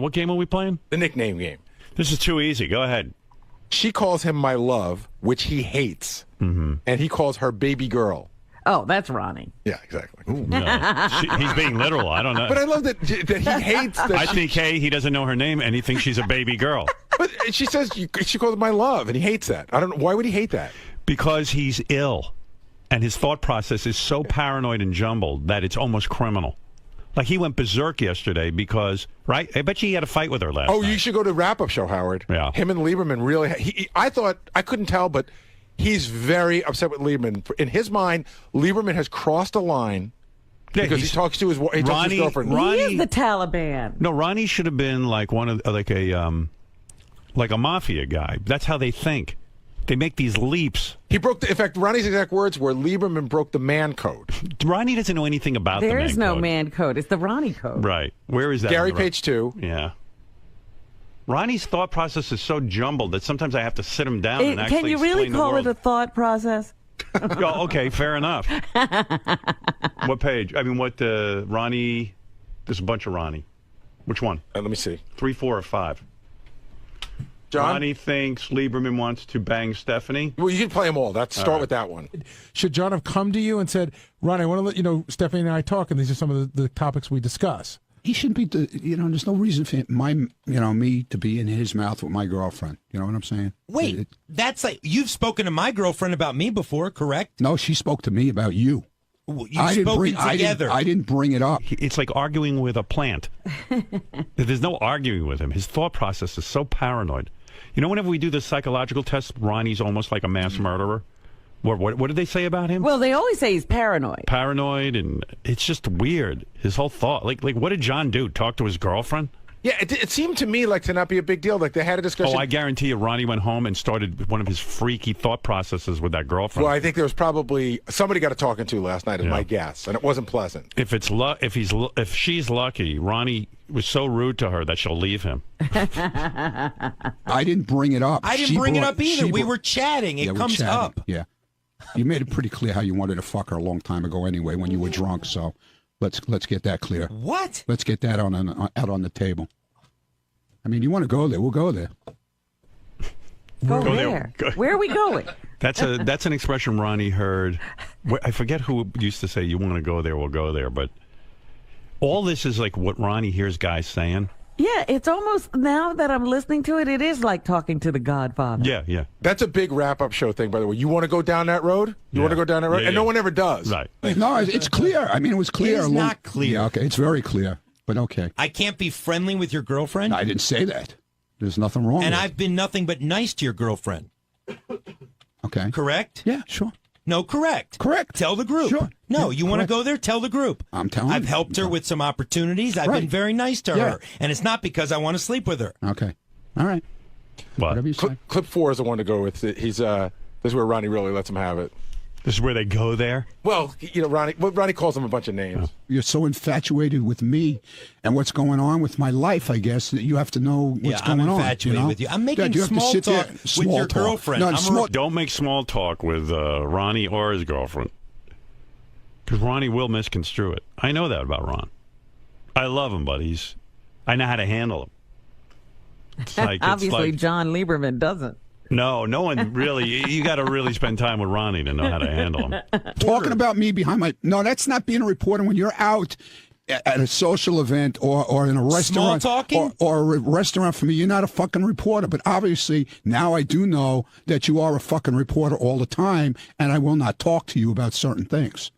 What game are we playing? The nickname game. This is too easy. Go ahead. She calls him my love, which he hates, and he calls her baby girl. Oh, that's Ronnie. Yeah, exactly. No. He's being literal. I don't know. But I love that he hates that. I think, hey, he doesn't know her name and he thinks she's a baby girl. But she says she calls him my love, and he hates that. I don't know. Why would he hate that? Because he's ill. And his thought process is so paranoid and jumbled that it's almost criminal. Like he went berserk yesterday because, right? I bet you he had a fight with her last night. You should go to wrap-up show, Howard. Yeah. Him and Lieberman really... I thought... I couldn't tell, but he's very upset with Lieberman. In his mind, Lieberman has crossed a line because he talks to his girlfriend. He is the Taliban. No, Ronnie should have been like one of like a mafia guy. That's how they think. They make these leaps. He broke in fact, Ronnie's exact words were Lieberman broke the man code. Ronnie doesn't know anything about the man code. There is no man code. It's the Ronnie code. Right. Where is that? Gary, page 2. Yeah. Ronnie's thought process is so jumbled that sometimes I have to sit him down and actually Can you really call it a thought process? Oh, okay, fair enough. What page? I mean, what Ronnie... There's a bunch of Ronnie. Which one? Let me see. 3, 4, or 5? John? Ronnie thinks Lieberman wants to bang Stephanie. Well, you can play them all. Start with that one. Should John have come to you and said, Ronnie, I want to let you know Stephanie and I talk, and these are some of the topics we discuss? He shouldn't be, there's no reason for me to be in his mouth with my girlfriend. You know what I'm saying? Wait, that's like, you've spoken to my girlfriend about me before, correct? No, she spoke to me about you. You've spoken together. I didn't bring it up. It's like arguing with a plant. There's no arguing with him. His thought process is so paranoid. You know, whenever we do the psychological test, Ronnie's almost like a mass murderer. What did they say about him? Well, they always say he's paranoid. Paranoid, and it's just weird. His whole thought. Like what did John do? Talk to his girlfriend? Yeah, it seemed to me like to not be a big deal. Like they had a discussion. Oh, I guarantee you Ronnie went home and started one of his freaky thought processes with that girlfriend. Well, I think there was probably somebody got a talking to last night, is my guess, and it wasn't pleasant. If she's lucky, Ronnie was so rude to her that she'll leave him. I didn't bring it up. I didn't bring it up either. We were chatting. It comes up. Yeah. You made it pretty clear how you wanted to fuck her a long time ago anyway when you were drunk, so let's get that clear. What? Let's get that out on the table. I mean, you want to go there, we'll go there. Go where? Where are we going? That's an expression Ronnie heard. I forget who used to say, you want to go there, we'll go there. But all this is like what Ronnie hears guys saying. Yeah, it's almost, now that I'm listening to it, it is like talking to the Godfather. Yeah. That's a big wrap-up show thing, by the way. You want to go down that road? You want to go down that road? Yeah, and no one ever does. Right. No, it's clear. I mean, it was clear. It's not clear. Yeah, okay, it's very clear, but okay. I can't be friendly with your girlfriend? I didn't say that. There's nothing wrong And with I've been nothing but nice to your girlfriend. Okay. Correct? Yeah, sure. No, correct. Correct. Tell the group. Sure. No, Yeah, you want to correct. go there? Tell the group. I'm telling I've you. helped her with some opportunities. I've been very nice to her. And it's not because I want to sleep with her. Okay. All right. What? Whatever you say. Clip 4 is the one to go with. He's this is where Ronnie really lets him have it. This is where they go there? Well, you know, Ronnie calls him a bunch of names. You're so infatuated with me and what's going on with my life, I guess, that you have to know what's going on. I'm infatuated with you. I'm making you have to small sit there- talk with small your talk. girlfriend. No, Don't make small talk with Ronnie or his girlfriend. Because Ronnie will misconstrue it. I know that about Ron. I love him, but I know how to handle him. It's like, Obviously, Jon Lieberman doesn't. No one really. You got to really spend time with Ronnie to know how to handle him. Talking about me behind my... No, that's not being a reporter when you're out at a social event or in a restaurant. Small talking? Or a restaurant for me. You're not a fucking reporter. But obviously, now I do know that you are a fucking reporter all the time, and I will not talk to you about certain things.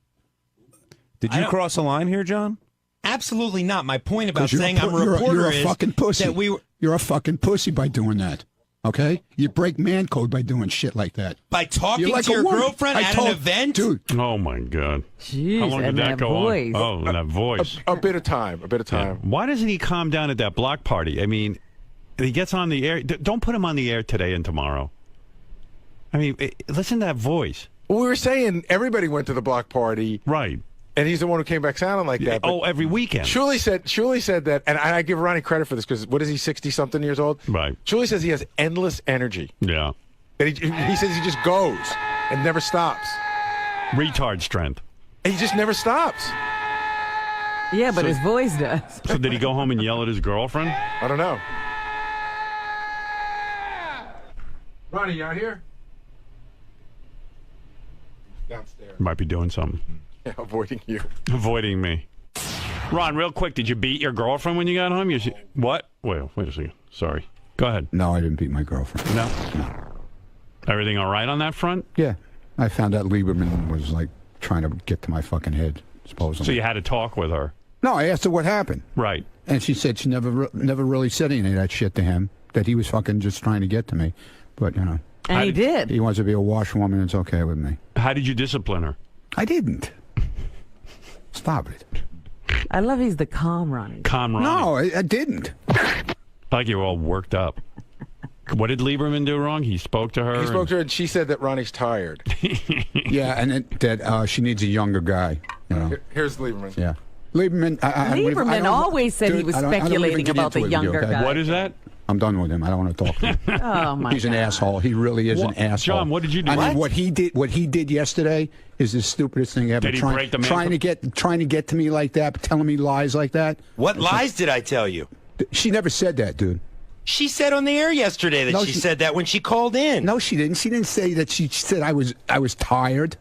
Did you cross a line here, John? Absolutely not. My point about 'Cause you're saying I'm a reporter you're a is fucking pussy. that we were... You're a fucking pussy by doing that. Okay? You break man code by doing shit like that. By talking You're like to a your woman. girlfriend I at told- an event? Dude. Oh, my God. Jeez, How long did and that go voice. on? Oh, that voice. A bit of time. Yeah. Why doesn't he calm down at that block party? I mean, he gets on the air. Don't put him on the air today and tomorrow. I mean, listen to that voice. Well, we were saying everybody went to the block party. Right. And he's the one who came back sounding like that. Oh, every weekend. Shuli said that, and I give Ronnie credit for this because what is he, 60-something years old? Right. Shuli says he has endless energy. Yeah. And he says he just goes and never stops. Retard strength. And he just never stops. Yeah, but his voice does. So did he go home and yell at his girlfriend? I don't know. Ronnie, you out here? Downstairs. Might be doing something. Yeah, avoiding you. Avoiding me. Ron, real quick, did you beat your girlfriend when you got home? What? Wait a second. Sorry. Go ahead. No, I didn't beat my girlfriend. No? Everything all right on that front? Yeah. I found out Lieberman was like trying to get to my fucking head, supposedly. So you had to talk with her? No, I asked her what happened. Right. And she said she never really said any of that shit to him, that he was fucking just trying to get to me. But, you know. And he did. He wants to be a washwoman. It's okay with me. How did you discipline her? I didn't. Stop it. I love he's the calm Ronnie. Calm Ronnie. No, I didn't. Like you were all worked up. What did Lieberman do wrong? He spoke to her? He spoke to her, and she said that Ronnie's tired. Yeah, and that she needs a younger guy. You know. Here's Lieberman. Yeah. Lieberman. Lieberman always said he was speculating about the younger guy. What is that? I'm done with him. I don't want to talk to him. Oh my! He's an asshole. He really is an asshole. John, what did you do? I mean, what he did yesterday is the stupidest thing ever. Did he break the man? Trying to get to me like that, telling me lies like that. What lies did I tell you? She never said that, dude. She said on the air yesterday that she said that when she called in. No, she didn't. She didn't say that. She said I was tired.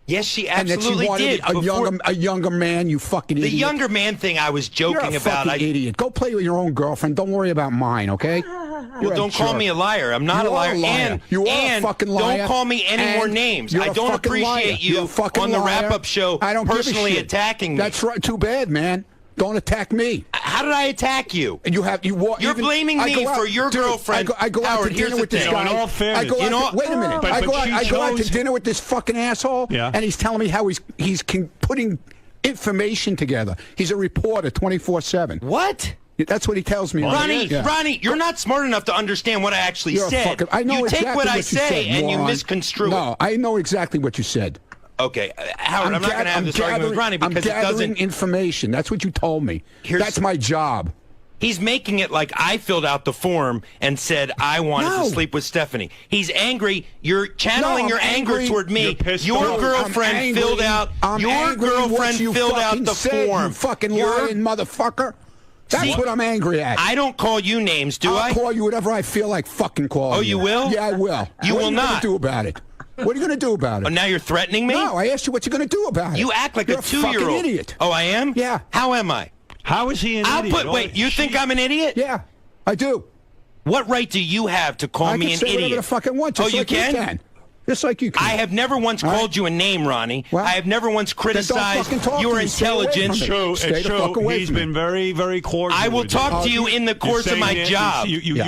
Yes, she And that absolutely she wanted did. a younger man. You fucking idiot. The younger man thing I was joking You're a about. fucking idiot. Go play with your own girlfriend. Don't worry about mine, okay? Well, don't call me a liar. I'm not a liar. And you are a fucking liar. Don't call me any more names. I don't appreciate you on the wrap-up show personally attacking me. That's right. Too bad, man. Don't attack me. How did I attack you? You're blaming me for your girlfriend. I go out Howard, to dinner with this guy. In all fairness, wait a minute. I go out to dinner with this fucking asshole, Yeah. and he's telling me how he's putting information together. He's a reporter 24/7. What? That's what he tells me. Ronnie, you're not smart enough to understand what I actually said. I know you exactly take what I you say said, and you moron. misconstrue it. No, I know exactly what you said. Okay, Howard, I'm not going to have this argument with Ronnie because I'm gathering it doesn't. information. That's what you told me. That's my job. He's making it like I filled out the form and said I wanted to sleep with Stephanie. He's angry. You're channeling your anger toward me. Your girlfriend filled out. Your girlfriend filled out the form. You fucking lying motherfucker. That's what I'm angry at. I don't call you names, do I? I'll call you whatever I feel like fucking calling. Oh, you will? Yeah, I will. You will not. What are you going to do about it? What are you going to do about it? Oh, now you're threatening me? No, I asked you what you're going to do about it. You act like You're a 2-year-old. fucking idiot. Oh, I am? Yeah. How am I? How is he an idiot? Wait, you think I'm an idiot? Yeah, I do. What right do you have to call me an say idiot? Whatever the fuck I want, just you like can? You can. Just like you can. I have never once called you a name, Ronnie. Well, I have never once criticized your intelligence. It's true. It's true. He's been very, very cordial. I will talk to you in the course of my job. You're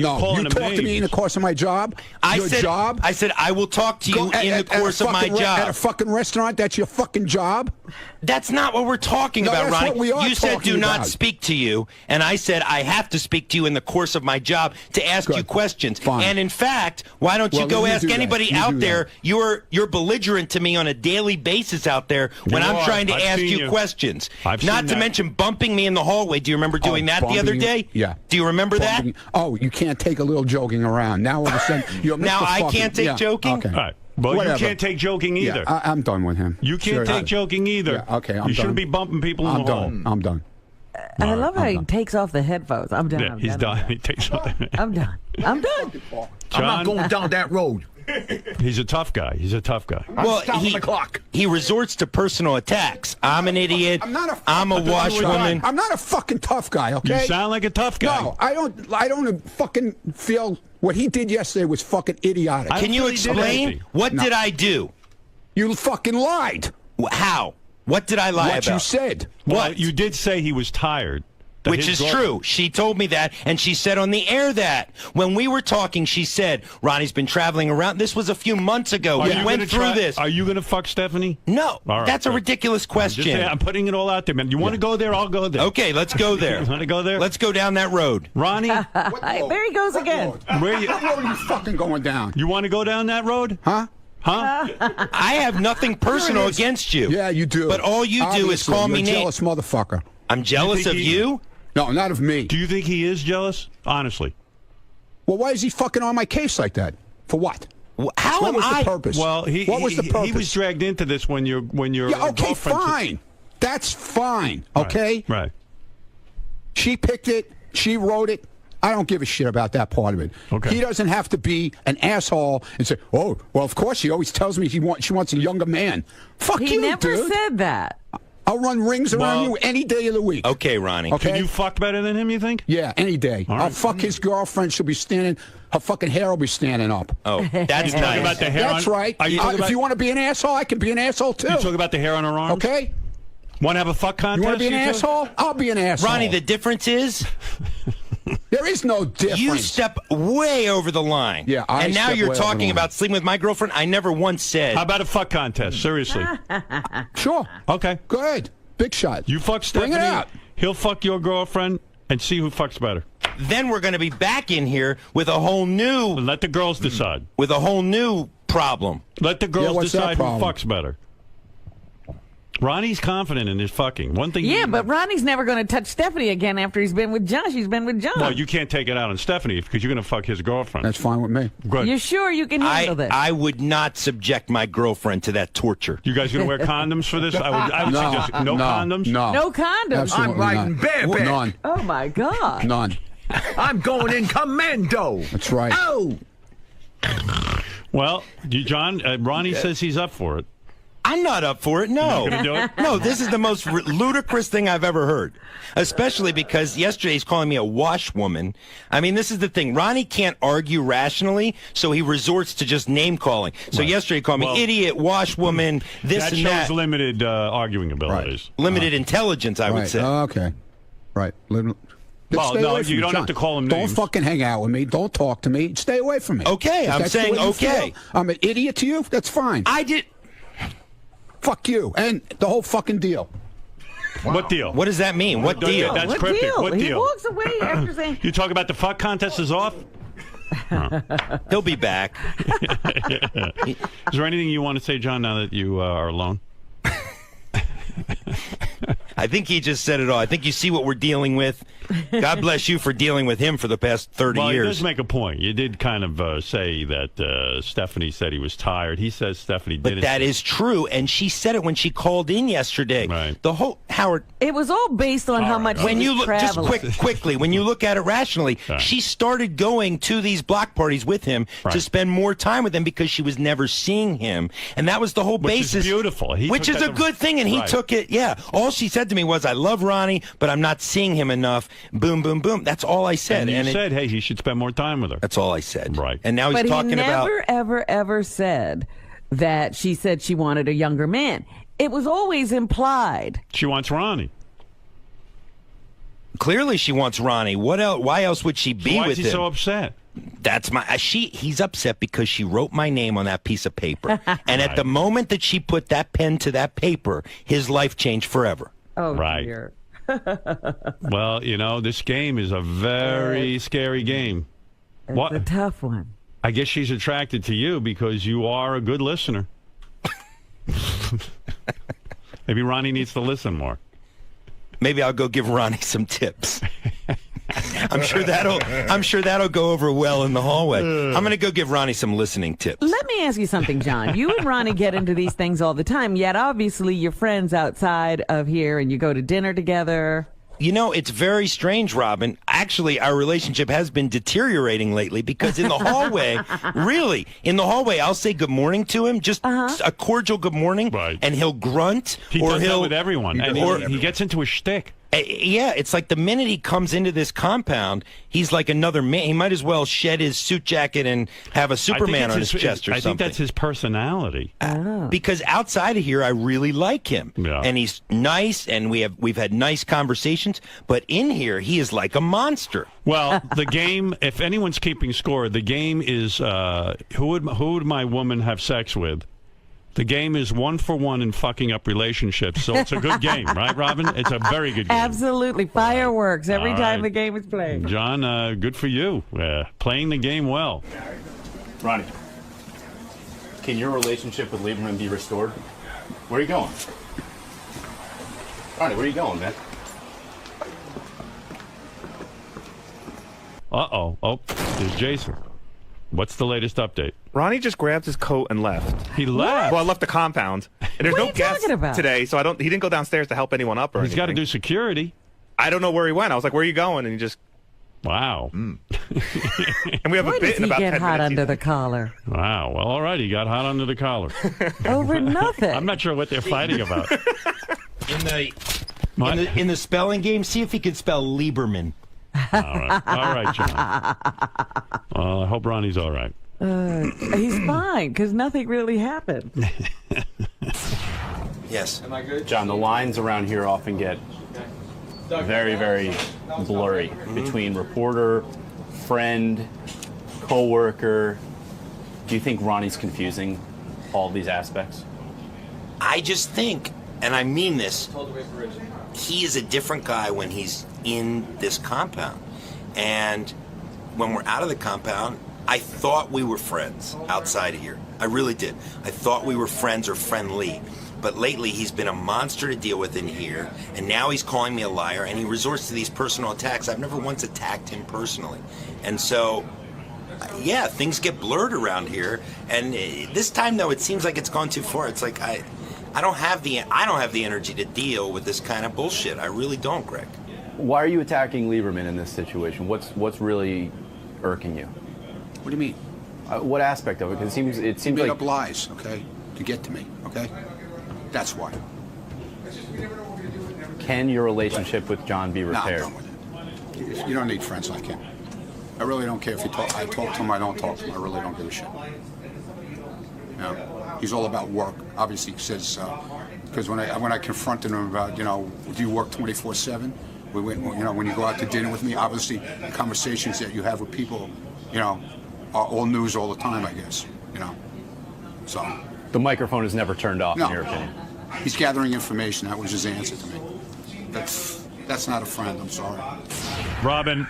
calling him talk to me in the course of my job. I said I will talk to you in the course of my job. At a fucking restaurant, that's your fucking job. That's not what we're talking about, that's Ronnie. what we are You said do not about. speak to you, and I said I have to speak to you in the course of my job to ask you questions. Fine. And in fact, why don't you go ask anybody out there? You're belligerent to me on a daily basis out there when I'm trying to ask you questions. Not to mention bumping me in the hallway. Do you remember doing that the other day? Yeah. Do you remember that? Oh, you can't take a little joking around. Now all of a sudden you're Now I can't take joking? Okay. All right. Well, Whatever. you can't take joking either. Yeah, I'm done with him. You can't take joking either. Yeah, okay, I'm you done. shouldn't be bumping people in the hall. I'm done. I love how he takes off the headphones. I'm done. Yeah, he's done. He takes off. I'm done. I'm done. I'm not going down that road. He's a tough guy. He's a tough guy. Well, stopping the clock. He resorts to personal attacks. I'm an idiot. I'm a washwoman. I'm not a fucking tough guy, okay? You sound like a tough guy. No, I don't fucking feel what he did yesterday was fucking idiotic. Can you explain? What did I do? You fucking lied. How? What did I lie about? What you said. Well, you did say he was tired. Which is true. She told me that, and she said on the air that. When we were talking, she said, Ronnie's been traveling around. This was a few months ago. We went through this. Are you going to fuck Stephanie? No. Right, that's a ridiculous question. I'm putting it all out there, man. You want to go there? I'll go there. Okay, let's go there. You want to go there? Let's go down that road. Ronnie? There he goes again. What road are you fucking going down? You want to go down that road? Huh? I have nothing personal against you. Yeah, you do. But all you do is call me names. Jealous motherfucker. I'm jealous of you? No, not of me. Do you think he is jealous? Honestly. Well, why is he fucking on my case like that? For what? How what was the purpose? Well, what was the purpose? He was dragged into this when your yeah, okay, girlfriend fine. That's fine, okay? Right. She picked it. She wrote it. I don't give a shit about that part of it. Okay. He doesn't have to be an asshole and say, "Oh, well, of course she always tells me she wants a younger man." Fuck He you, never dude. said that. I'll run rings around you any day of the week. Okay, Ronnie. Okay. Can you fuck better than him, you think? Yeah, any day. All right. I'll fuck his girlfriend. She'll be standing. Her fucking hair will be standing up. Oh, that's talking nice. about the hair That's on, right. Are you talking If about, you want to be an asshole, I can be an asshole too. you talking about the hair on her arms? Okay. Want to have a fuck contest? You want to be an two? asshole? I'll be an asshole. Ronnie, the difference is there is no difference. you step way over the line. Yeah, I and now step you're way over the talking line. about sleeping with my girlfriend. I never once said. How about a fuck contest? Seriously. Sure. Okay. Go ahead. Big shot. You fuck Stephanie. Bring it out. He'll fuck your girlfriend and see who fucks better. Then we're going to be back in here with a whole new Let the girls decide. problem. Let the girls what's that decide who problem? fucks better. Ronnie's confident in his fucking. One thing. Yeah, but Ronnie's never going to touch Stephanie again after he's been with John. She's been with John. Well, you can't take it out on Stephanie because you're going to fuck his girlfriend. That's fine with me. Good. You're sure you can handle this? I would not subject my girlfriend to that torture. You guys going to wear condoms for this? I would suggest no condoms. No condoms. Absolutely I'm riding not. bareback. None. Oh, my God. None. I'm going in commando. That's right. Oh, Well, John, Ronnie says he's up for it. I'm not up for it. No. You're not gonna do it? No, this is the most ludicrous thing I've ever heard. Especially because yesterday he's calling me a washwoman. I mean, this is the thing. Ronnie can't argue rationally, so he resorts to just name calling. So yesterday he called me Well, idiot, washwoman, this That and shows that. limited arguing abilities. Limited intelligence, I would Right. say. Okay. Right. Just Well, stay no, away from you me, don't John. have to call him Don't names. fucking hang out with me. Don't talk to me. Stay away from me. Okay, If I'm that's the saying way you okay. feel, I'm an idiot to you. That's fine. I did. Fuck you and the whole fucking deal. What deal? What does that mean? What deal? That's What cryptic. deal? What He deal? walks away after saying, You talk about the fuck contest is off? He'll be back. Is there anything you want to say, John, now that you are alone? I think he just said it all. I think you see what we're dealing with. God bless you for dealing with him for the past 30 Well, years. he does make a point. You did kind of say that Stephanie said he was tired. He says Stephanie But didn't. that is true, and she said it when she called in yesterday. Right. The whole Howard. it was all based on how much right. When he you was look, just traveling. quickly, when you look at it rationally, Right. she started going to these block parties with him to Right. spend more time with him because she was never seeing him, and that was the whole Which is basis. beautiful. He Which took is that a good thing, and he Right. took it. Yeah. All she said to me was, "I love Ronnie, but I'm not seeing him enough." Boom, boom, boom. That's all I said. And you it- said, hey, he should spend more time with her. that's all I said. Right. And now he's But he talking never, about. ever said that she said she wanted a younger man. It was always implied. She wants Ronnie. Clearly, she wants Ronnie. What else? Why else would she be Why with is he him? so upset? That's my. He's upset because she wrote my name on that piece of paper, and at the moment that she put that pen to that paper, his life changed forever. Oh, Right. dear. Well, this game is a very scary game. It's What? a tough one. I guess she's attracted to you because you are a good listener. Maybe Ronnie needs to listen more. Maybe I'll go give Ronnie some tips. I'm sure that'll go over well in the hallway. I'm going to go give Ronnie some listening tips. Let me ask you something, John. You and Ronnie get into these things all the time, yet obviously you're friends outside of here and you go to dinner together. It's very strange, Robin. Actually, our relationship has been deteriorating lately because in the hallway, I'll say good morning to him, just a cordial good morning, Right. and he'll grunt, He or does that he'll with everyone. And he gets into a shtick. Yeah, it's like the minute he comes into this compound, he's like another man. He might as well shed his suit jacket and have a Superman on his chest or I something. think that's his personality. Because outside of here, I really like him, Yeah. and he's nice, and we've had nice conversations. But in here, he is like a monster. Well, the game, if anyone's keeping score, the game is who would my woman have sex with? The game is 1-for-1 in fucking up relationships, so it's a good game, right, Robin? It's a very good game. Absolutely. Fireworks every All time right. the game is played. John, good for you. Playing the game well. Ronnie, can your relationship with Lieberman be restored? Where are you going? Ronnie, where are you going, man? Uh-oh. Oh, there's Jason. What's the latest update? Ronnie just grabbed his coat and left. He left. Well, I left the compound. And there's What are no you guest talking about? today, so he didn't go downstairs to help anyone up or He's anything. got to do security. I don't know where he went. I was like, where are you going? And he just... Wow. And we have Why a bit does in he about get 10 hot minutes. under the collar? Wow. Well, all right. He got hot under the collar. Over nothing. I'm not sure what they're fighting about. In the spelling game, see if he can spell Lieberman. All right, John. Well, I hope Ronnie's all right. He's fine, because nothing really happened. Yes. Am I good? John, the lines around here often get very, very blurry between reporter, friend, co-worker. Do you think Ronnie's confusing all these aspects? I just think, and I mean this, he is a different guy when he's in this compound. And when we're out of the compound, I thought we were friends outside of here. I really did. I thought we were friends or friendly. But lately, he's been a monster to deal with in here, and now he's calling me a liar, and he resorts to these personal attacks. I've never once attacked him personally. And so, yeah, things get blurred around here. And this time, though, it seems like it's gone too far. It's like I don't have the energy to deal with this kind of bullshit. I really don't, Greg. Why are you attacking Lieberman in this situation? What's really irking you? What do you mean? What aspect of it? Because it seems Made like up lies, okay, to get to me, okay? That's why. Can your relationship with John be Nah, I'm repaired? done with it. You don't need friends like him. I really don't care if you talk. I talk to him. I don't talk to him. I really don't give a shit. You know, he's all about work. Obviously, he says because when I confronted him about do you work 24/7? We went when you go out to dinner with me. Obviously, the conversations that you have with people, are all news all the time. I guess so. The microphone is never turned off, No. in your opinion. He's gathering information. That was his answer to me. That's not a friend. I'm sorry. Robin,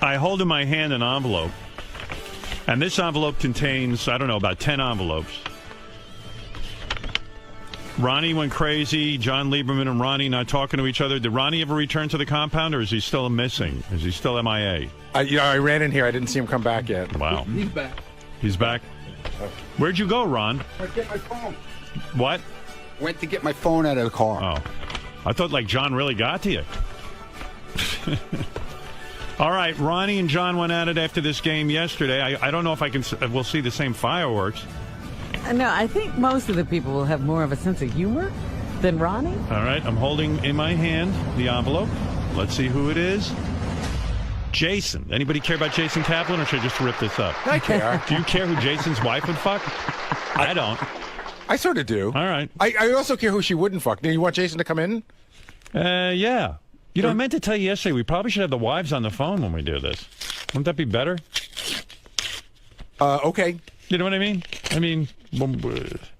I hold in my hand an envelope, and this envelope contains, I don't know, about 10 envelopes. Ronnie went crazy. Jon Lieberman and Ronnie not talking to each other. Did Ronnie ever return to the compound, or is he still missing? Is he still MIA? I ran in here. I didn't see him come back yet. Wow. He's back. He's back? Where'd you go, Ron? I get my phone. What? Went to get my phone out of the car. Oh. I thought, John really got to you. All right, Ronnie and John went at it after this game yesterday. I don't know if we'll see the same fireworks. No, I think most of the people will have more of a sense of humor than Ronnie. All right, I'm holding in my hand the envelope. Let's see who it is. Jason. Anybody care about Jason Kaplan, or should I just rip this up? I care. Do you care who Jason's wife would fuck? I don't. I sort of do. All right. I also care who she wouldn't fuck. Do you want Jason to come in? Yeah. I meant to tell you yesterday, we probably should have the wives on the phone when we do this. Wouldn't that be better? Okay. You know what I mean? All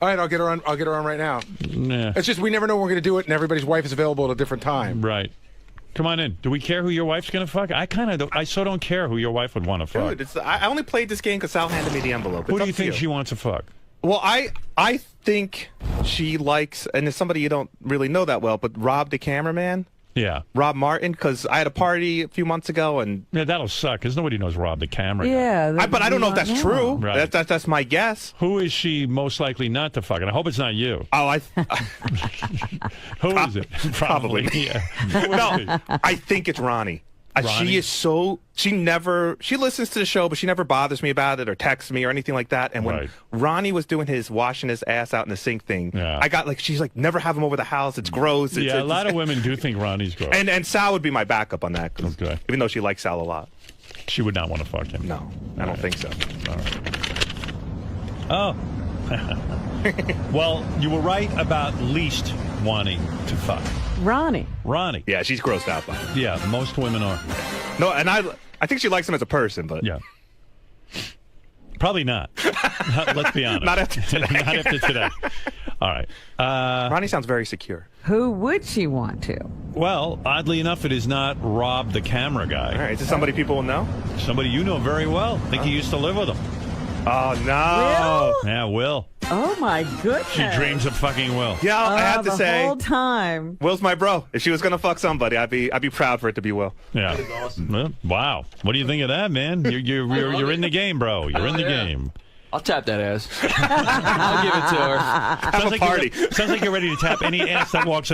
right, I'll get her on. I'll get her on right now. Nah. It's just we never know when we're going to do it, and everybody's wife is available at a different time. Right. Come on in. Do we care who your wife's going to fuck? I so don't care who your wife would want to fuck. Dude, I only played this game because Sal handed me the envelope. Who It's do up you to think she wants to fuck? Well, I think she likes, and it's somebody you don't really know that well, but Rob the cameraman. Yeah. Rob Martin, because I had a party a few months ago, and Yeah, that'll suck, because nobody knows Rob the camera guy. Yeah. but I don't know if that's true. Right. That's my guess. Who is she most likely not to fuck? And I hope it's not you. Oh, Who is it? Probably. Yeah. No, I think it's Ronnie. Ronnie? She is so, she listens to the show, but she never bothers me about it or texts me or anything like that. And when Right. Ronnie was doing his washing his ass out in the sink thing, Yeah. I got she's like, never have him over the house. It's gross. Yeah, a lot of women do think Ronnie's gross. And Sal would be my backup on that. 'Cause Okay. even though she likes Sal a lot. She would not want to fuck him. No, I don't think so. All right. Oh. Well, you were right about least wanting to fuck. Ronnie. Ronnie. Yeah, she's grossed out by it. Yeah, most women are. No, and I think she likes him as a person, but Yeah. Probably not. Let's be honest. Not after today. Not after today. All right. Ronnie sounds very secure. Who would she want to? Well, oddly enough, it is not Rob the camera guy. All right, is this somebody people will know? Somebody you know very well. I think you used to live with him. Oh, no. Will? Yeah, Will. Oh, my goodness. She dreams of fucking Will. Yeah, I have to the say, whole time. Will's my bro. If she was gonna fuck somebody, I'd be proud for it to be Will. Yeah. Well, wow. What do you think of that, man? You're in the game, bro. You're in the game. I'll tap that ass. I'll give it to her. Have a party. Sounds like you're ready to tap any ass that walks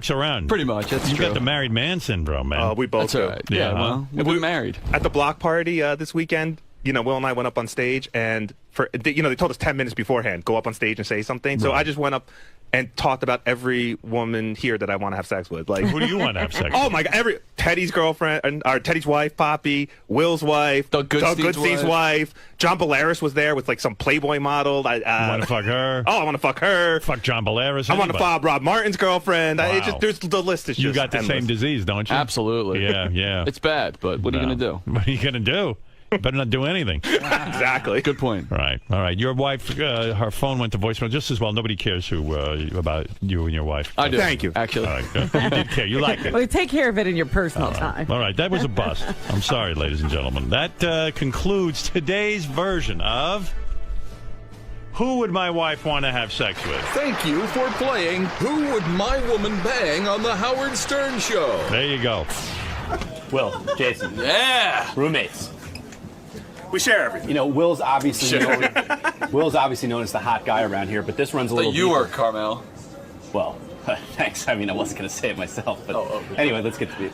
around. Pretty much. That's you true. got the married man syndrome, man. We both That's do. all right. Yeah, well, we're married. At the block party this weekend, Will and I went up on stage, and they told us 10 minutes beforehand, go up on stage and say something. So I just went up and talked about every woman here that I want to have sex with. Like, who do you want to have sex with? Oh my God, Teddy's girlfriend, or Teddy's wife, Poppy, Will's wife, Doug Goodstein's wife. John Belaris was there with like some Playboy model. You want to fuck her? Oh, I want to fuck her. Fuck John Belaris. I want to fuck Rob Martin's girlfriend. Wow. There's the list is just you got the endless. same disease, don't you? Absolutely. Yeah. It's bad, but what are you going to do? What are you going to do? Better not do anything. Exactly. Good point. Right. All right. Your wife, her phone went to voicemail just as well. Nobody cares about you and your wife. I do. Thank you. Actually. All right, good. You did care. You liked it. Well, take care of it in your personal time. All right. That was a bust. I'm sorry, ladies and gentlemen. That concludes today's version of Who Would My Wife Want to Have Sex With? Thank you for playing Who Would My Woman Bang on the Howard Stern Show. There you go. Will, Jason. Yeah. Roommates. We share everything. Will's obviously known as the hot guy around here, but this runs a little You deeper. are, Carmel. Well, thanks. I mean, I wasn't going to say it myself, but anyway, let's get to it.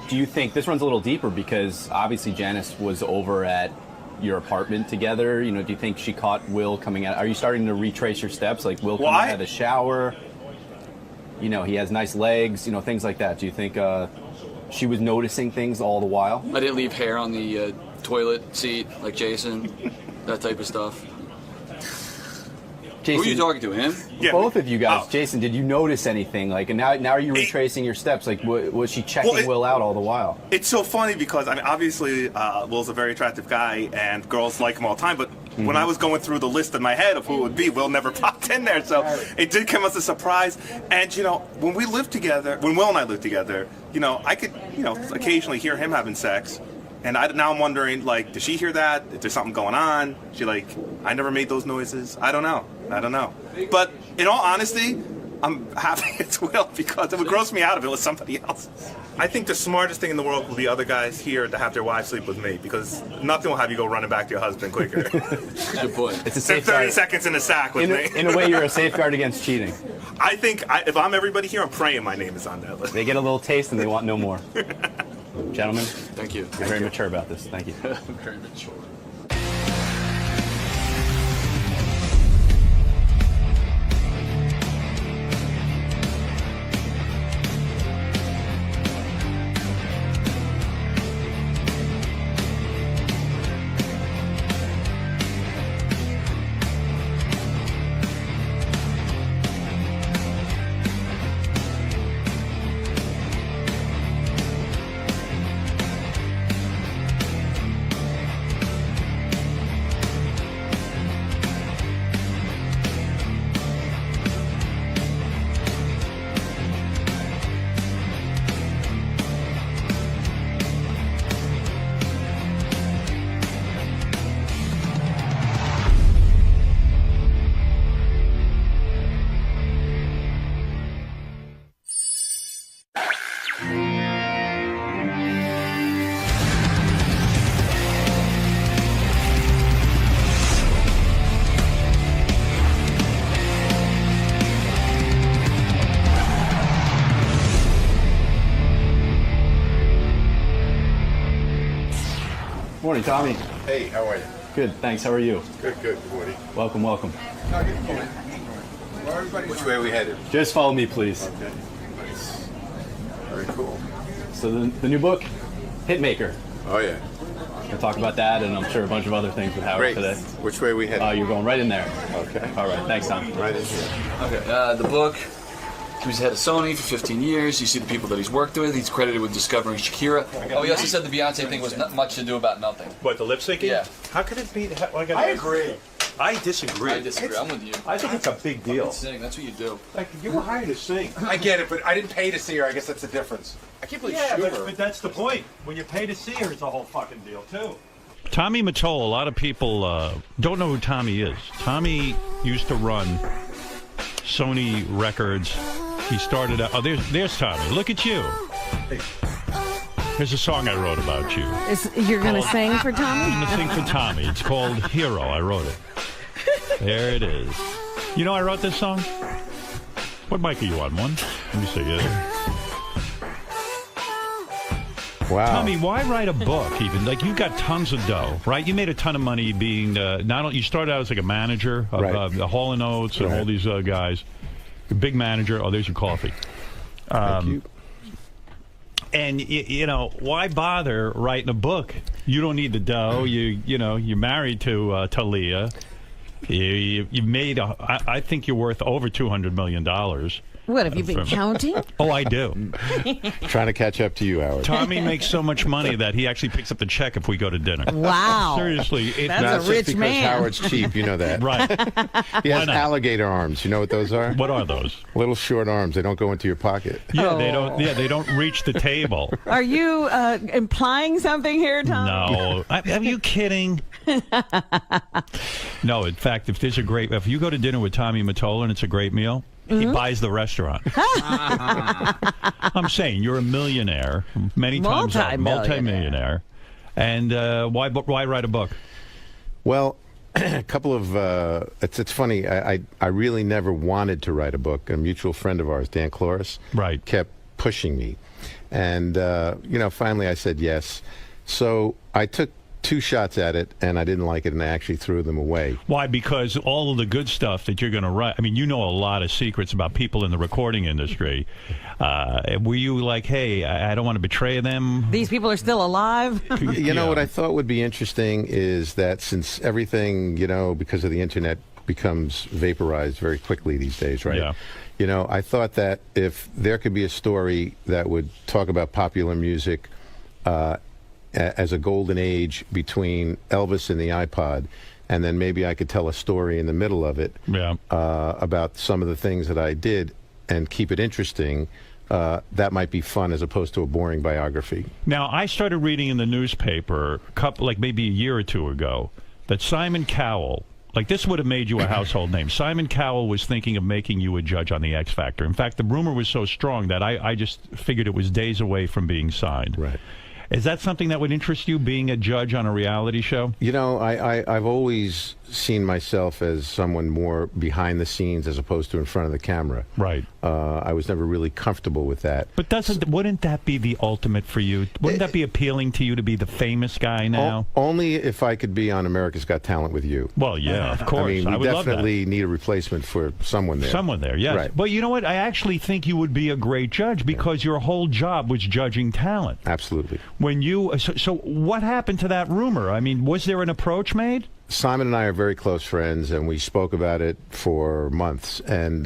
Do you think this runs a little deeper because obviously Janice was over at your apartment together? Do you think she caught Will coming out? Are you starting to retrace your steps? Like Will coming out of the shower? He has nice legs, things like that. Do you think she was noticing things all the while? I didn't leave hair on the toilet seat like Jason, that type of stuff. Jason, who are you talking to, him? Yeah. Both of you guys. Girls. Did you notice anything? Like, and now are you retracing your steps? Like, was she checking Will out all the while? It's so funny because, obviously, Will's a very attractive guy, and girls like him all the time, but when I was going through the list in my head of who it would be, Will never popped in there, so it did come as a surprise. And, when we lived together, when Will and I lived together, I could, occasionally hear him having sex. And now I'm wondering, does she hear that? Is there something going on? She I never made those noises. I don't know. But in all honesty, I'm happy it's Will because it would gross me out if it was somebody else. I think the smartest thing in the world will be other guys here to have their wives sleep with me because nothing will have you go running back to your husband quicker. Good point. It's a safeguard. 30 seconds in the sack with me. In a way, you're a safeguard against cheating. I think if I'm everybody here, I'm praying my name is on that list. They get a little taste and they want no more. Gentlemen, thank you. You're very mature about this. Thank you. Very mature. Morning, Tommy. Hey, how are you? Good, thanks. How are you? Good, good. Morning. Welcome. Which way are we headed? Just follow me, please. Okay. Nice. Very cool. So the new book, Hitmaker. Oh, yeah. We'll talk about that and I'm sure a bunch of other things with Howard Great. today. Which way are we headed? You're going right in there. Okay. All right. Thanks, Tom. Right in here. Okay. The book. He was head of Sony for 15 years. You see the people that he's worked with. He's credited with discovering Shakira. Oh, he also said the Beyonce thing was not much to do about nothing. What, the lip syncing? Yeah. How could it be? I agree. I disagree. I'm with you. I think it's a big deal. Sing. That's what you do. Like, you were hired to sing. I get it, but I didn't pay to see her. I guess that's the difference. I can't believe Schumer. But that's the point. When you pay to see her, it's a whole fucking deal, too. Tommy Mottola, a lot of people don't know who Tommy is. Tommy used to run Sony Records. He started out... Oh, there's Tommy. Look at you. Here's a song I wrote about you. You're going to sing for Tommy? I'm going to sing for Tommy. It's called Hero. I wrote it. There it is. You know I wrote this song? What mic are you on? One? Let me see. Wow. Tommy, why write a book even? Like, you've got tons of dough, right? You made a ton of money being, not only, you started out as like a manager of the Hall Oates and all these guys. A big manager. Oh, there's your coffee. Thank you. And you know, why bother writing a book? You don't need the dough. You're married to Talia. You made. I think you're worth over $200 million. What, have you been counting? Oh, I do. Trying to catch up to you, Howard. Tommy makes so much money that he actually picks up the check if we go to dinner. Wow. Seriously. That's a rich man. Howard's cheap, you know that. Right. He has alligator arms. You know what those are? What are those? Little short arms. They don't go into your pocket. Yeah, they don't. Yeah, they don't reach the table. Are you implying something here, Tom? No. Are you kidding? No, in fact, if you go to dinner with Tommy Mottola and it's a great meal, he buys the restaurant. I'm saying you're a millionaire, many times multi-millionaire. And why write a book? Well, a couple of it's funny. I really never wanted to write a book. A mutual friend of ours, Dan Cloris, kept pushing me, and finally I said yes. So I took 2 shots at it, and I didn't like it, and I actually threw them away. Why? Because all of the good stuff that you're going to write, I mean, you know a lot of secrets about people in the recording industry. Were you like, hey, I don't want to betray them? These people are still alive? You know, what I thought would be interesting is that since everything, because of the internet, becomes vaporized very quickly these days, right? Yeah. I thought that if there could be a story that would talk about popular music, as a golden age between Elvis and the iPod, and then maybe I could tell a story in the middle of it about some of the things that I did and keep it interesting. That might be fun as opposed to a boring biography. Now, I started reading in the newspaper maybe a year or 2 ago that Simon Cowell, like this would have made you a household name. Simon Cowell was thinking of making you a judge on the X Factor. In fact, the rumor was so strong that I just figured it was days away from being signed. Right. Is that something that would interest you, being a judge on a reality show? I've always seen myself as someone more behind the scenes as opposed to in front of the camera. Right. I was never really comfortable with that. But wouldn't that be the ultimate for you? Wouldn't that be appealing to you to be the famous guy now? Only if I could be on America's Got Talent with you. Well, yeah, of course. I mean, we definitely need a replacement for someone there. Someone there, yes. Right. But you know what? I actually think you would be a great judge because your whole job was judging talent. Absolutely. So what happened to that rumor? I mean, was there an approach made? Simon and I are very close friends, and we spoke about it for months. And,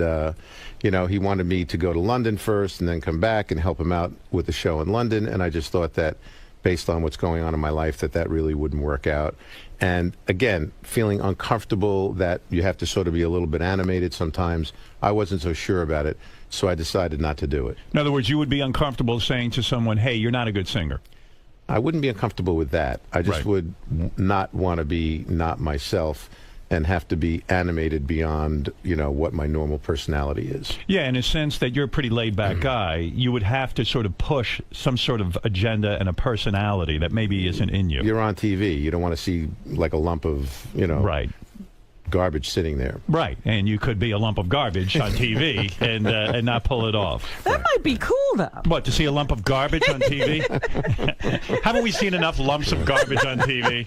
he wanted me to go to London first and then come back and help him out with the show in London. And I just thought that, based on what's going on in my life, that really wouldn't work out. And, again, feeling uncomfortable that you have to sort of be a little bit animated sometimes, I wasn't so sure about it. So I decided not to do it. In other words, you would be uncomfortable saying to someone, hey, you're not a good singer. I wouldn't be uncomfortable with that. I just would not want to be not myself and have to be animated beyond, what my normal personality is. Yeah, in a sense that you're a pretty laid-back guy, you would have to sort of push some sort of agenda and a personality that maybe isn't in you. You're on TV. You don't want to see like a lump of, garbage sitting there. Right, and you could be a lump of garbage on TV and not pull it off. That might be cool, though. What, to see a lump of garbage on TV? Haven't we seen enough lumps of garbage on TV?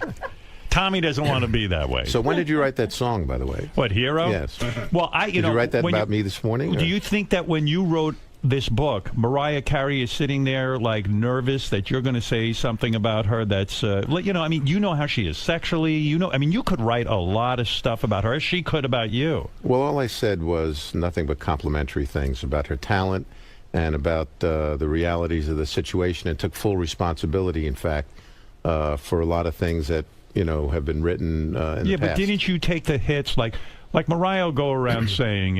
Tommy doesn't want to be that way. So when did you write that song, by the way? What, Hero? Yes. Well, did you write that about me this morning? Do you think that when you wrote this book, Mariah Carey is sitting there like nervous that you're going to say something about her that's, you know how she is sexually, you could write a lot of stuff about her as she could about you. Well, all I said was nothing but complimentary things about her talent and about the realities of the situation, and took full responsibility, in fact, for a lot of things that, have been written in the past. Yeah, but didn't you take the hits like Mariah will go around saying,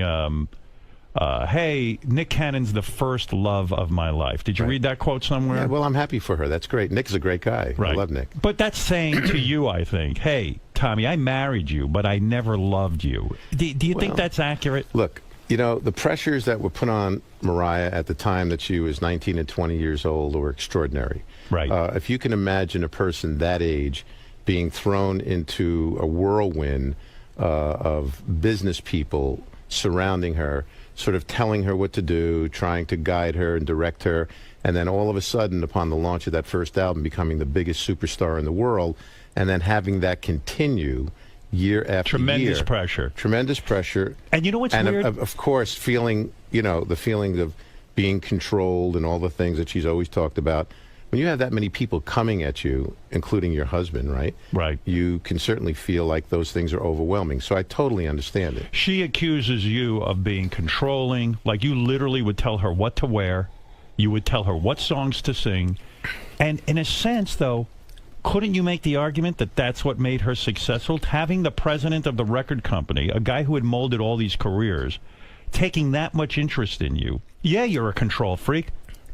hey, Nick Cannon's the first love of my life. Did you read that quote somewhere? Yeah, well, I'm happy for her. That's great. Nick's a great guy. Right. I love Nick. But that's saying to you, I think, hey, Tommy, I married you, but I never loved you. Do you think that's accurate? Look, You know, the pressures that were put on Mariah at the time that she was 19 and 20 years old were extraordinary. Right. If you can imagine a person that age being thrown into a whirlwind of business people surrounding her, sort of telling her what to do, trying to guide her and direct her, and then all of a sudden, upon the launch of that first album, becoming the biggest superstar in the world, and then having that continue year after Tremendous pressure. Tremendous pressure. And you know what's and weird? Of course, feeling, you know, the feeling of being controlled and all the things that she's always talked about. When you have that many people coming at you, including your husband, right? Right. You can certainly feel like those things are overwhelming. So I totally understand it. She accuses you of being controlling. Like, you literally would tell her what to wear. You would tell her what songs to sing. And in a sense, though, couldn't you make the argument that that's what made her successful? Having the president of the record company, a guy who had molded all these careers, taking that much interest in you. Yeah, you're a control freak,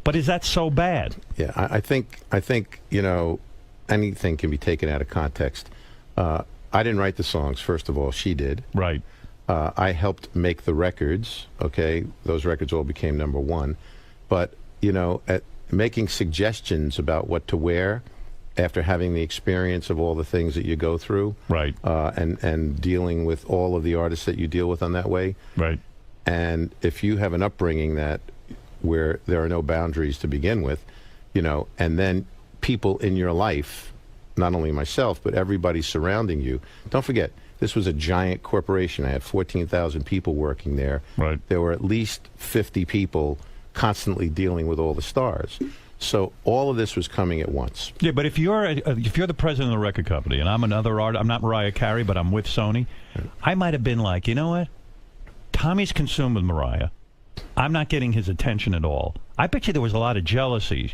but is that so bad? Yeah, I think you know, anything can be taken out of context. I didn't write the songs, first of all. She did. Right. I helped make the records. Okay, those records all became #1. But, you know, at making suggestions about what to wear after having the experience of all the things that you go through, right, and dealing with all of the artists that you deal with on that way, right, and if you have an upbringing that where there are no boundaries to begin with, you know, and then people in your life, not only myself but everybody surrounding you. Don't forget, this was a giant corporation. I had 14,000 people working there. Right. There were at least 50 people constantly dealing with all the stars. So all of this was coming at once. Yeah, but if you're the president of the record company, and I'm another artist, I'm not Mariah Carey, but I'm with Sony, I might have been like, you know what? Tommy's consumed with Mariah. I'm not getting his attention at all. I bet you there was a lot of jealousy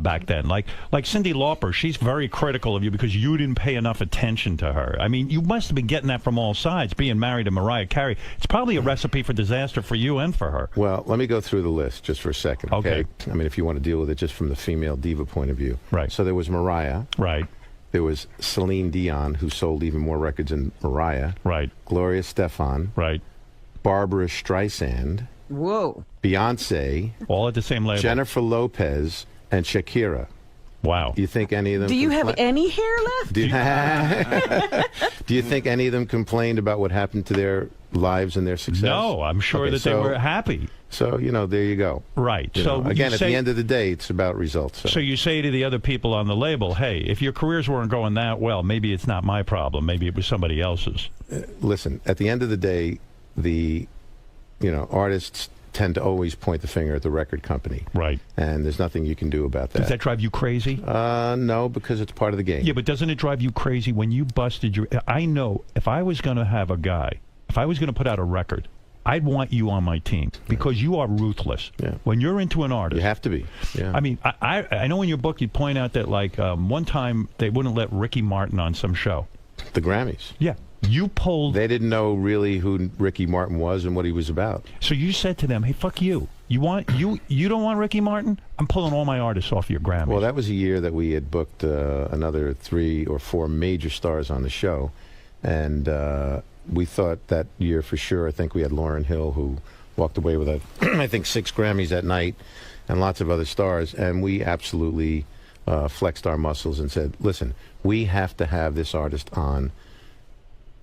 back then. Like Cyndi Lauper, she's very critical of you because you didn't pay enough attention to her. I mean, you must have been getting that from all sides, being married to Mariah Carey. It's probably a recipe for disaster for you and for her. Well, let me go through the list just for a second, okay? I mean, if you want to deal with it just from the female diva point of view. Right. So there was Mariah. Right. There was Celine Dion, who sold even more records than Mariah. Right. Gloria Stefan. Right. Barbara Streisand. Whoa. Beyonce. All at the same label. Jennifer Lopez and Shakira. Wow. Do you think any of them... Do you have any hair left? Do you think any of them complained about what happened to their lives and their success? No, I'm sure that they were happy. So, you know, there you go. Right. You so know, again, at the end of the day, it's about results. So you say to the other people on the label, hey, if your careers weren't going that well, maybe it's not my problem. Maybe it was somebody else's. Listen, at the end of the day, artists tend to always point the finger at the record company. Right. And there's nothing you can do about that. Does that drive you crazy? No, because it's part of the game. Yeah, but doesn't it drive you crazy when you busted your... I know if I was going to have a guy, if I was going to put out a record, I'd want you on my team because you are ruthless. Yeah. When you're into an artist... You have to be. Yeah. I mean, I know in your book you point out that, like, one time they wouldn't let Ricky Martin on some show. The Grammys. Yeah. You pulled... They didn't know really who Ricky Martin was and what he was about. So you said to them, hey, fuck you. You don't want Ricky Martin? I'm pulling all my artists off your Grammys. Well, that was a year that we had booked another 3 or 4 major stars on the show. And we thought that year for sure, I think we had Lauryn Hill, who walked away with, I think, 6 Grammys that night and lots of other stars. And we absolutely flexed our muscles and said, listen, we have to have this artist on.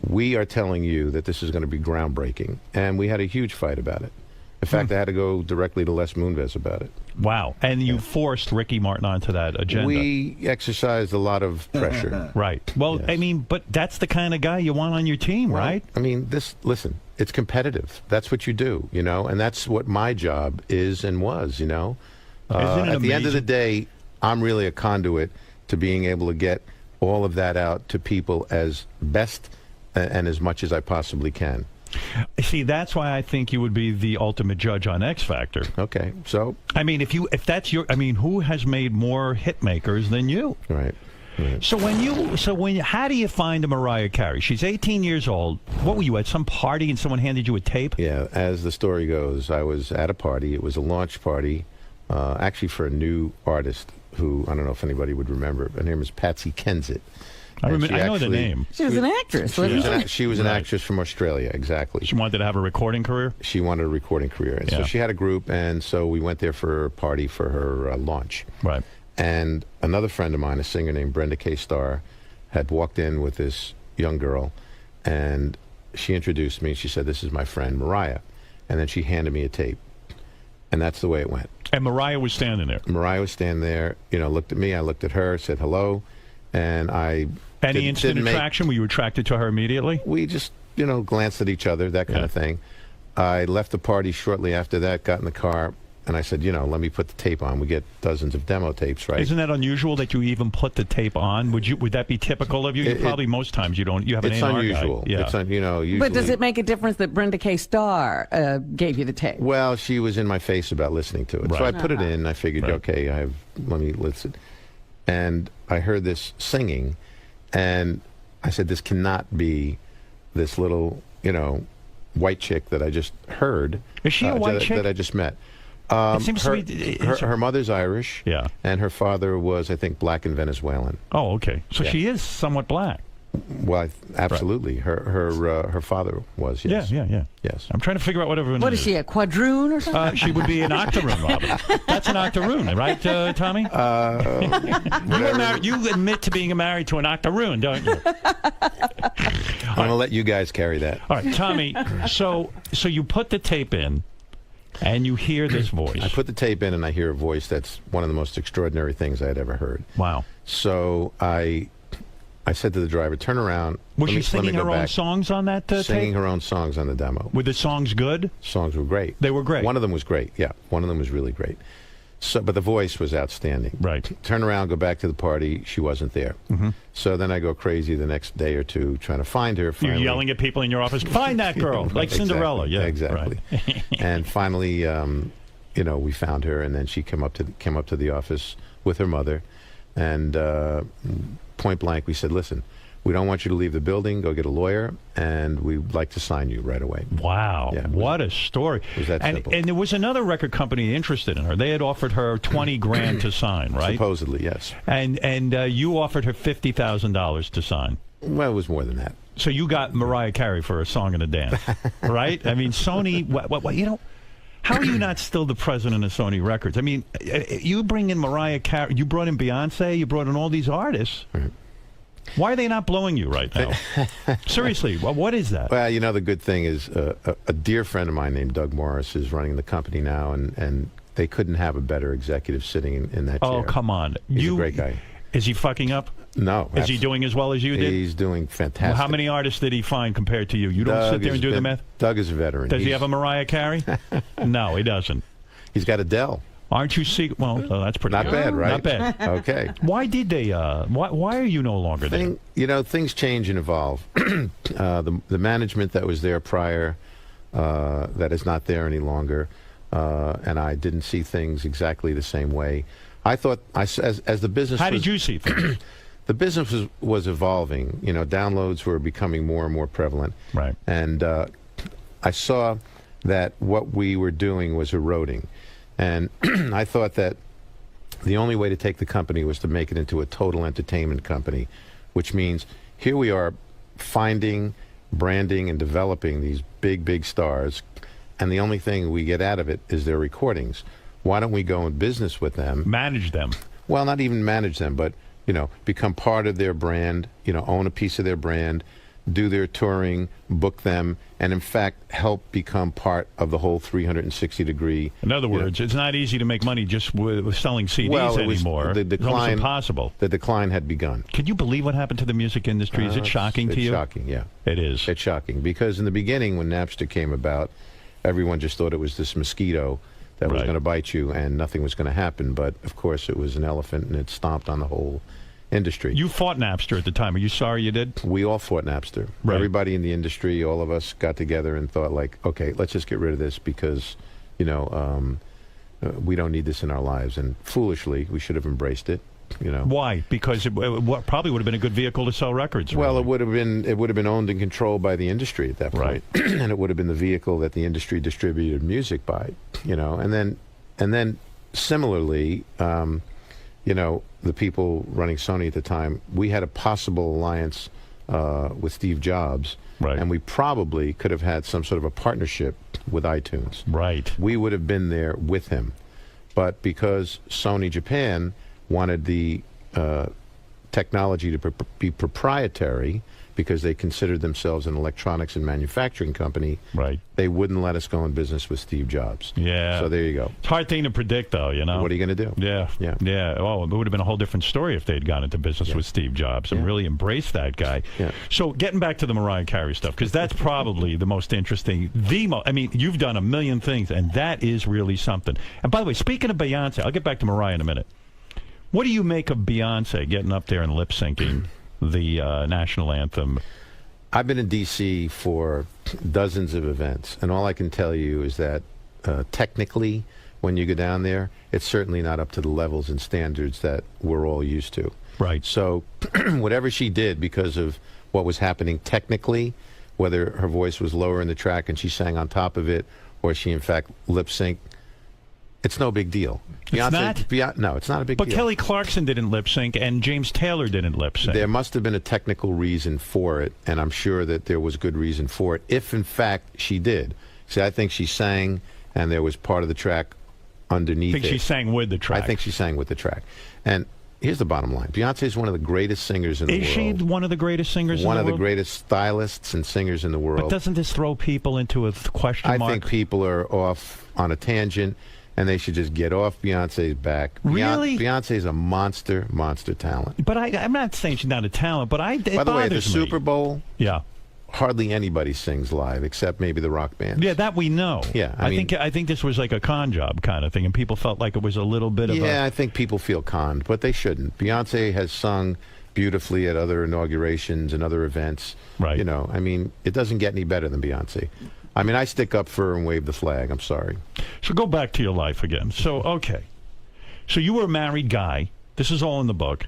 We are telling you that this is going to be groundbreaking. And we had a huge fight about it. In fact, I had to go directly to Les Moonves about it. Wow. And you forced Ricky Martin onto that agenda. We exercised a lot of pressure. Right. Well, yes. I mean, but that's the kind of guy you want on your team, right? I mean, listen, it's competitive. That's what you do, you know, and that's what my job is and was, you know. At the end of the day, I'm really a conduit to being able to get all of that out to people as best and as much as I possibly can. See, that's why I think you would be the ultimate judge on X Factor. Okay, so I mean, if that's your, I mean, who has made more hit makers than you? Right. So how do you find a Mariah Carey? She's 18 years old. What were you at some party and someone handed you a tape? Yeah, as the story goes, I was at a party. It was a launch party, actually for a new artist who I don't know if anybody would remember. Her name is Patsy Kensit. I know the name. She was an actress, wasn't she? She was an actress from Australia, exactly. She wanted to have a recording career? She wanted a recording career. And so she had a group, and so we went there for a party for her launch. Right. And another friend of mine, a singer named Brenda K. Starr, had walked in with this young girl, and she introduced me. She said, "This is my friend Mariah." And then she handed me a tape. And that's the way it went. And Mariah was standing there? Mariah was standing there, looked at me, I looked at her, said hello, and I... Any instant attraction? Were you attracted to her immediately? We just, glanced at each other, that kind of thing. I left the party shortly after that, got in the car, and I said, let me put the tape on. We get dozens of demo tapes, right? Isn't that unusual that you even put the tape on? Would that be typical of you? Probably most times you don't. You have an A&R unusual. guy. Yeah. It's unusual. But does it make a difference that Brenda K. Starr gave you the tape? Well, she was in my face about listening to it. Right. So I put it in. I figured, okay, let me listen. And I heard this singing, and I said, this cannot be this little, white chick that I just heard. Is she a white chick? That I just met. It seems to be her mother's Irish, and her father was, I think, black and Venezuelan. Oh, okay. So she is somewhat black. Well, absolutely. Her father was, yes. Yeah. Yes. I'm trying to figure out what everyone What is she, a quadroon or something? She would be an octoroon, Robin. That's an octoroon, right, Tommy? You admit to being married to an octoroon, don't you? I'm going to let you guys carry that. All right, Tommy, so you put the tape in, and you hear this voice. I put the tape in, and I hear a voice that's one of the most extraordinary things I had ever heard. Wow. So I said to the driver, turn around. Was she singing her own songs on that tape? Singing her own songs on the demo. Were the songs good? Songs were great. They were great? One of them was great, yeah. One of them was really great. So, but the voice was outstanding. Right. Turn around, go back to the party. She wasn't there. Mm-hmm. So then I go crazy the next day or two trying to find her. You're yelling at people in your office, find that girl, like Cinderella. Yeah, exactly. Right. And finally, we found her, and then she came up to the office with her mother, and point blank, we said, listen, we don't want you to leave the building. Go get a lawyer, and we'd like to sign you right away. Wow. Yeah, what a story. It was that simple. And there was another record company interested in her. They had offered her $20,000 to sign, right? Supposedly, yes. And you offered her $50,000 to sign. Well, it was more than that. So you got Mariah Carey for a song and a dance, right? I mean, Sony, how are you not still the president of Sony Records? I mean, you bring in Mariah Carey, you brought in Beyoncé, you brought in all these artists. Right. Why are they not blowing you right now? Seriously, what is that? Well, the good thing is a dear friend of mine named Doug Morris is running the company now, and they couldn't have a better executive sitting in that chair. Oh, come on. He's a great guy. Is he fucking up? No. Is he doing as well as you did? He's doing fantastic. Well, how many artists did he find compared to you? You don't sit there and do the math? Doug is a veteran. Does he have a Mariah Carey? No, he doesn't. He's got a Dell. Aren't you well, that's pretty not good. bad, right? Not bad. Okay. Why did they? Why are you no longer there? Things change and evolve. The management that was there prior, that is not there any longer, and I didn't see things exactly the same way. I thought, as the business. How did you see things? The business was evolving. Downloads were becoming more and more prevalent. Right. And I saw that what we were doing was eroding. And I thought that the only way to take the company was to make it into a total entertainment company, which means here we are finding, branding, and developing these big, big stars, and the only thing we get out of it is their recordings. Why don't we go in business with them? Manage them. Well, not even manage them, but, become part of their brand, own a piece of their brand, do their touring, book them, and in fact help become part of the whole 360-degree. In other words, it's not easy to make money just with selling CDs anymore. The decline, it's almost impossible. The decline had begun. Can you believe what happened to the music industry? Is it shocking to you? It's shocking, yeah. It is. It's shocking because in the beginning when Napster came about, everyone just thought it was this mosquito that was going to bite you and nothing was going to happen. But of course it was an elephant and it stomped on the whole industry. You fought Napster at the time. Are you sorry you did? We all fought Napster. Right. Everybody in the industry, all of us got together and thought okay, let's just get rid of this because, we don't need this in our lives. And foolishly, we should have embraced it. Why? Because it probably would have been a good vehicle to sell records. Well, it would have been owned and controlled by the industry at that point, and it would have been the vehicle that the industry distributed music by. And then similarly, the people running Sony at the time, we had a possible alliance with Steve Jobs. Right. And we probably could have had some sort of a partnership with iTunes. Right. We would have been there with him. But because Sony Japan wanted the technology to be proprietary, because they considered themselves an electronics and manufacturing company, right, they wouldn't let us go in business with Steve Jobs. Yeah. So there you go. It's a hard thing to predict, though, What are you going to do? Yeah. Oh, it would have been a whole different story if they'd gone into business with Steve Jobs and really embraced that guy. Yeah. So getting back to the Mariah Carey stuff, because that's probably the most interesting. I mean, you've done a million things, and that is really something. And by the way, speaking of Beyonce, I'll get back to Mariah in a minute. What do you make of Beyonce getting up there and lip-syncing the national anthem? I've been in D.C. for dozens of events, and all I can tell you is that technically, when you go down there, it's certainly not up to the levels and standards that we're all used to. Right. So whatever she did because of what was happening technically, whether her voice was lower in the track and she sang on top of it, or she in fact lip-synced, it's no big deal. It's not? No, it's not a big deal. But Kelly Clarkson didn't lip sync, and James Taylor didn't lip sync. There must have been a technical reason for it, and I'm sure that there was good reason for it, if in fact she did. See, I think she sang, and there was part of the track underneath it. I think she sang with the track. I think she sang with the track. And here's the bottom line. Beyonce is one of the greatest singers in the world. Is she one of the greatest singers in the world? One of the greatest stylists and singers in the world. But doesn't this throw people into a question mark? I think people are off on a tangent, and they should just get off Beyonce's back. Really? Beyonce's a monster talent. But I'm not saying she's not a talent, but By the way, at the Super Bowl, yeah, hardly anybody sings live except maybe the rock bands. Yeah, that we know. Yeah, I think this was like a con job kind of thing, and people felt like it was a little bit of a... Yeah, I think people feel conned, but they shouldn't. Beyonce has sung beautifully at other inaugurations and other events. Right. It doesn't get any better than Beyonce. I stick up for her and wave the flag. I'm sorry. So go back to your life again. So, okay. So you were a married guy. This is all in the book.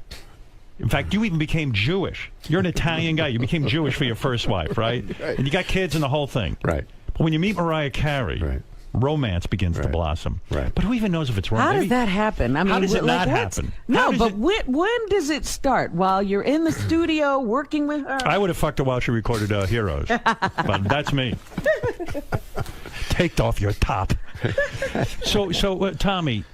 In fact, you even became Jewish. You're an Italian guy. You became Jewish for your first wife, right? Right. And you got kids and the whole thing. Right. But when you meet Mariah Carey, romance begins to blossom. Right. But who even knows if it's romance? How does that happen? I mean, how does it not happen? No, but when does it start? While you're in the studio working with her? I would have fucked her while she recorded Heroes. But that's me. Take off your top. So, Tommy,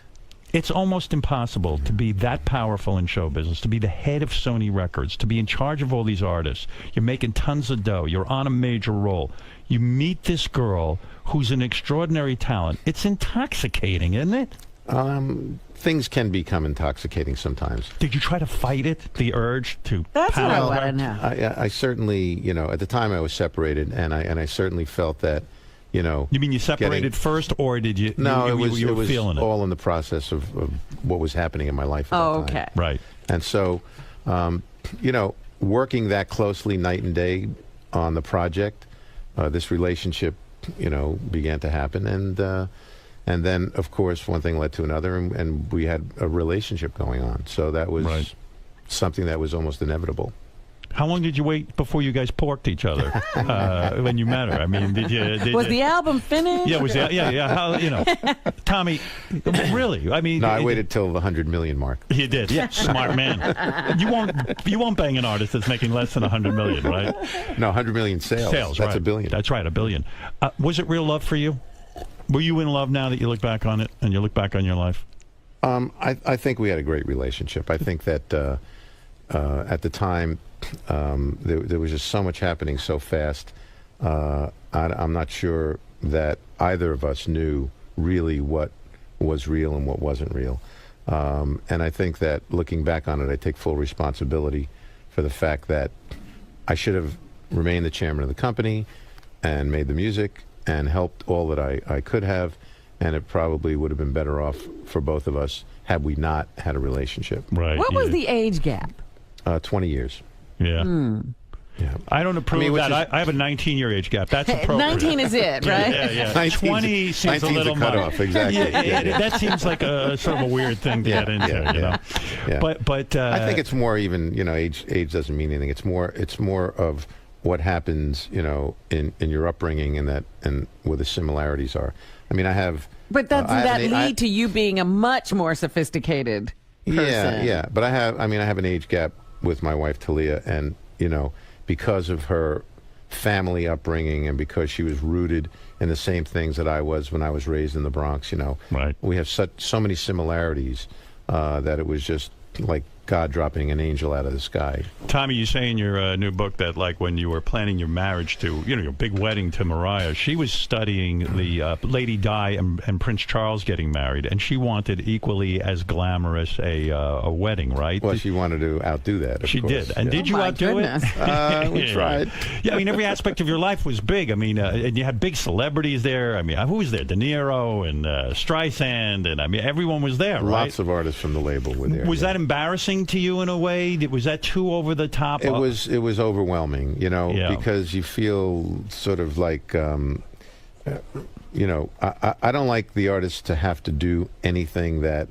it's almost impossible to be that powerful in show business, to be the head of Sony Records, to be in charge of all these artists. You're making tons of dough. You're on a major role. You meet this girl who's an extraordinary talent. It's intoxicating, isn't it? Things can become intoxicating sometimes. Did you try to fight it, the urge to That's what I power want her? to know. I certainly, at the time I was separated, and I certainly felt that, You mean you separated first, or did you? No, you it was feeling it. all in the process of what was happening in my life at that time. Okay. Right. And so, working that closely night and day on the project, this relationship, began to happen, and then, of course, one thing led to another, and we had a relationship going on. So that was something that was almost inevitable. How long did you wait before you guys porked each other when you met her? I mean, Was the album finished? Yeah, How, Tommy, really? I mean, No, I waited till the 100 million mark. You did, yeah, smart man. You won't bang an artist that's making less than 100 million, right? No, 100 million sales. Sales, That's right. a billion. That's right, $1 billion. Was it real love for you? Were you in love now that you look back on it and you look back on your life? I think we had a great relationship. I think that at the time, there was just so much happening so fast. I'm not sure that either of us knew really what was real and what wasn't real. And I think that looking back on it, I take full responsibility for the fact that I should have remained the chairman of the company and made the music and helped all that I could have, and it probably would have been better off for both of us had we not had a relationship. Right. What was the age gap? 20 years. Yeah. Yeah. I don't approve that. I have a 19-year age gap. That's appropriate. 19 is it, right? Yeah. 20 seems a little much. Off, exactly. That seems like a sort of a weird thing to get into, you know. Yeah. But I think it's more even, age doesn't mean anything. It's more of what happens, in your upbringing and where the similarities are. I mean, I have. But doesn't that lead to you being a much more sophisticated person. Yeah. But I have an age gap with my wife Talia, and because of her family upbringing and because she was rooted in the same things that I was when I was raised in the Bronx, right. We have so many similarities that it was just like God dropping an angel out of the sky. Tommy, you say in your new book that, like, when you were planning your marriage to, your big wedding to Mariah, she was studying the Lady Di and Prince Charles getting married, and she wanted equally as glamorous a wedding, right? Well, she wanted to outdo that. She course. did. And did you my outdo goodness. it? We tried. Yeah, every aspect of your life was big. And you had big celebrities there. Who was there? De Niro and Streisand, and everyone was there, right? Lots of artists from the label were there. Was that embarrassing to you in a way? Was that too over the top? It was overwhelming, because you feel sort of like, I don't like the artists to have to do anything that,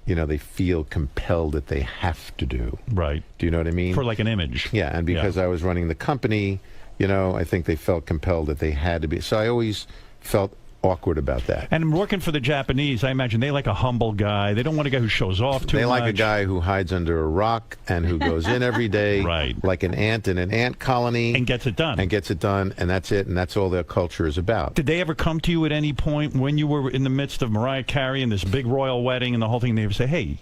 they feel compelled that they have to do. Right. Do you know what I mean? For like an image. Yeah, and because I was running the company, I think they felt compelled that they had to be. So I always felt awkward about that. And working for the Japanese, I imagine they like a humble guy. They don't want a guy who shows off too much. They like a guy who hides under a rock and who goes in every day, right, like an ant in an ant colony, and gets it done. And that's it. And that's all their culture is about. Did they ever come to you at any point when you were in the midst of Mariah Carey and this big royal wedding and the whole thing? They ever say, "Hey,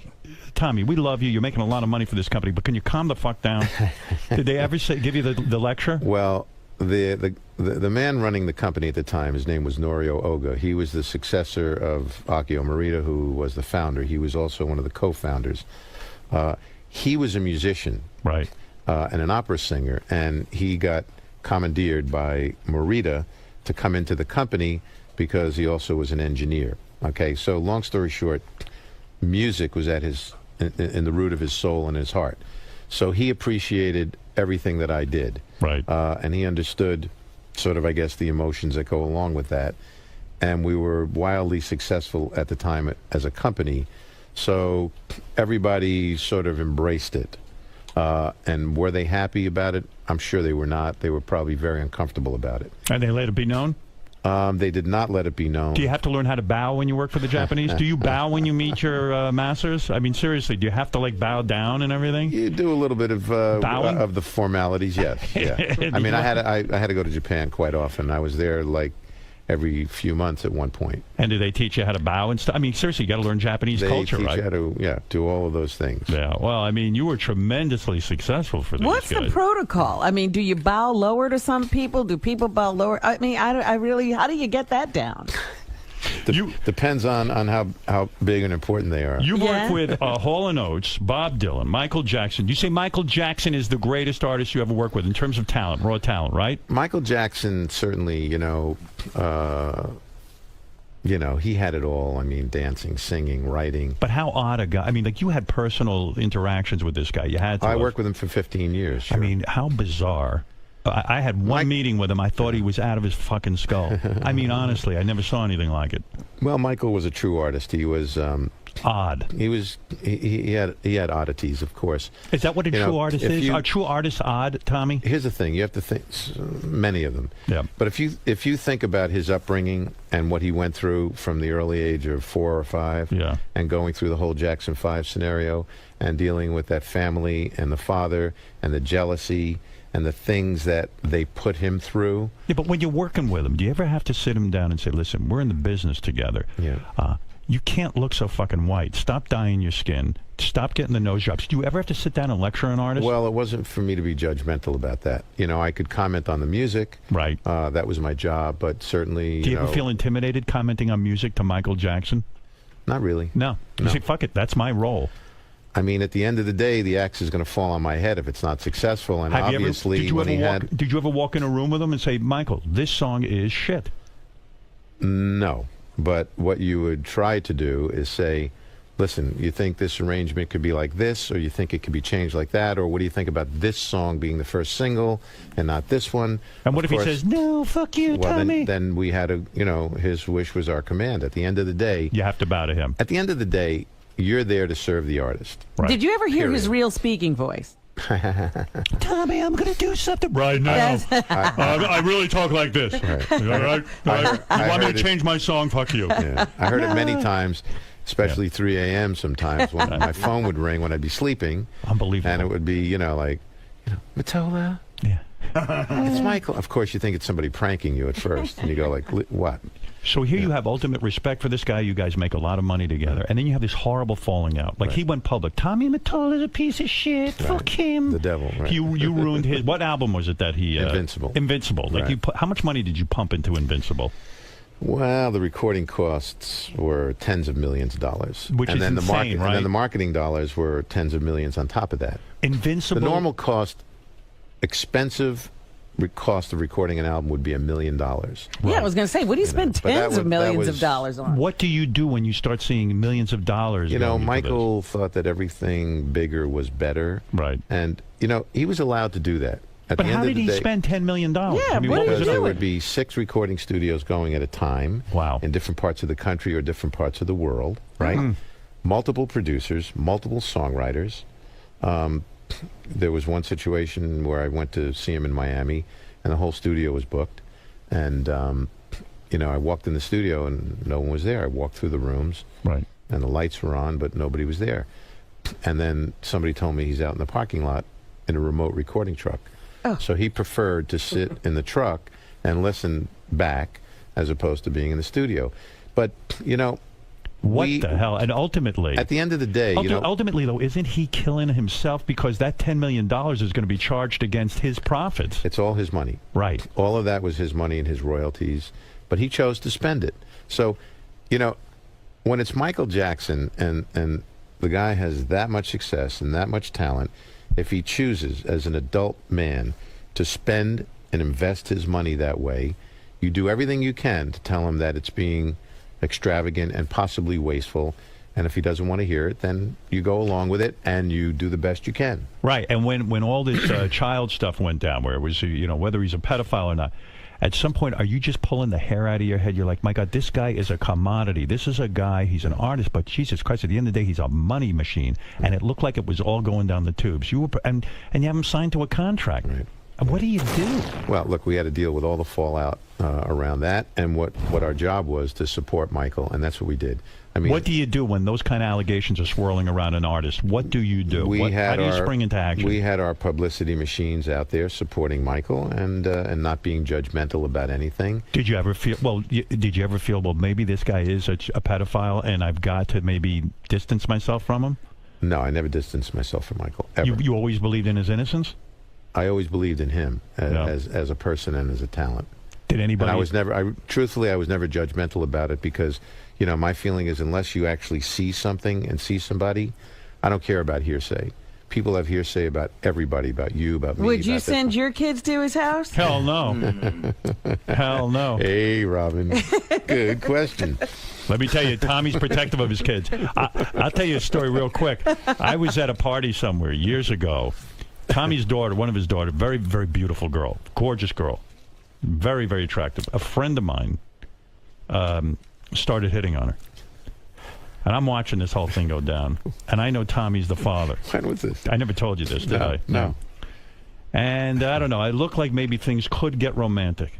Tommy, we love you. You're making a lot of money for this company, but can you calm the fuck down?" Did they ever give you the lecture? Well, the man running the company at the time, his name was Norio Oga. He was the successor of Akio Morita, who was the founder. He was also one of the co-founders. He was a musician, right, and an opera singer, and he got commandeered by Morita to come into the company because he also was an engineer. Okay, so long story short, music was at in the root of his soul and his heart. So he appreciated everything that I did. Right. And he understood sort of, I guess, the emotions that go along with that. And we were wildly successful at the time as a company. So everybody sort of embraced it. And were they happy about it? I'm sure they were not. They were probably very uncomfortable about it. And they let it be known? They did not let it be known. Do you have to learn how to bow when you work for the Japanese? Do you bow when you meet your masters? Seriously, do you have to bow down and everything? You do a little bit of the formalities, yes. Yeah. I had to go to Japan quite often. I was there every few months at one point. And do they teach you how to bow and stuff? seriously, you got to learn Japanese culture, right? They teach you how to, do all of those things. Yeah. Well, you were tremendously successful for these What's guys. the protocol? Do you bow lower to some people? Do people bow lower? I really, how do you get that down? Depends on how big and important they are. You've worked with Hall Oates, Bob Dylan, Michael Jackson. You say Michael Jackson is the greatest artist you ever worked with in terms of talent, raw talent, right? Michael Jackson certainly, he had it all. Dancing, singing, writing. But how odd a guy. You had personal interactions with this guy. You had to. I worked with him for 15 years. Sure. How bizarre. I had one meeting with him. I thought he was out of his fucking skull. Honestly, I never saw anything like it. Well, Michael was a true artist. He was odd. He had oddities, of course. Is that what a true artist is? Are true artists odd, Tommy? Here's the thing: you have to think. Many of them. Yeah. But if you think about his upbringing and what he went through from the early age of 4 or 5, and going through the whole Jackson 5 scenario and dealing with that family and the father and the jealousy and the things that they put him through. Yeah, but when you're working with him, do you ever have to sit him down and say, "Listen, we're in the business together. Yeah. You can't look so fucking white. Stop dyeing your skin. Stop getting the nose jobs." Do you ever have to sit down and lecture an artist? Well, it wasn't for me to be judgmental about that. I could comment on the music. Right. That was my job, but certainly, Do you ever feel intimidated commenting on music to Michael Jackson? Not really. No. You say, fuck it, that's my role. At the end of the day, the axe is going to fall on my head if it's not successful. And obviously, did you ever walk in a room with him and say, "Michael, this song is shit"? No. But what you would try to do is say, "Listen, you think this arrangement could be like this, or you think it could be changed like that, or what do you think about this song being the first single and not this one?" And what if he says, "No, fuck you, Tommy"? Then we had his wish was our command. At the end of the day, you have to bow to him. At the end of the day, you're there to serve the artist. Right. Did you ever hear his real speaking voice? Tommy, I'm going to do something right now. I really talk like this. Right. All right? You want me to change my song? Fuck you. Yeah. I heard it many times. especially 3 a.m. sometimes when my phone would ring when I'd be sleeping. Unbelievable. And it would be, Mottola? Yeah. It's Michael. Of course, you think it's somebody pranking you at first. And you go like, what? So here you have ultimate respect for this guy. You guys make a lot of money together. And then you have this horrible falling out. Like he went public. Tommy Mottola's a piece of shit. Fuck him. The devil. Right. You ruined his... What album was it that he... Invincible. Invincible. Like how much money did you pump into Invincible? Well, the recording costs were tens of millions of dollars. Which is insane, right? And then the marketing dollars were tens of millions on top of that. Invincible... The normal cost, expensive cost of recording an album would be $1 million. Right. Yeah, I was going to say, what do you spend tens of millions of dollars on? What do you do when you start seeing millions of dollars? Michael thought that everything bigger was better. Right. And, he was allowed to do that. But how did he spend $10 million? Yeah, because there would be 6 recording studios going at a time. Wow. In different parts of the country or different parts of the world, right? Multiple producers, multiple songwriters. There was one situation where I went to see him in Miami, and the whole studio was booked. And, I walked in the studio, and no one was there. I walked through the rooms, right, and the lights were on, but nobody was there. And then somebody told me he's out in the parking lot in a remote recording truck. Oh. So he preferred to sit in the truck and listen back as opposed to being in the studio. But, what the hell? And ultimately, at the end of the day, ultimately, though, isn't he killing himself because that $10 million is going to be charged against his profits? It's all his money. Right. All of that was his money and his royalties, but he chose to spend it. So, when it's Michael Jackson and the guy has that much success and that much talent, if he chooses as an adult man to spend and invest his money that way, you do everything you can to tell him that it's being extravagant and possibly wasteful. And if he doesn't want to hear it, then you go along with it and you do the best you can. Right. And when all this child stuff went down, where it was, whether he's a pedophile or not, at some point, are you just pulling the hair out of your head? You're like, my God, this guy is a commodity. This is a guy, he's an artist, but Jesus Christ, at the end of the day, he's a money machine. And it looked like it was all going down the tubes. And you have him signed to a contract. Right. What do you do? Well, look, we had to deal with all the fallout around that, and what our job was to support Michael, and that's what we did. I mean, what do you do when those kind of allegations are swirling around an artist? What do you do? How do you spring into action? We had our publicity machines out there supporting Michael and not being judgmental about anything. Did you ever feel? Well, maybe this guy is a pedophile, and I've got to maybe distance myself from him? No, I never distanced myself from Michael. Ever. You always believed in his innocence? I always believed in him as a person and as a talent. Did anybody? And truthfully, I was never judgmental about it because, my feeling is unless you actually see something and see somebody, I don't care about hearsay. People have hearsay about everybody, about you, about me. Would you send your kids to his house? Hell no. Hell no. Hey, Robin. Good question. Let me tell you, Tommy's protective of his kids. I'll tell you a story real quick. I was at a party somewhere years ago. Tommy's daughter, one of his daughters, very, very beautiful girl, gorgeous girl, very, very attractive. A friend of mine started hitting on her. And I'm watching this whole thing go down. And I know Tommy's the father. When was this? I never told you this, did I? No. And I don't know. I look like maybe things could get romantic.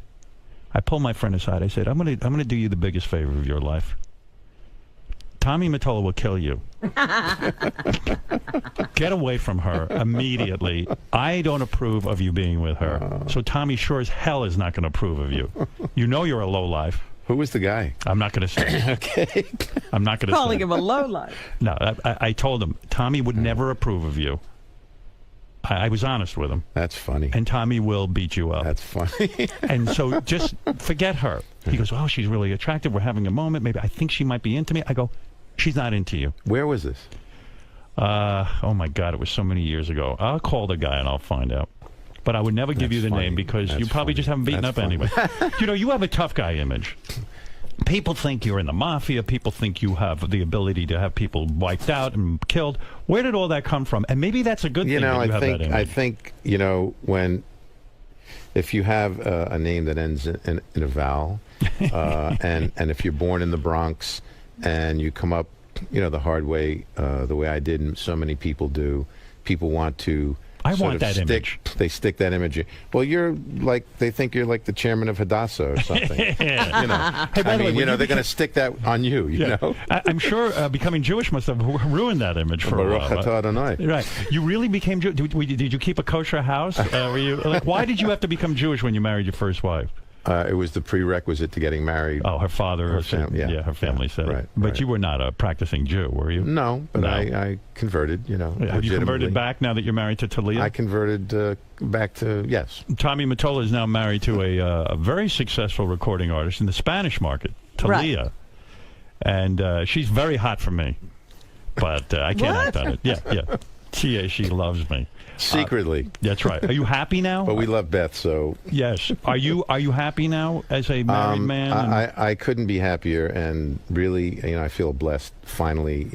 I pulled my friend aside. I said, I'm gonna do you the biggest favor of your life. Tommy Mottola will kill you. Get away from her immediately. I don't approve of you being with her. So Tommy sure as hell is not going to approve of you. You know you're a lowlife. Who was the guy? I'm not going to say. Okay. I'm not going to say. Calling him a lowlife. No, I told him Tommy would never approve of you. I was honest with him. That's funny. And Tommy will beat you up. That's funny. And so just forget her. He goes, oh, she's really attractive. We're having a moment. Maybe I think she might be into me. I go, she's not into you. Where was this? Oh, my God. It was so many years ago. I'll call the guy and I'll find out. But I would never give you the name because you probably just haven't beaten up anyway. You have a tough guy image. People think you're in the mafia. People think you have the ability to have people wiped out and killed. Where did all that come from? And maybe that's a good thing that you have that image. I think, if you have a name that ends in a vowel, and if you're born in the Bronx and you come up, the hard way, the way I did and so many people do, people want to I sort want of that image. They stick that image. Well, they think you're like the chairman of Hadassah or something. Yeah. You know, Hey, by the way, when they're you going to stick that on you. You know, I'm sure becoming Jewish must have ruined that image for a Baruch while. atah Adonai. Right. You really became Jewish. Did you keep a kosher house? Were you like? Why did you have to become Jewish when you married your first wife? It was the prerequisite to getting married. Oh, her father, her family said it. Right, But you were not a practicing Jew, were you? No, but No. I converted. You know, Have you converted back now that you're married to Talia? I converted back to yes. Tommy Mottola is now married to a very successful recording artist in the Spanish market, Talia, Right. and she's very hot for me, but I can't act on it. Yeah. She loves me. Secretly. That's right. Are you happy now? But we love Beth, so yes. Are you happy now as a married man? I couldn't be happier, and really, I feel blessed. Finally,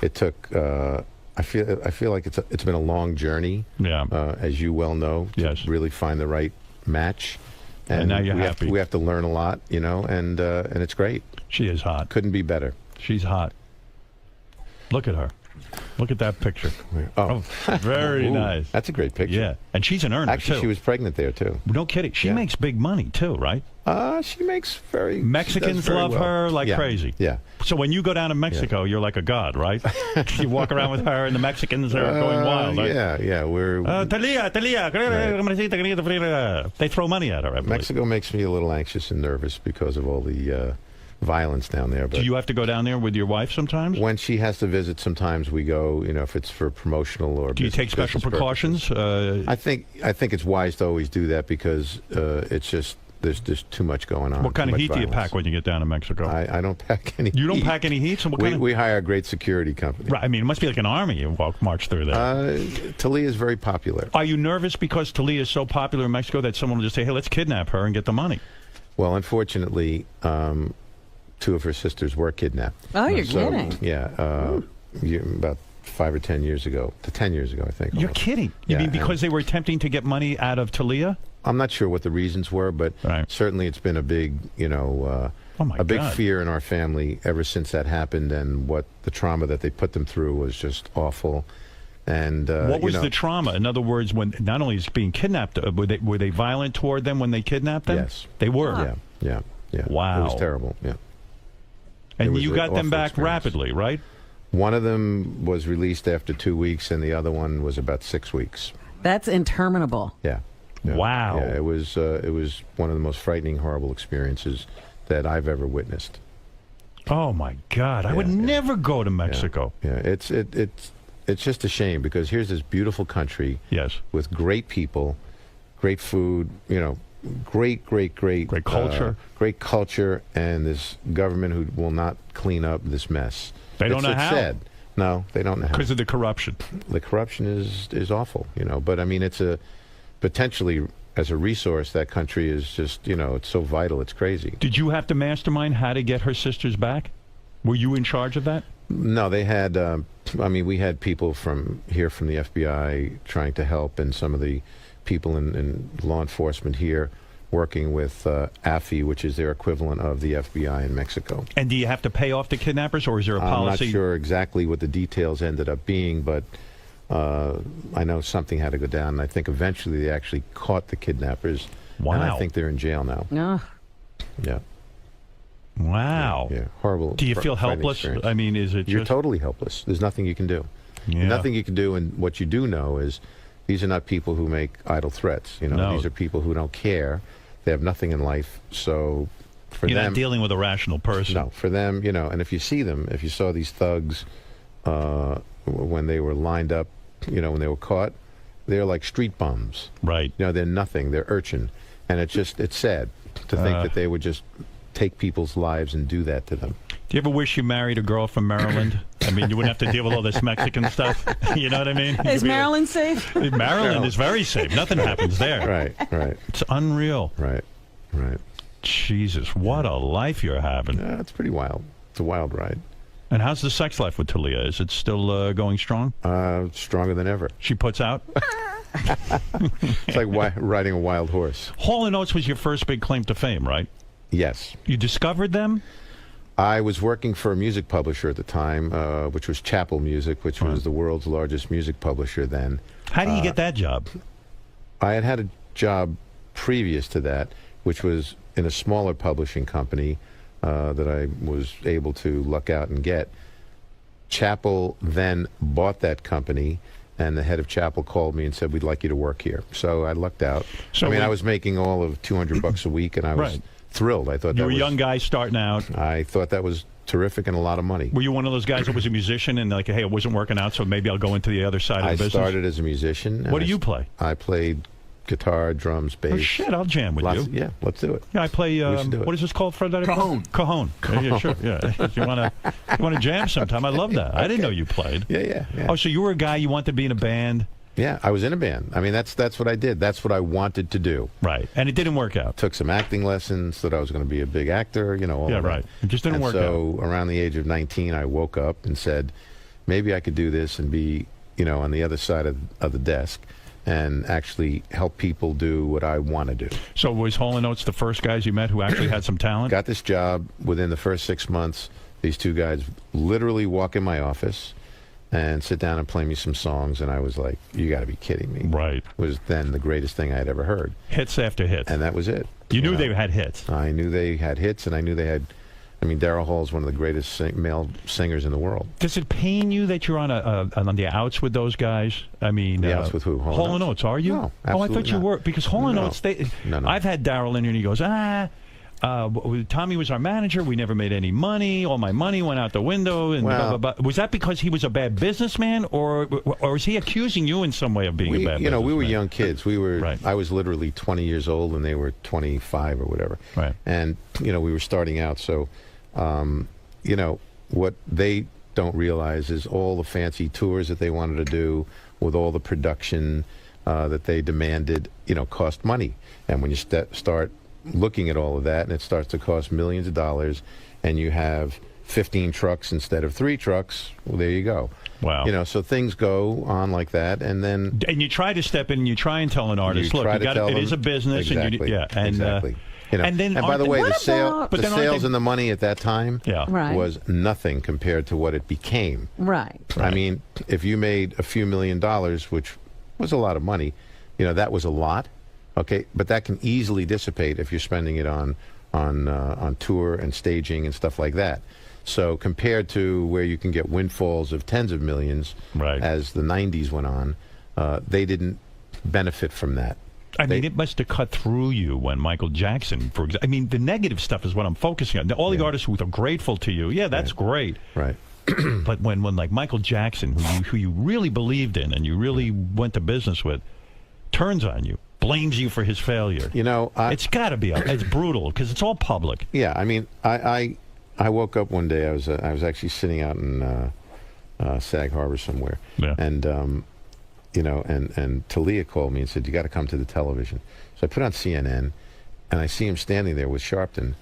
it took. I feel like it's been a long journey. Yeah. As you well know, to really find the right match. And now you're happy. We have to learn a lot, and it's great. She is hot. Couldn't be better. She's hot. Look at her. Look at that picture. Oh, very Ooh, nice. That's a great picture. Yeah, and she's an earner, Actually, too. she was pregnant there, too. No kidding. She makes big money, too, right? She makes very... Mexicans love her like crazy. Yeah. So when you go down to Mexico, you're like a god, right? You walk around with her, and the Mexicans are going wild. Right? Yeah, we're... Talia. They throw money at her, I believe. Mexico makes me a little anxious and nervous because of all the... violence down there. But do you have to go down there with your wife sometimes? When she has to visit, sometimes we go. If it's for promotional or. Do you take special precautions? I think it's wise to always do that because it's just there's too much going on. What kind of heat do you pack when you get down to Mexico? I don't pack any. You don't pack any heat. So we hire a great security company. Right. I mean, it must be like an army. You march through there. Talia is very popular. Are you nervous because Talia is so popular in Mexico that someone will just say, "Hey, let's kidnap her and get the money"? Well, unfortunately. 2 of her sisters were kidnapped. Oh, you're kidding. Yeah, about 5 or 10 years ago. 10 years ago, I think. You're kidding. You mean because they were attempting to get money out of Talia? I'm not sure what the reasons were, but certainly it's been a big, big fear in our family ever since that happened, and what the trauma that they put them through was just awful. And what was the trauma? In other words, when not only is being kidnapped, were they violent toward them when they kidnapped them? Yes, they were. Yeah. Wow, it was terrible. Yeah. And you got them back rapidly, right? One of them was released after 2 weeks, and the other one was about 6 weeks. That's interminable. Yeah. Wow. Yeah, it was one of the most frightening, horrible experiences that I've ever witnessed. Oh my God! I would never go to Mexico. Yeah. It's just a shame because here's this beautiful country. Yes. With great people, great food. Great culture. Great culture, and this government who will not clean up this mess. They don't know how. Sad. No, they don't know how. Because of the corruption. The corruption is awful, But I mean, it's a potentially as a resource. That country is just, it's so vital. It's crazy. Did you have to mastermind how to get her sisters back? Were you in charge of that? No, they had. We had people from the FBI trying to help, and some of the people in law enforcement here working with AFI, which is their equivalent of the FBI in Mexico. And do you have to pay off the kidnappers, or is there a policy? I'm not sure exactly what the details ended up being, but I know something had to go down, and I think eventually they actually caught the kidnappers. Wow. And I think they're in jail now. Yeah. Wow. Yeah, horrible. Do you feel helpless? Experience. I mean, is it You're totally helpless. There's nothing you can do. Yeah. Nothing you can do, and what you do know is these are not people who make idle threats. No. These are people who don't care. They have nothing in life. So for You're them, not dealing with a rational person. No, for them, and if you see them, if you saw these thugs when they were lined up, when they were caught, they're like street bums. Right. They're nothing. They're urchin. And it's sad to think that they would just take people's lives and do that to them. Do you ever wish you married a girl from Maryland? I mean, you wouldn't have to deal with all this Mexican stuff. You know what I mean? Is Maryland safe? Maryland is very safe. Nothing happens there. Right. It's unreal. Right. Jesus, what a life you're having. Yeah, it's pretty wild. It's a wild ride. And how's the sex life with Talia? Is it still going strong? Stronger than ever. She puts out? It's like riding a wild horse. Hall & Oates was your first big claim to fame, right? Yes. You discovered them? I was working for a music publisher at the time, which was Chappell Music, which was the world's largest music publisher then. How do you get that job? I had a job previous to that, which was in a smaller publishing company that I was able to luck out and get. Chappell then bought that company, and the head of Chappell called me and said, "We'd like you to work here." So I lucked out. So I was making all of $200 a week, and I was thrilled. I thought you were a young guy starting out. I thought that was terrific and a lot of money. Were you one of those guys that was a musician and like, hey, it wasn't working out, so maybe I'll go into the other side of the business? I started as a musician. What do you play? I played guitar, drums, bass. Oh, shit, I'll jam with you. Yeah, let's do it. Yeah, I play, what is this called, Fred? Cajon. Cajon. Yeah, sure. Yeah. You want to jam sometime? I love that. I didn't know you played. Yeah. Oh, so you were a guy, you wanted to be in a band? Yeah, I was in a band. I mean, that's what I did. That's what I wanted to do. Right, and it didn't work out. Took some acting lessons, thought I was going to be a big actor, all of that. Right. It just didn't work out. So around the age of 19, I woke up and said, maybe I could do this and be, on the other side of the desk and actually help people do what I want to do. So was Hall Oates the first guys you met who actually had some talent? Got this job within the first 6 months. These two guys literally walk in my office and sit down and play me some songs, and I was like, you got to be kidding me. Right. It was then the greatest thing I had ever heard. Hits after hits. And that was it. You knew they had hits. I knew they had hits, and I knew they had... Daryl Hall's one of the greatest male singers in the world. Does it pain you that you're on the outs with those guys? The outs with who? Hall Oates, are you? No, absolutely I thought you were. Because Hall Oates, No. I've had Daryl in here and he goes, Tommy was our manager. We never made any money. All my money went out the window. And blah, blah, blah. Was that because he was a bad businessman, or is he accusing you in some way of being a bad businessman? We were young kids. We were. I was literally 20 years old, and they were 25 or whatever. Right. And we were starting out. So, what they don't realize is all the fancy tours that they wanted to do with all the production that they demanded, cost money. And when you start looking at all of that, and it starts to cost millions of dollars, and you have 15 trucks instead of 3 trucks, well, there you go. Wow. So things go on like that, and then... And you try to step in and you try and tell an artist, look, it is a business. Exactly. Exactly. And by the way, the sales and the money at that time was nothing compared to what it became. Right. I mean, if you made a few $1 million, which was a lot of money, that was a lot. Okay, but that can easily dissipate if you're spending it on tour and staging and stuff like that. So compared to where you can get windfalls of tens of millions, as the 90s went on, they didn't benefit from that. It must have cut through you when Michael Jackson, for example. The negative stuff is what I'm focusing on. All the artists who are grateful to you, that's great. Right. But when like Michael Jackson, who you really believed in and you really went to business with, turns on you, blames you for his failure. It's got to be. It's brutal because it's all public. Yeah, I woke up one day. I was actually sitting out in Sag Harbor somewhere, and and Talia called me and said, "You got to come to the television." So I put on CNN, and I see him standing there with Sharpton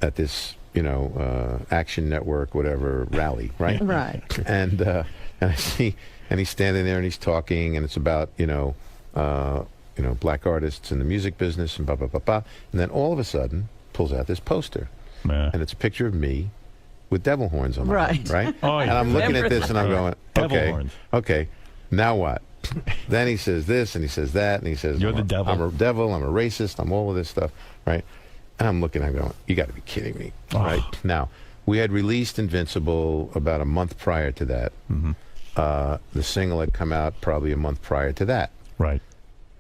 at this Action Network whatever rally, right? Right. And I see, and he's standing there and he's talking, and it's about black artists in the music business and blah, blah, blah, blah. And then all of a sudden, pulls out this poster. And it's a picture of me with devil horns on my head, right? Oh, and I'm looking at this and I'm going, okay, now what? Then he says this and he says that and he says, you're the devil. I'm a devil, I'm a racist, I'm all of this stuff, right? And I'm looking, I'm going, you got to be kidding me, right? Now, we had released Invincible about a month prior to that. The single had come out probably a month prior to that. Right.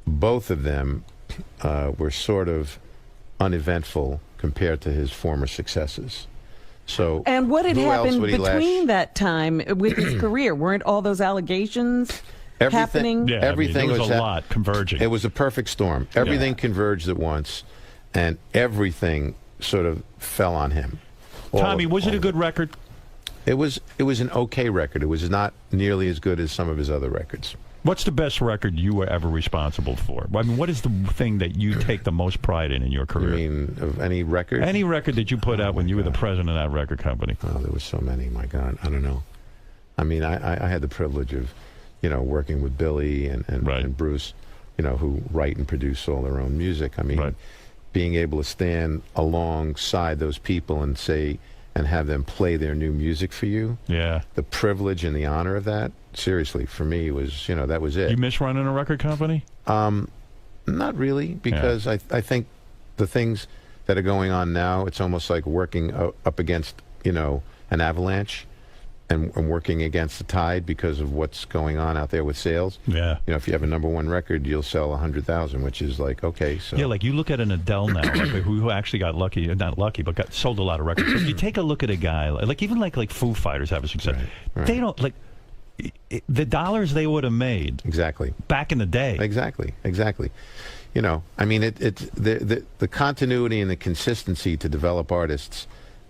Both of them were sort of uneventful compared to his former successes. So, and what had happened between that time with his career? Weren't all those allegations happening? Yeah, everything there was a lot converging. It was a perfect storm. Everything converged at once, and everything sort of fell on him. Tommy, was it a good record? It was an okay record. It was not nearly as good as some of his other records. What's the best record you were ever responsible for? What is the thing that you take the most pride in your career? You mean of any record? Any record that you put out when you were the president of that record company. Oh, there were so many. My God, I don't know. I had the privilege of, working with Billy and Bruce, who write and produce all their own music. Being able to stand alongside those people and say and have them play their new music for you. Yeah. The privilege and the honor of that, seriously, for me was, that was it. You miss running a record company? Not really, because I think the things that are going on now, it's almost like working up against, an avalanche and working against the tide because of what's going on out there with sales. Yeah. If you have a #1 record, you'll sell 100,000, which is like, okay, so. Yeah, like you look at an Adele now, who actually got lucky, not lucky, but sold a lot of records. So if you take a look at a guy, like even like Foo Fighters have a success. Right. They don't, like, the dollars they would have made. Exactly. Back in the day. Exactly. I mean, the continuity and the consistency to develop artists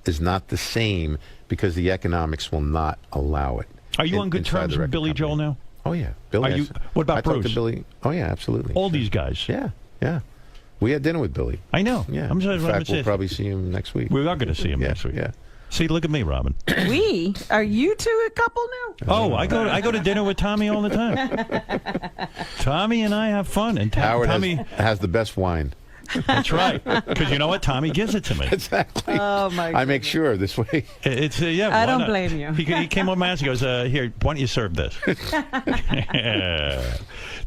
is not the same because the economics will not allow it. Are you on good terms with Billy Joel now? Oh, yeah. Billy. What about Bruce? I talked to Billy. Oh, yeah, absolutely. All these guys. Yeah. We had dinner with Billy. I know. Yeah. In fact, we'll probably see him next week. We are going to see him next week. Yeah. See, look at me, Robin. Are you two a couple now? Oh, I go to dinner with Tommy all the time. Tommy and I have fun, and Howard Tommy has the best wine. That's right. Because you know what? Tommy gives it to me. Exactly. Oh, my I make sure this way. It's I don't blame you. He came on my ass. He goes, "Here, why don't you serve this?"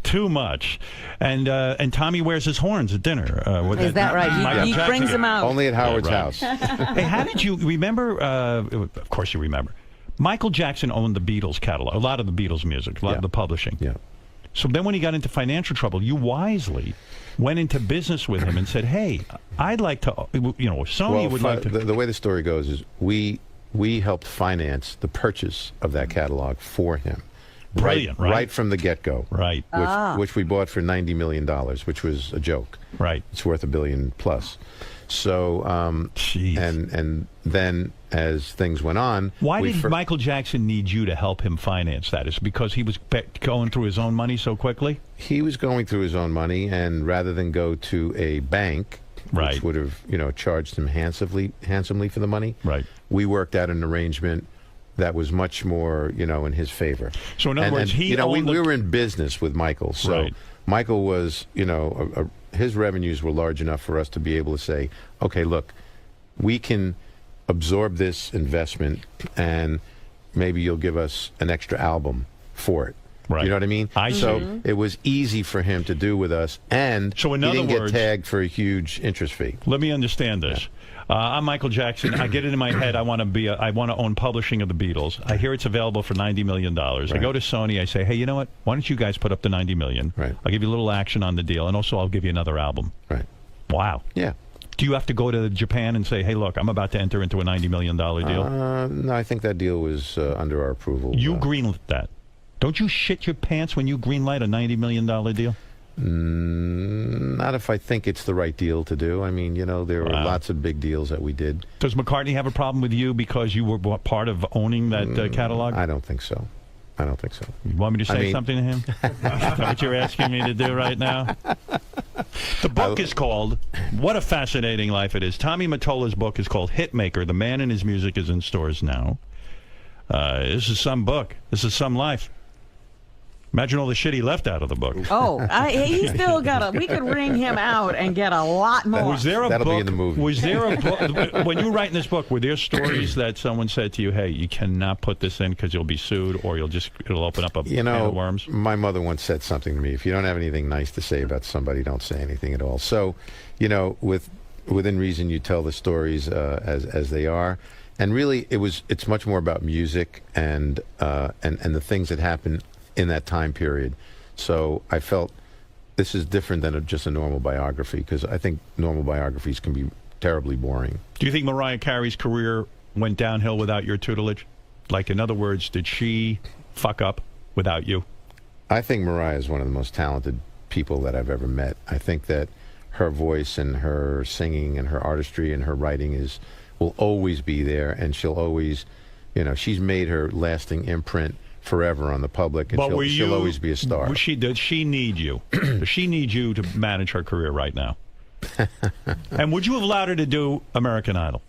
Too much. And Tommy wears his horns at dinner. Is that right? He brings them out. Only at Howard's house. Hey, how did you remember? Of course, you remember. Michael Jackson owned the Beatles catalog, a lot of the Beatles music, a lot of the publishing. Yeah. So then when he got into financial trouble, you wisely went into business with him and said, hey, I'd like to, Sony would like to. The way the story goes is we helped finance the purchase of that catalog for him. Brilliant, right? Right from the get-go. Right. Which we bought for $90 million, which was a joke. Right. It's worth $1 billion plus. So, and then as things went on... Why did Michael Jackson need you to help him finance that? Is it because he was going through his own money so quickly? He was going through his own money, and rather than go to a bank, which would have, charged him handsomely for the money, we worked out an arrangement that was much more, in his favor. So in other words, we were in business with Michael, so Michael was, his revenues were large enough for us to be able to say, okay, look, we can absorb this investment and maybe you'll give us an extra album for it. Right. You know what I mean? So it was easy for him to do with us, and so in he other didn't words, get tagged for a huge interest fee. Let me understand this. I'm Michael Jackson. I get it in my head. I want to own publishing of the Beatles. I hear it's available for $90 million. I go to Sony. I say, hey, you know what? Why don't you guys put up the $90 million? Right. I'll give you a little action on the deal, and also I'll give you another album. Right. Wow. Yeah. Do you have to go to Japan and say, hey, look, I'm about to enter into a $90 million deal? No, I think that deal was under our approval. You greenlit that. Don't you shit your pants when you greenlight a $90 million deal? Not if I think it's the right deal to do. I mean, there were lots of big deals that we did. Does McCartney have a problem with you because you were part of owning that catalog? I don't think so. You want me to say something to him? Is that what you're asking me to do right now? The book is called, what a fascinating life it is. Tommy Mottola's book is called Hitmaker. The Man and His Music is in stores now. This is some book. This is some life. Imagine all the shit he left out of the book. Oh, he still got we could wring him out and get a lot more. Was there a That'll book? Be in the movie. Was there a book when you were writing this book? Were there stories that someone said to you, "Hey, you cannot put this in because you'll be sued, or it'll open up a can of worms"? My mother once said something to me: "If you don't have anything nice to say about somebody, don't say anything at all." So, within reason, you tell the stories as they are. And really, it's much more about music and the things that happen in that time period. So I felt this is different than just a normal biography, because I think normal biographies can be terribly boring. Do you think Mariah Carey's career went downhill without your tutelage? Like, in other words, did she fuck up without you? I think Mariah is one of the most talented people that I've ever met. I think that her voice and her singing and her artistry and her writing will always be there, and she'll always, she's made her lasting imprint forever on the public, and she'll always be a star. Does she need you? Does she need you to manage her career right now? And would you have allowed her to do American Idol?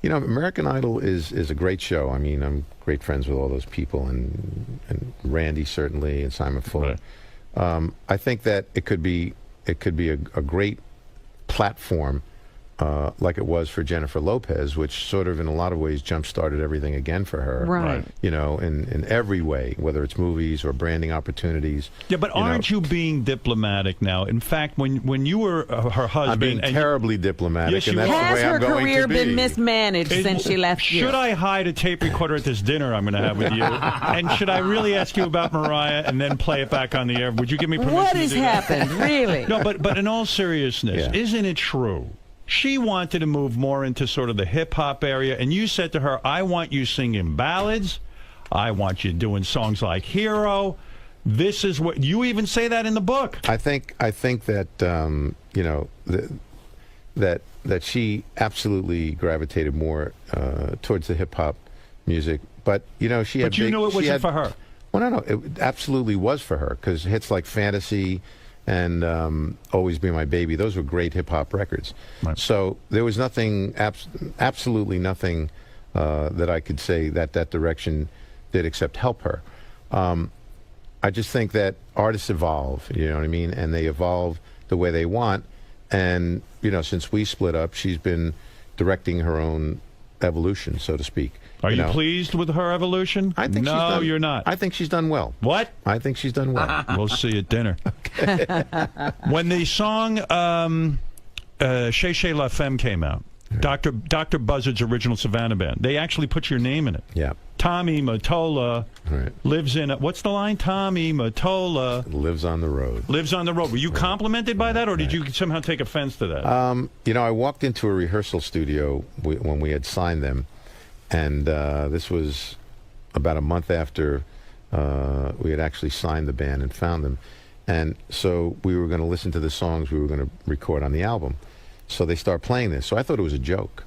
American Idol is a great show. I mean, I'm great friends with all those people, and Randy certainly, and Simon Fuller. Right. I think that it could be a great platform like it was for Jennifer Lopez, which sort of in a lot of ways jump-started everything again for her. Right. You know, in every way, whether it's movies or branding opportunities. Yeah, but aren't you being diplomatic now? In fact, when you were her husband... I'm being terribly diplomatic, Yes, and that's the Has way her I'm going career to be. been mismanaged since she left you? Should I hide a tape recorder at this dinner I'm going to have with you? And should I really ask you about Mariah and then play it back on the air? Would you give me permission What to has do that? happened, really? No, but in all seriousness, Yeah. isn't it true? She wanted to move more into sort of the hip-hop area, and you said to her, I want you singing ballads. I want you doing songs like Hero. This is what... You even say that in the book. I think that, you know, that she absolutely gravitated more towards the hip-hop music. But, you know, she had... But you knew it wasn't for her. Well, no, it absolutely was for her, because hits like Fantasy and Always Be My Baby, those were great hip-hop records. Right. So there was nothing, absolutely nothing that I could say that direction did except help her. I just think that artists evolve, you know what I mean? And they evolve the way they want. And, you know, since we split up, she's been directing her own evolution, so to speak. Are you know? pleased with her evolution? I think no, she's done, you're not. I think she's done well. What? I think she's done well. We'll see at dinner. When the song Chez Chez La Femme came out, Dr. Buzzard's original Savannah band, they actually put your name in it. Yeah. Tommy Mottola lives in what's the line? Tommy Mottola lives on the road. Lives on the road. Were you complimented by that, or did you somehow take offense to that? You know, I walked into a rehearsal studio when we had signed them, and this was about a month after we had actually signed the band and found them. And so we were going to listen to the songs we were going to record on the album. So they start playing this. So I thought it was a joke.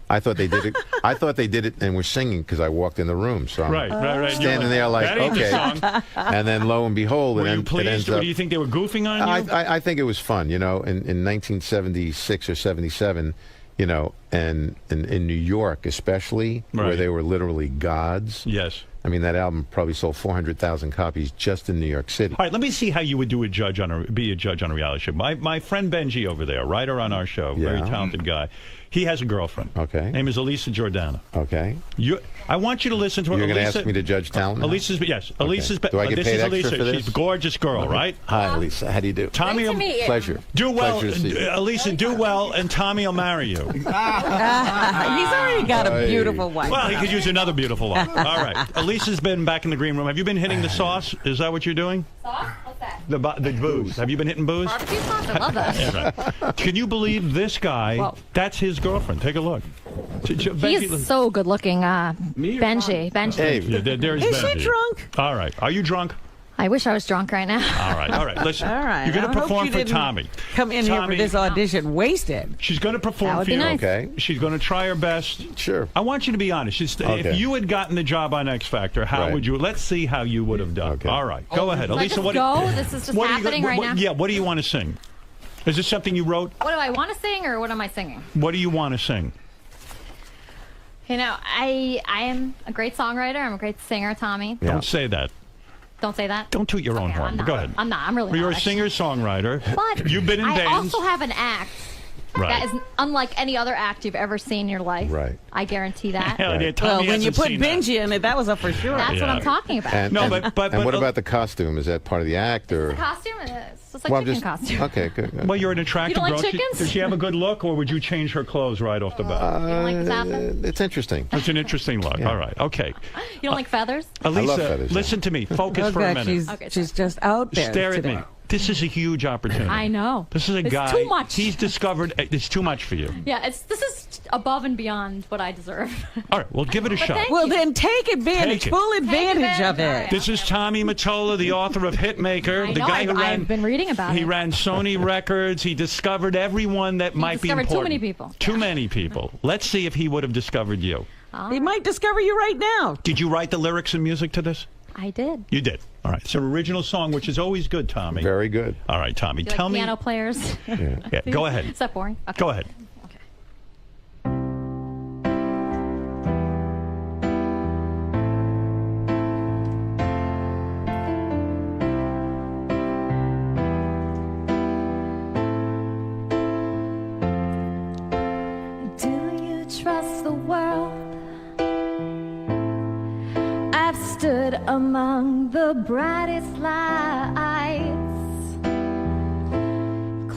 I thought they did it. I thought they did it and were singing because I walked in the room. So I'm right. standing there like, that ain't the okay. song. And then lo and behold, Were it you pleased, ends or up. do you think they were goofing on you? I think it was fun. You know, in 1976 or 77, you know, and in New York especially, where Right. they were literally gods. Yes. I mean, that album probably sold 400,000 copies just in New York City. All right, let me see how you would be a judge on a reality show. My friend Benji over there, writer on our show, very talented guy. He has a girlfriend. Okay. Name is Elisa Jordana. Okay. I want you to listen to her. You're going to Elisa, ask me to judge talent now? Elisa's, yes. Okay. Elisa's. Do I get this paid is extra Elisa. for this? She's a gorgeous girl, right? Hi, Elisa. How do you do? Tommy, Nice to meet you. Pleasure. do well. Pleasure to see you. Elisa, do well, and Tommy will marry you. He's already got a beautiful wife. Well, he could use another beautiful one. All right. Elisa's been back in the green room. Have you been hitting the sauce? Is that what you're doing? Sauce? What's that? The booze. Have you been hitting booze? Barbecue sauce? I love that. Yeah, right. Can you believe this guy? Whoa. That's his girlfriend. Take a look. He is so good looking. Benji. Hey, Yeah, there's Is she Benji. drunk? All right. Are you drunk? I wish I was drunk right now. All right. All right. Listen. All right. You're going I to hope perform you for didn't Tommy. Come in here for Tommy- this audition wasted. She's going to perform That would for be you. nice. Okay. She's going to try her best. Sure. I want you to be honest. Okay. If you had gotten the job on X Factor, how Right. would you? Let's see how you would have done. Okay. All right. Go ahead. Should I Elisa, just what go? This is just what do you- happening what- right what- now? Yeah. What do you want to sing? Is this something you wrote? What do I want to sing, or what am I singing? What do you want to sing? You know, I am a great songwriter. I'm a great singer, Tommy. Don't say that. Don't say that. Don't toot your own Okay, horn. I'm not. Go ahead. I'm not. I'm really You're not. a singer-songwriter. But You've been in I bands. also have an act Right. that is unlike any other act you've ever seen in your life. Right. I guarantee that. Hell yeah, Well, Tommy when you hasn't put seen that. Benji in it, that was a for sure. That's what I'm talking about. And, No, and, but and what about the costume? Is that part of the act, or? The costume is just like Well, chicken costume. Okay, good. Well, you're an attractive You don't girl. like chickens? Does she have a good look, or would you change her clothes right off the bat? You don't like this happen? It's interesting. It's an interesting look. Yeah. All right. Okay. You don't like feathers? Elisa, love feathers, listen to me. Focus Oh, for a God, minute. she's just out there. Stare at today. me. This is a huge opportunity. I know. This is a It's guy. too much. He's discovered it's too much for you. Yeah, this is above and beyond what I deserve. All right. Well, give it a shot. thank Well, you. then take advantage, Take it. full advantage of advantage. it. This is Tommy Mottola, the author of Hitmaker, I the know, guy who ran. I've been reading about He it. ran Sony Records. He discovered everyone that might be discovered important. too many people. Too many people. Let's see if he would have discovered you. He might discover you right now. Did you write the lyrics and music to this? I did. You did. All right. It's an original song, which is always good, Tommy. Very good. All right, Tommy. Do you Tell like me. piano players? Yeah, go ahead. Is that boring? Okay. Go ahead. bed among the brightest lights.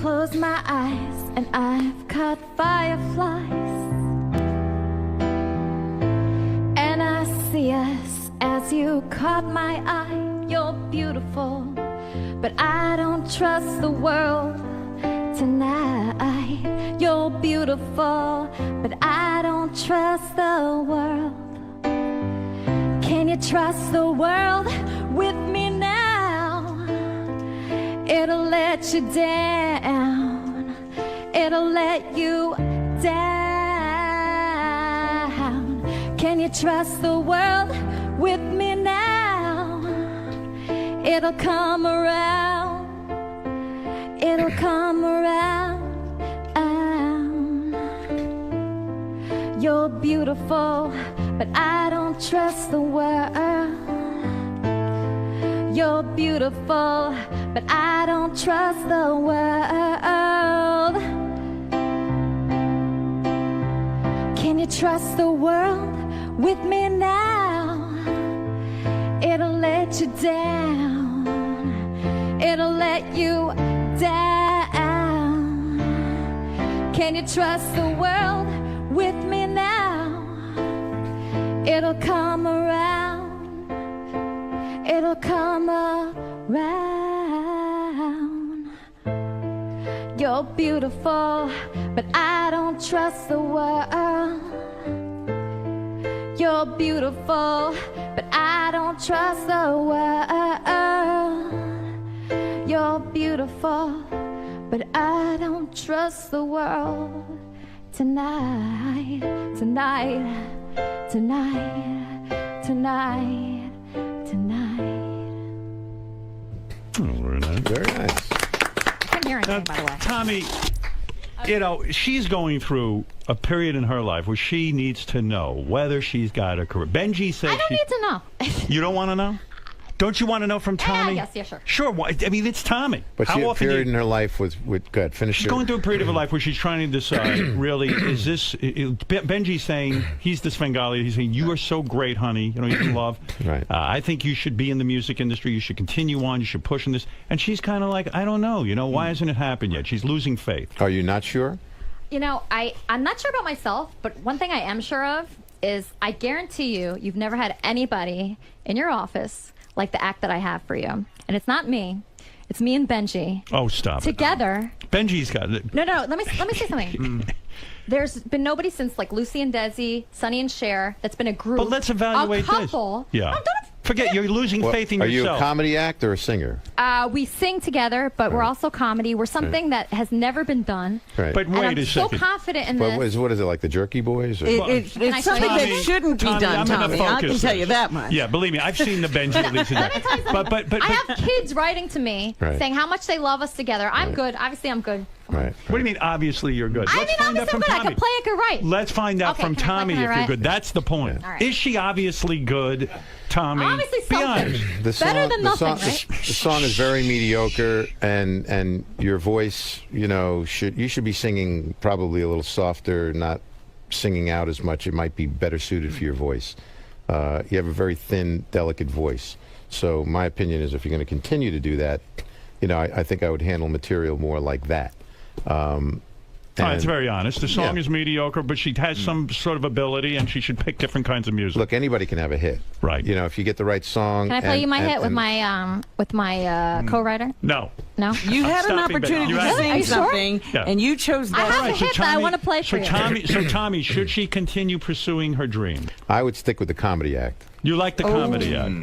Close my eyes and I've caught fireflies. And I see us as you caught my eye. You're beautiful, but I don't trust the world tonight. You're beautiful, but I don't trust the world. Can you trust the world with me now? It'll let you down. It'll let you down. Can you trust the world with me now? It'll come around. It'll come around. You're beautiful, but I don't trust the world. You're beautiful, but I don't trust the world. Can you trust the world with me now? It'll let you down. It'll let you down. Can you trust the world with me now? It'll come around. It'll come around. You're beautiful, but I don't trust the world. You're beautiful, but I don't trust the world. You're beautiful, but I don't trust the world. Tonight, tonight, tonight, tonight, tonight. Oh, very nice. Very nice. I couldn't hear anything, by the way. Tommy, you know, she's going through a period in her life where she needs to know whether she's got a career. Benji says I don't need to know. You don't want to know? Don't you want to know from Tommy? Yes, sure. Sure. Why? I mean, it's Tommy. But How she had a often period in her life with good. Finish She's your- going through a period of her life where she's trying to decide, really, is this... Benji's saying, he's the Svengali, he's saying, you are so great, honey, you know, you love. Right. I think you should be in the music industry, you should continue on, you should push in this. And she's kind of like, I don't know, you know, why hasn't it happened yet? She's losing faith. Are you not sure? You know, I'm not sure about myself, but one thing I am sure of is I guarantee you've never had anybody in your office like the act that I have for you. And it's not me. It's me and Benji. Oh, stop together. it. Benji's got it. No, let me say something. There's been nobody since like Lucy and Desi, Sonny and Cher, that's been a group. But let's evaluate a couple. this. Yeah. Forget, you're losing faith in Are yourself. you a comedy act or a singer? We sing together, but we're also comedy. We're something that has never been done. Right. But And wait I'm a so second. confident in What this. is it like the Jerky Boys? Or? It's something that shouldn't be done, I'm gonna Tommy. I can focus tell you this. that much. Yeah, believe me, I've seen the Benji at least. Let me tell you something. But I have kids writing to me Right. saying how much they love us together. I'm good. Obviously, I'm good. Right. What do you mean, obviously you're good? I Let's mean, find out obviously, from I'm good. I Tommy. can play, I can write. Let's find out Okay, from can I Tommy play, if can I you're good. write? That's the point. All right. Is she obviously good, Tommy? Obviously Be something. honest. The song, Better than the nothing, song, right? The song is very mediocre, and your voice, you know, you should be singing probably a little softer, not singing out as much. It might be better suited for your voice. You have a very thin, delicate voice. So my opinion is, if you're going to continue to do that, you know, I think I would handle material more like that. That's very honest. The song Yeah. is mediocre, but she has some sort of ability, and she should pick different kinds of music. Look, anybody can have a hit. Right. You know, if you get the right song. Can I play you my hit with and- my co-writer? No. No. You had an stopping, opportunity Ben. to You sing Are you sure? something, Yeah. and you chose I that. have a one. hit that I want to play for you. So Tommy, should she continue pursuing her dream? I would stick with the comedy act. You like the comedy act.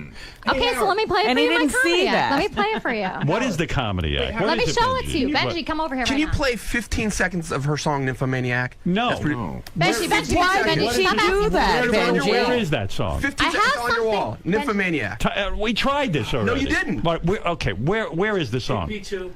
Okay, so let me play it And for he you. My didn't see comedy act. that. Let me play it for you. What is the comedy act? What Let me is show it Benji? to you. What? Benji, come over here Can right you now. play 15 seconds of her song "Nymphomaniac"? No. Benji, Why Benji, did she stop do asking that, me. Where is that song? 15 I seconds have on your wall. something. "Nymphomaniac." We tried this already. you didn't. But okay, where is the song? MP2.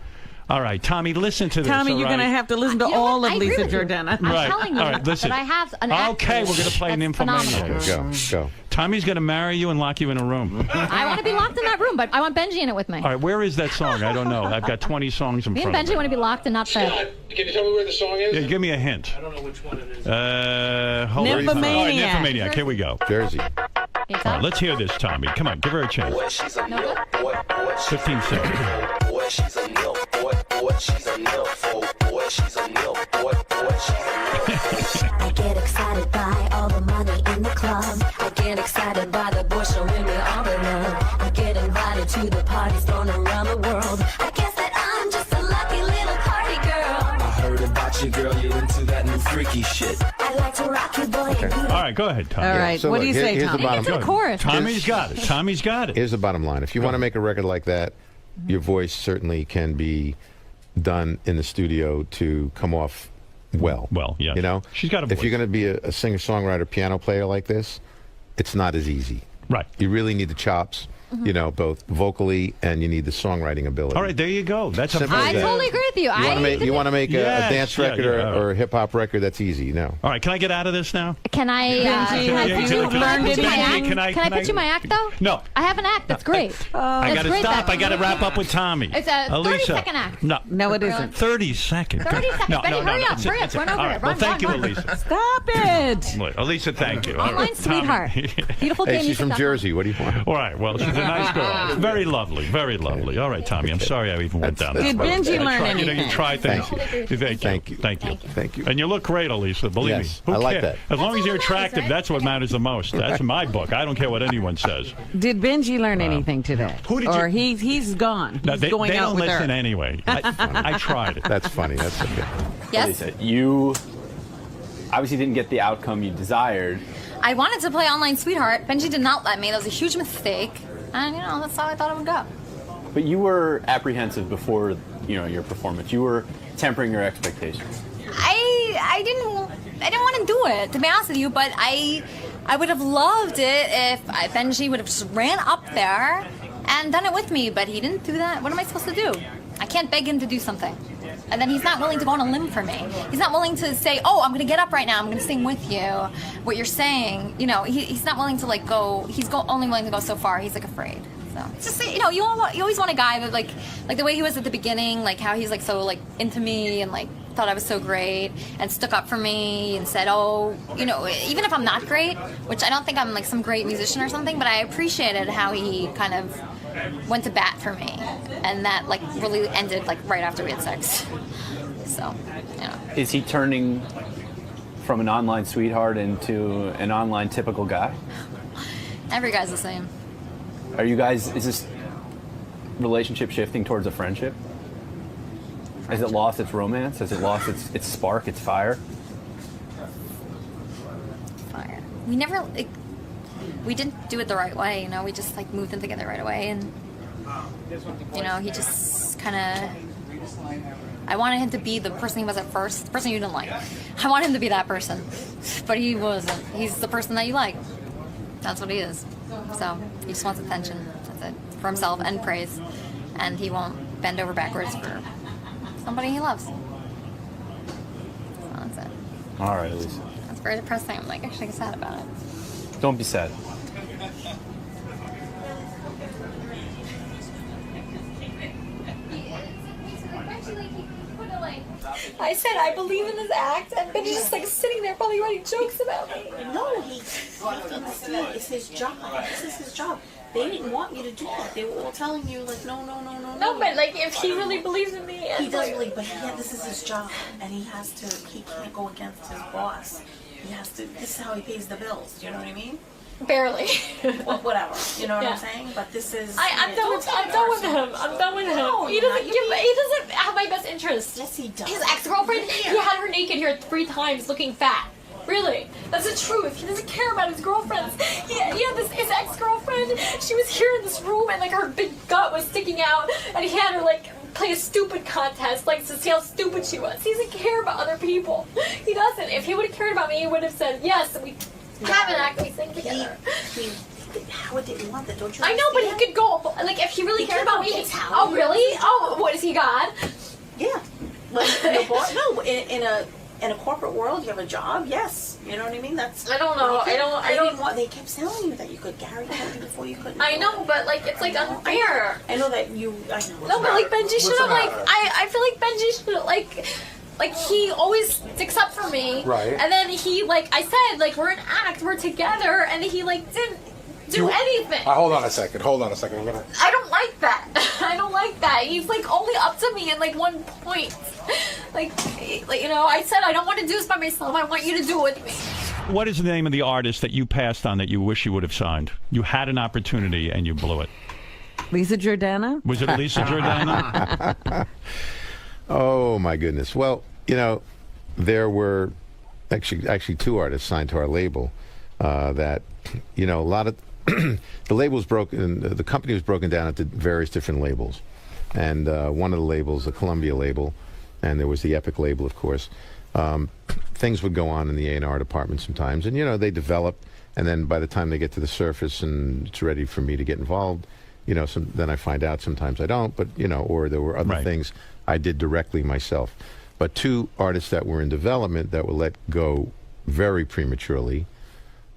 All right, Tommy, listen to this. Tommy, all you're going to right? have to listen to You know all what? of I agree Lisa with you. Jordana. I'm Right. telling you All right, listen. that I have an act. Okay, we're going to play that's Nymphomaniac. phenomenal. Go. Tommy's going to marry you and lock you in a room. I want to be locked in that room, but I want Benji in it with me. All right, where is that song? I don't know. I've got 20 songs in Me and front of Benji me. want to be locked and not fed. Can you tell me where the song is? Yeah, give me a hint. I don't know which one it is. Hold on. Nymphomaniac. All right, Nymphomaniac. Here we go. Jersey. All right, let's hear this, Tommy. Come on, give her a chance. 15 seconds. Boy, she's a nil. Boy, she's a nil. Boy, she's a nil. Boy, she's a nil. I get excited by all the money in the club. I get excited by the boys showing me all the love. I get invited to the parties thrown around the world. I guess that I'm just a lucky little party girl. I heard about you, girl. You're into that new freaky shit. I like to rock you, boy. Okay. All right, go ahead, Tommy. All right, So what look, do you say, here's the Tommy? bottom Get to the line. chorus. Tommy's got it. Tommy's got it. Here's the bottom line. If you want to make a record like that, your voice certainly can be done in the studio to come off well. Well, yeah. You know? She's got a If voice. you're going to be a singer-songwriter, piano player like this, it's not as easy. Right. You really need the chops, you know, both vocally and you need the songwriting ability. All right, there you go. That's a Simple as I that. totally agree with you. You want to make Yes, a dance yeah, record yeah. or a hip-hop record that's easy, no. All right, can I get out of this now? Can I? Benji, have yeah, you can I- learned Benji, anything? can I- Can I pitch you my act though? No. I have an act that's great. I It's got to great stop. that- I got to wrap up with Tommy. It's a Alicia. 30-second act. No, it isn't. 30 seconds. 30 seconds. No, Benny, no, no, hurry no. up. Hurry up. Run over All it. right, well, Run, thank you, run, run. Alicia. Stop it. Look, Alicia, thank you. All Online right, Tommy. sweetheart. Beautiful Hey, game she's from music.com. Jersey. What do you want? All right, well, she's a nice girl. Very lovely, very lovely. All right, Tommy, I'm sorry I even went down there. Did Benji learn You know, you anything? try things. Thank you. Thank you. Thank you. And you look great, Alicia, believe Yes, me. Who I like cares? that. As long as you're all that matters, attractive, right? that's what matters the most. That's in my book. I don't care what anyone says. Did Benji learn anything today? Who did or you- he's gone. No, He's they going out don't with listen her. anyway. I tried it. That's funny. That's okay. Yes. You obviously didn't get the outcome you desired. I wanted to play Online Sweetheart. Benji did not let me. That was a huge mistake. And, that's how I thought it would go. But you were apprehensive before, your performance. You were tempering your expectations. I didn't want to do it, to be honest with you, but I would have loved it if Benji would have just ran up there and done it with me, but he didn't do that. What am I supposed to do? I can't beg him to do something. And then he's not willing to go on a limb for me. He's not willing to say, oh, I'm going to get up right now. I'm going to sing with you. What you're saying, he's not willing to go. He's only willing to go so far. He's afraid. So it's just, you always want a guy that like the way he was at the beginning, like how he's so into me and thought I was so great and stuck up for me and said, oh, even if I'm not great, which I don't think I'm some great musician or something, but I appreciated how he kind of went to bat for me, and that really ended right after we had sex. So, Is he turning from an online sweetheart into an online typical guy? Every guy's the same. Is this relationship shifting towards a friendship? Has it lost its romance? Has it lost its spark, its fire? Fire. We never, we didn't do it the right way, we just moved in together right away, and he just kind of, I wanted him to be the person he was at first, the person you didn't like. I wanted him to be that person, but he wasn't. He's the person that you like. That's what he is. So he just wants attention. That's it, for himself and praise, and he won't bend over backwards for somebody he loves. So that's it. All right, Elisa. That's very depressing. I'm actually sad about it. Don't be sad. I said I believe in this act, and Benji's just sitting there probably writing jokes about me. No, it's his job. This is his job. They didn't want you to do that. They were all telling you no. No, but if he really believes in me, he does believe. But this is his job, and he can't go against his boss. He has to. This is how he pays the bills. Do you know what I mean? Barely. Well, whatever. You know what I'm saying? But this is. I'm done with him. I'm done with him. No, He doesn't have my best interest. Yes, he does. His ex-girlfriend, he had her naked here 3 times looking fat. Really, that's the truth. He doesn't care about his girlfriends. He had his ex-girlfriend. She was here in this room, and her big gut was sticking out, and he had her play a stupid contest, to see how stupid she was. He doesn't care about other people. He doesn't. If he would have cared about me, he would have said yes. We have an act. We sing together. How would they want that? Don't you? I know, but he could go. If he really cared about me. Oh, really? Oh, what is he, God? Yeah. Your boss? No. In a corporate world, you have a job. Yes. You know what I mean? That's. I don't know. I don't want. They kept telling you that you could carry something before you couldn't. I know, but it's unfair. I know that you. I know. No, but Benji should have I feel like Benji should he always sticks up for me. Right. And then he I said we're an act, we're together, and he didn't do anything. Hold on a second. Hold on a second. I don't like that. I don't like that. He's like only up to me at like one point. Like you know, I said I don't want to do this by myself. I want you to do it with me. What is the name of the artist that you passed on that you wish you would have signed? You had an opportunity and you blew it. Lisa Jordana? Was it Lisa Jordana? Oh my goodness. Well, you know, there were actually two artists signed to our label that, you know, a lot of the label was broken. The company was broken down into various different labels, and one of the labels, the Columbia label, and there was the Epic label, of course. Things would go on in the A&R department sometimes, and you know, they develop, and then by the time they get to the surface and it's ready for me to get involved, you know, then I find out. Sometimes I don't, but you know, or there were other things I did directly myself. But two artists that were in development that were let go very prematurely.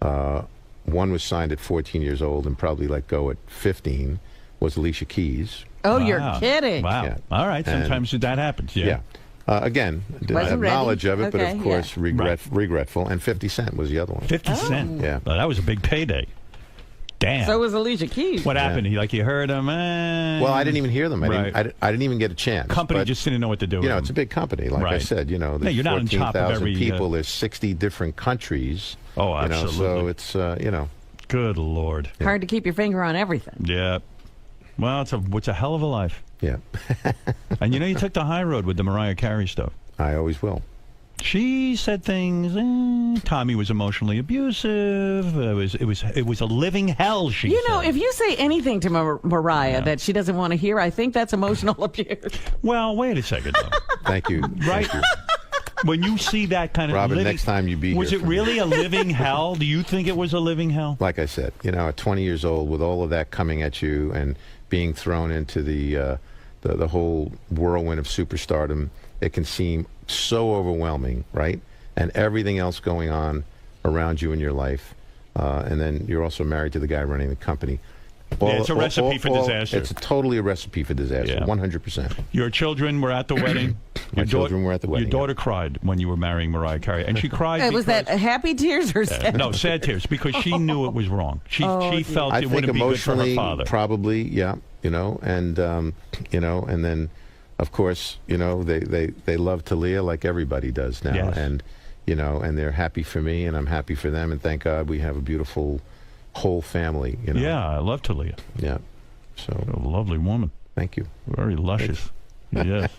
One was signed at 14 years old and probably let go at 15. Was Alicia Keys. Oh, you're kidding! Wow. Yeah. All right. Sometimes that happens. Yeah. Again, didn't have knowledge of it, but of course, regretful. And 50 Cent was the other one. 50 Cent. Yeah. Well, that was a big payday. Damn. So was Alicia Keys. What happened? You heard him? Well, I didn't even hear them. I didn't even get a chance. Company just didn't know what to do. You know, it's a big company. Like I said, you know, there's you're not on top of every people. There's 60 different countries. Oh, absolutely. You know, so it's you know. Good Lord. Hard to keep your finger on everything. Yeah. Well, it's a hell of a life. Yeah. And you know, you took the high road with the Mariah Carey stuff. I always will. She said things. Tommy was emotionally abusive. It was a living hell. She You know, if you say anything to Mariah that she doesn't want to hear, I think that's emotional abuse. Well, wait a second, though. Thank you. Right. Thank you. When you see that kind of Robin, next time you be was here it really a living hell? Do you think it was a living hell? Like I said, you know, at 20 years old, with all of that coming at you and being thrown into the whole whirlwind of superstardom, it can seem so overwhelming, right? And everything else going on around you in your life, and then you're also married to the guy running the company. It's a recipe for disaster. It's totally a recipe for disaster, 100%. Your children were at the wedding. My children were at the wedding. Your daughter cried when you were marrying Mariah Carey, and she cried. Was that happy tears or sad? No, sad tears, because she knew it was wrong. She felt it wouldn't be good for her father. Probably, yeah, you know, and you know, and then, of course, you know, they love Talia like everybody does now, and you know, and they're happy for me, and I'm happy for them, and thank God we have a beautiful whole family. You know. Yeah, I love Talia. Yeah, so a lovely woman. Thank you. Very luscious. Yes.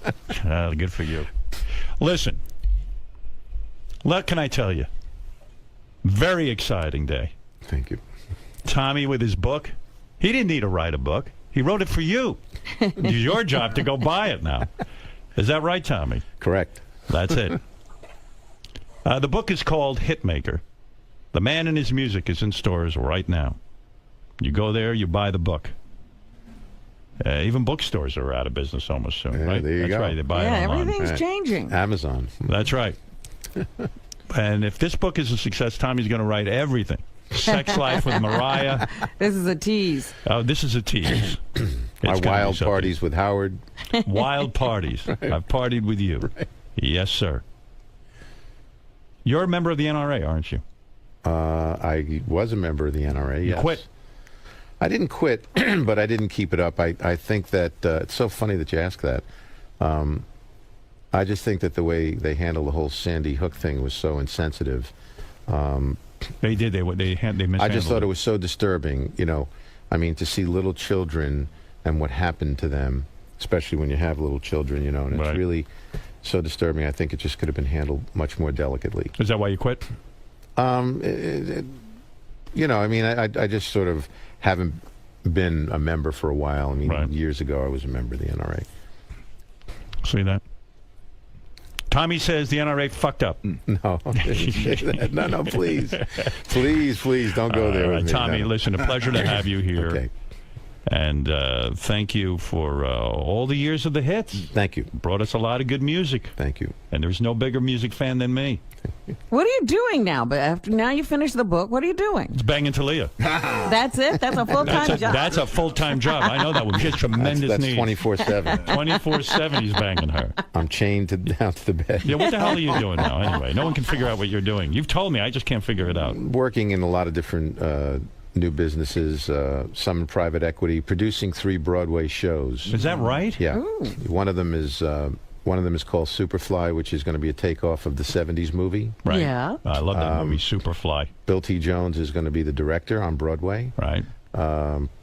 Good for you. Listen, what can I tell you? Very exciting day. Thank you. Tommy with his book. He didn't need to write a book. He wrote it for you. It's your job to go buy it now. Is that right, Tommy? Correct. That's it. The book is called Hitmaker. The Man and His Music is in stores right now. You go there, you buy the book. Even bookstores are out of business almost soon, right? There you That's go. right. They buy it online. Everything's changing. Amazon. That's right. And if this book is a success, Tommy's going to write everything. Sex Life with Mariah. This is a tease. Oh, this is a tease. My wild parties with Howard. Wild parties. I've partied with you. Right. Yes, sir. You're a member of the NRA, aren't you? I was a member of the NRA, yes. You quit? I didn't quit, but I didn't keep it up. I think that it's so funny that you ask that. I just think that the way they handled the whole Sandy Hook thing was so insensitive. They did. They mishandled I just thought it was so disturbing. You know, I mean, to see little children and what happened to them, especially when you have little children, you know, and it's really so disturbing. I think it just could have been handled much more delicately. Is that why you quit? You know, I mean, I just sort of haven't been a member for a while. I mean, years ago I was a member of the NRA. See that? Tommy says the NRA fucked up. No, no, please. Please don't go there with me. Tommy, listen, a pleasure to have you here. Okay. And thank you for all the years of the hits. Thank you. Brought us a lot of good music. Thank you. And there's no bigger music fan than me. What are you doing now? But after now you finish the book, what are you doing? It's banging Talia. That's it? That's a full-time job? That's a full-time job. I know that one. She has tremendous that's needs. 24/7. 24/7 he's banging her. I'm chained down to the bed. Yeah, what the hell are you doing now anyway? No one can figure out what you're doing. You've told me. I just can't figure it out. Working in a lot of different new businesses, some in private equity, producing 3 Broadway shows. Is that right? Yeah. Ooh. One of them is called Superfly, which is going to be a takeoff of the 70s movie. Right. Yeah. I love that movie, Superfly. Bill T. Jones is going to be the director on Broadway. Right.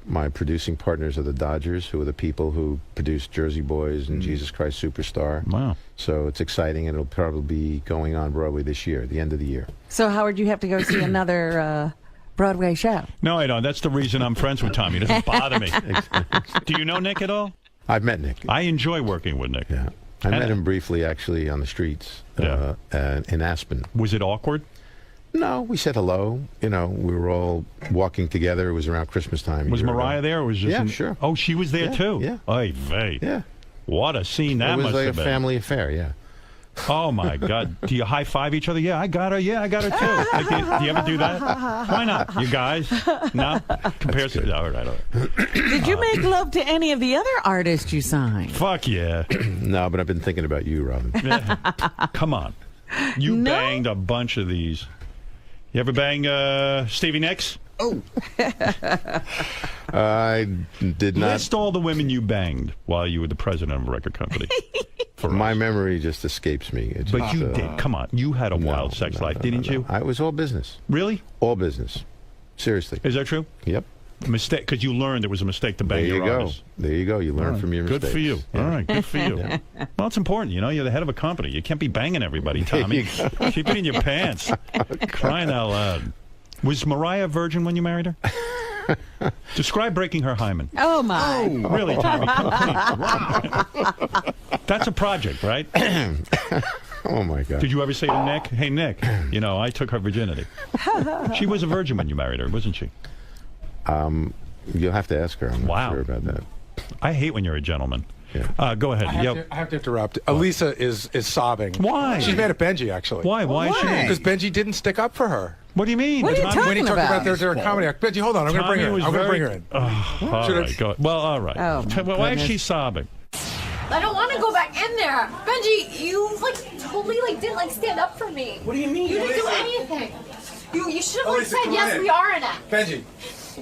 My producing partners are the Dodgers, who are the people who produced Jersey Boys and Jesus Christ Superstar. Wow. So it's exciting, and it'll probably be going on Broadway this year, the end of the year. So, Howard, you have to go see another Broadway show. No, I don't. That's the reason I'm friends with Tommy. It doesn't bother me. Do you know Nick at all? I've met Nick. I enjoy working with Nick. Yeah. I met him briefly, actually, on the streets in Aspen. Was it awkward? No, we said hello. You know, we were all walking together. It was around Christmas time. Was Mariah there? Or was just sure. Oh, she was there too? Yeah. Oy vey. Yeah. What a scene that must must have been. It have was like a family affair, yeah. Oh, my God. Do you high-five each other? Yeah, I got her. Yeah, I got her, too. Like, do you ever do that? Why not? You guys? No? Compared to... All right. Did you make love to any of the other artists you signed? Fuck yeah. No, but I've been thinking about you, Robin. Come on. You banged a bunch of these. You ever bang Stevie Nicks? Oh. I did not. List all the women you banged while you were the president of a record company. My memory just escapes me. It's But just, you did. Come on. You had a wild sex life, didn't you? It was all business. Really? All business. Seriously. Is that true? Yep. Mistake, because you learned it was a mistake to bang There you your go. artist. There you go. You learn from your mistakes. Good for you. Yeah. All right, good for you. Yeah. Well, it's important. You know, you're the head of a company. You can't be banging everybody, Tommy. Keep it in your pants. Crying out loud. Was Mariah a virgin when you married her? Describe breaking her hymen. Oh, my. Oh, really, Tommy? That's a project, right? Oh, my God. Did you ever say to Nick, hey, Nick, you know, I took her virginity. She was a virgin when you married her, wasn't she? You'll have to ask her. I'm not sure about that. I hate when you're a gentleman. Yeah. Go ahead. I have to interrupt. Elisa is sobbing. Why? She's mad at Benji, actually. Why? Why is she mad? Because Benji didn't stick up for her. What do you mean? What are you When he talking talked about about? their comedy act. Benji, hold on. I'm going to bring her in. I'm going to bring her in. All right, go. Well, all right. Oh, my Why is goodness. she sobbing? I don't want to go back in there. Benji, you totally didn't stand up for me. What do you mean? You didn't do anything. You should have said yes, we are an act. Benji.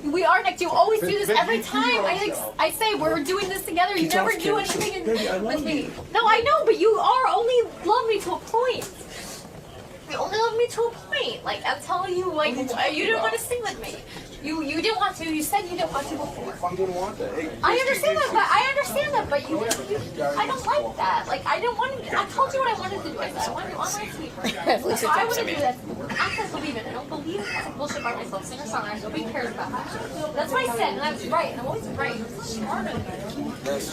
We are next. You always do this every time. I say we're doing this together. You never do anything with me. No, I know, but you only love me to a point. You only love me to a point. I'm telling you, you didn't want to sing with me. You didn't want to. You said you didn't want to before. I didn't want that. I understand that, but I don't like that. I didn't want to. I told you what I wanted to do. I said I wanted to do online sleeper. So I want to do that. Access believe it. I don't believe in that bullshit by myself. Singer songwriter. Nobody cares about that. That's what I said, and I was right. And I'm always right.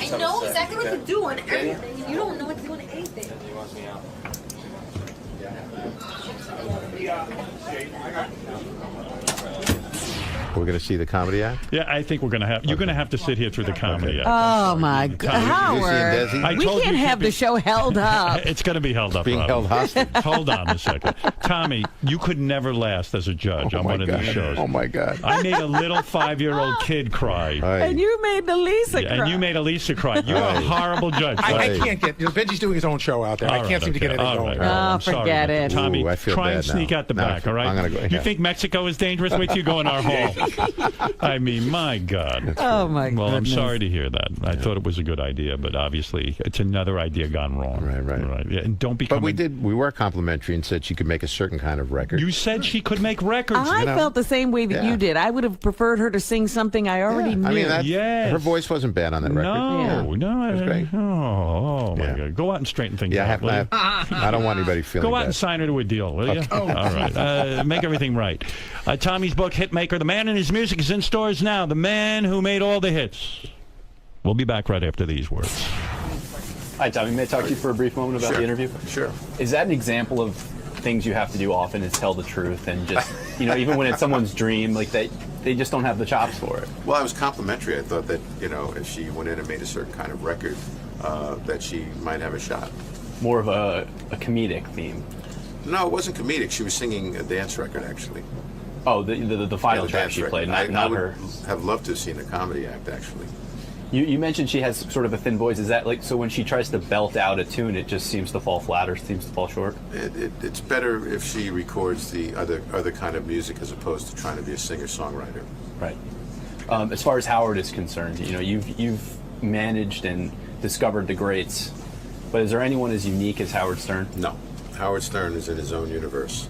I know exactly what to do on everything, and you don't know what to do on anything. We're going to see the comedy act? Yeah, I think we're going to have. You're going to have to sit here through the comedy act. Oh, my God. Howard, we can't have the show held up. It's going to be held up. Being held hostage. Hold on a second. Tommy, you could never last as a judge on one of these shows. Oh, my God. I made a little 5-year-old kid cry. And you made Elisa cry. And you made Elisa cry. You're a horrible judge. I can't get... Benji's doing his own show out there. I can't seem to get anything going. Oh, forget it. Tommy, I feel try bad and sneak now. out the back, all right? I'm gonna go, You think Mexico is dangerous? Wait till you go in our hall. I mean, my God. Oh, my God. Well, I'm sorry to hear that. I thought it was a good idea, but obviously it's another idea gone wrong. Right. Yeah, and don't become. But we were complimentary and said she could make a certain kind of record. You said she could make records. I felt the same way that you did. I would have preferred her to sing something I already knew. I mean, her voice wasn't bad on that record. No, it was great. Oh my God. Go out and straighten things out. I don't want anybody feeling Go out bad. and sign her to a deal, will you? All right. Make everything right. Tommy's book, Hitmaker, The Man and His Music, is in stores now. The Man Who Made All the Hits. We'll be back right after these words. Hi, Tommy. May I talk to you for a brief moment about the interview? Sure. Is that an example of things you have to do often is tell the truth and just, even when it's someone's dream, they just don't have the chops for it? Well, I was complimentary. I thought that, if she went in and made a certain kind of record, that she might have a shot. More of a comedic theme. No, it wasn't comedic. She was singing a dance record, actually. Oh, the final track she played, not I would her. have loved to have seen a comedy act, actually. You mentioned she has sort of a thin voice. Is that like, so when she tries to belt out a tune, it just seems to fall flat or seems to fall short? It's better if she records the other kind of music as opposed to trying to be a singer-songwriter. Right. As far as Howard is concerned, you know, you've managed and discovered the greats, but is there anyone as unique as Howard Stern? No. Howard Stern is in his own universe.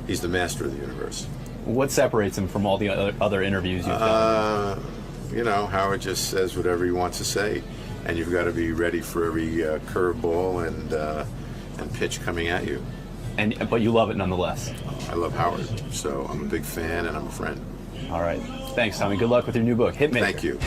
He's the master of the universe. What separates him from all the other interviews you've done? You know, Howard just says whatever he wants to say, and you've got to be ready for every curveball and pitch coming at you. But you love it nonetheless. I love Howard, so I'm a big fan and I'm a friend. All right. Thanks, Tommy. Good luck with your new book, Hitmaker. Thank you.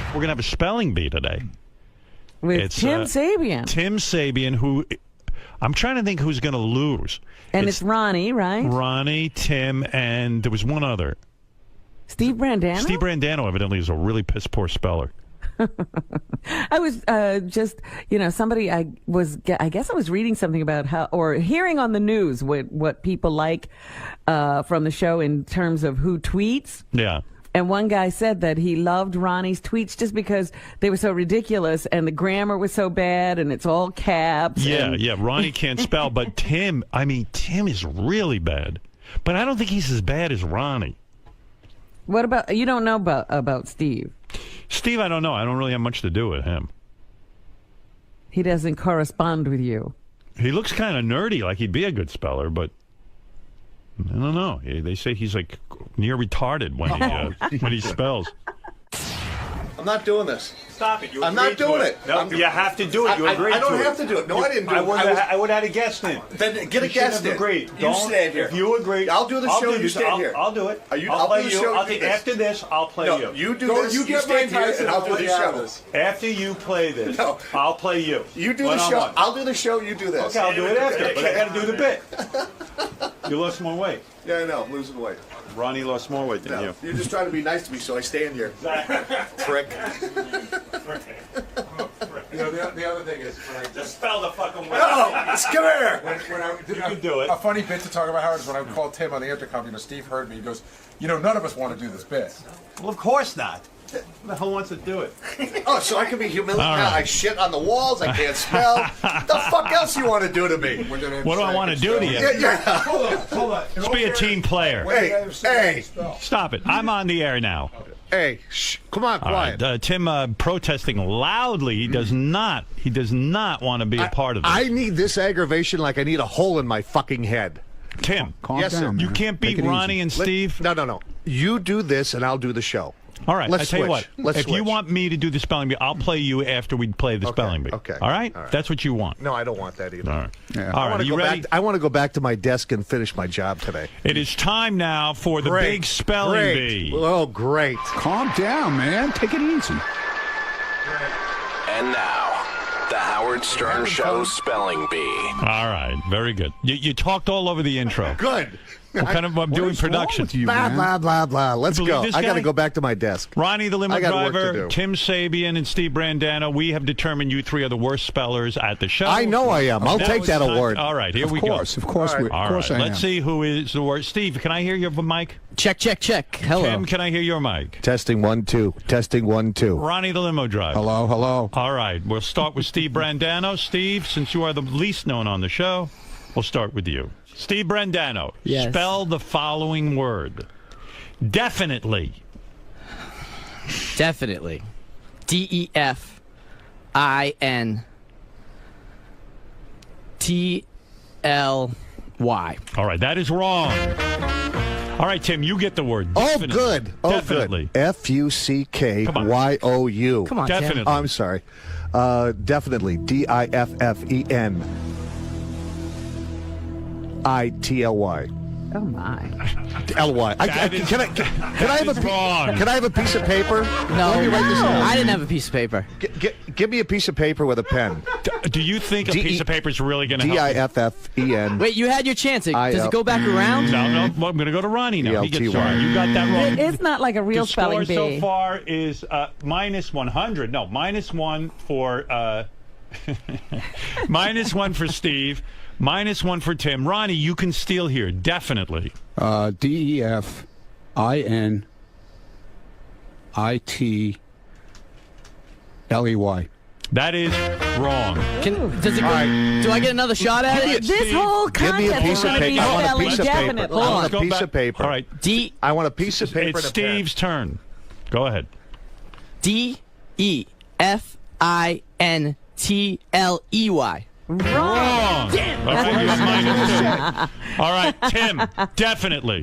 We're going to have a spelling bee today. With Tim Sabian. Tim Sabian, who I'm trying to think who's going to lose. And it's Ronnie, right? Ronnie, Tim, and there was one other. Steve Brandano? Steve Brandano evidently is a really piss poor speller. I was just, you know, somebody, I guess I was reading something about how, or hearing on the news what people like from the show in terms of who tweets. Yeah. And one guy said that he loved Ronnie's tweets just because they were so ridiculous and the grammar was so bad and it's all caps. Yeah. Ronnie can't spell, but Tim is really bad. But I don't think he's as bad as Ronnie. What about, you don't know about Steve? Steve, I don't know. I don't really have much to do with him. He doesn't correspond with you. He looks kind of nerdy, like he'd be a good speller, but I don't know. They say he's like near retarded when he spells. I'm not doing this. Stop it. I'm not doing it. No, you have to do it. You agreed to it. I don't have to do it. No, I didn't do it. I would have had a guest in. Then get a guest in. Agreed. You stand here. If you agree, I'll do the show. You stand here. I'll do it. I'll play you. After this, I'll play you. You do this. You stand here, and I'll do the show. After you play this, I'll play you. You do the show. I'll do the show. You do this. Okay, I'll do it after, but I got to do the bit. You lost more weight. Yeah, I know. I'm losing weight. Ronnie lost more weight than you. You're just trying to be nice to me, so I stand here. Prick. You know, the other thing is when I just spell the fucking word. No, come here. When I did you can do it. A funny bit to talk about Howard is when I called Tim on the intercom. You know, Steve heard me. He goes, "You know, none of us want to do this bit." Well, of course not. Who the hell wants to do it? Oh, so I can be humiliated. All right. I shit on the walls. I can't spell. The fuck else you want to do to me? What do I want to do to you? Yeah. Hold on. Let's be a team player. Hey. Stop it. I'm on the air now. Hey, come on, All quiet. right. Tim protesting loudly. He does not want to be a part of this. I need this aggravation like I need a hole in my fucking head. Tim, Yes, sir. you can't beat Ronnie and Steve. No. You do this, and I'll do the show. All right, Let's I tell you what. switch. Let's if you switch. want me to do the spelling bee, I'll play you after we play the spelling bee. Okay. All right? That's what you want. No, I don't want that either. All right. Yeah. All right. Are you ready? I want to go back to my desk and finish my job today. It is time now for the big spelling bee. Oh, great. Calm down, man. Take it easy. And now, the Howard Stern Show Spelling Bee. All right. Very good. You talked all over the intro. Good. I'm doing production. Blah, blah, blah, blah. Let's Believe go. this I got to guy? go back to my desk. Ronnie the limo I got work to driver, do. Tim Sabian, and Steve Brandano. We have determined you three are the worst spellers at the show. I know I am. I'll take was that time- award. All right, here we go. Of course, All right, I let's am. see who is the worst. Steve, can I hear your mic? Check. Hello. Tim, can I hear your mic? Testing 1 2. Testing 1 2. Ronnie the limo driver. Hello. All right, we'll start with Steve Brandano. Steve, since you are the least known on the show, we'll start with you. Steve Brandano, Yes. spell the following word. Definitely. DEFINTLY. All right, that is wrong. All right, Tim, you get the word. Oh, Definitely. good. Oh, Definitely. good. FUCKYOU. Come on, Definitely. Oh, I'm sorry. Definitely. DIFFENITLY. Oh my. LY. Can I have a piece of paper? No, Let me write this down. I didn't have a piece of paper. Give me a piece of paper with a pen. Do you think a piece of paper is really going to help? DIFFEN. Wait, you had your chance. Does it go back around? No. Well, I'm going to go to Ronnie now. He gets ELTY. started. You got that wrong. It's not like a real the spelling score bee. so far is minus 100. No, minus 1 for minus 1 for Steve, minus 1 for Tim. Ronnie, you can steal here, definitely. DEFINITLEY. That is wrong. Does it go? Do I get another shot at it? This whole Give me a contest piece of is paper. I want a piece of paper. definitely. I want Let's a go piece back. of paper. All right. I want a piece of paper. It's and a pen. Steve's turn. Go ahead. DEFINTLEY. Wrong. Damn. Okay, you have minus 2. All right, Tim, definitely.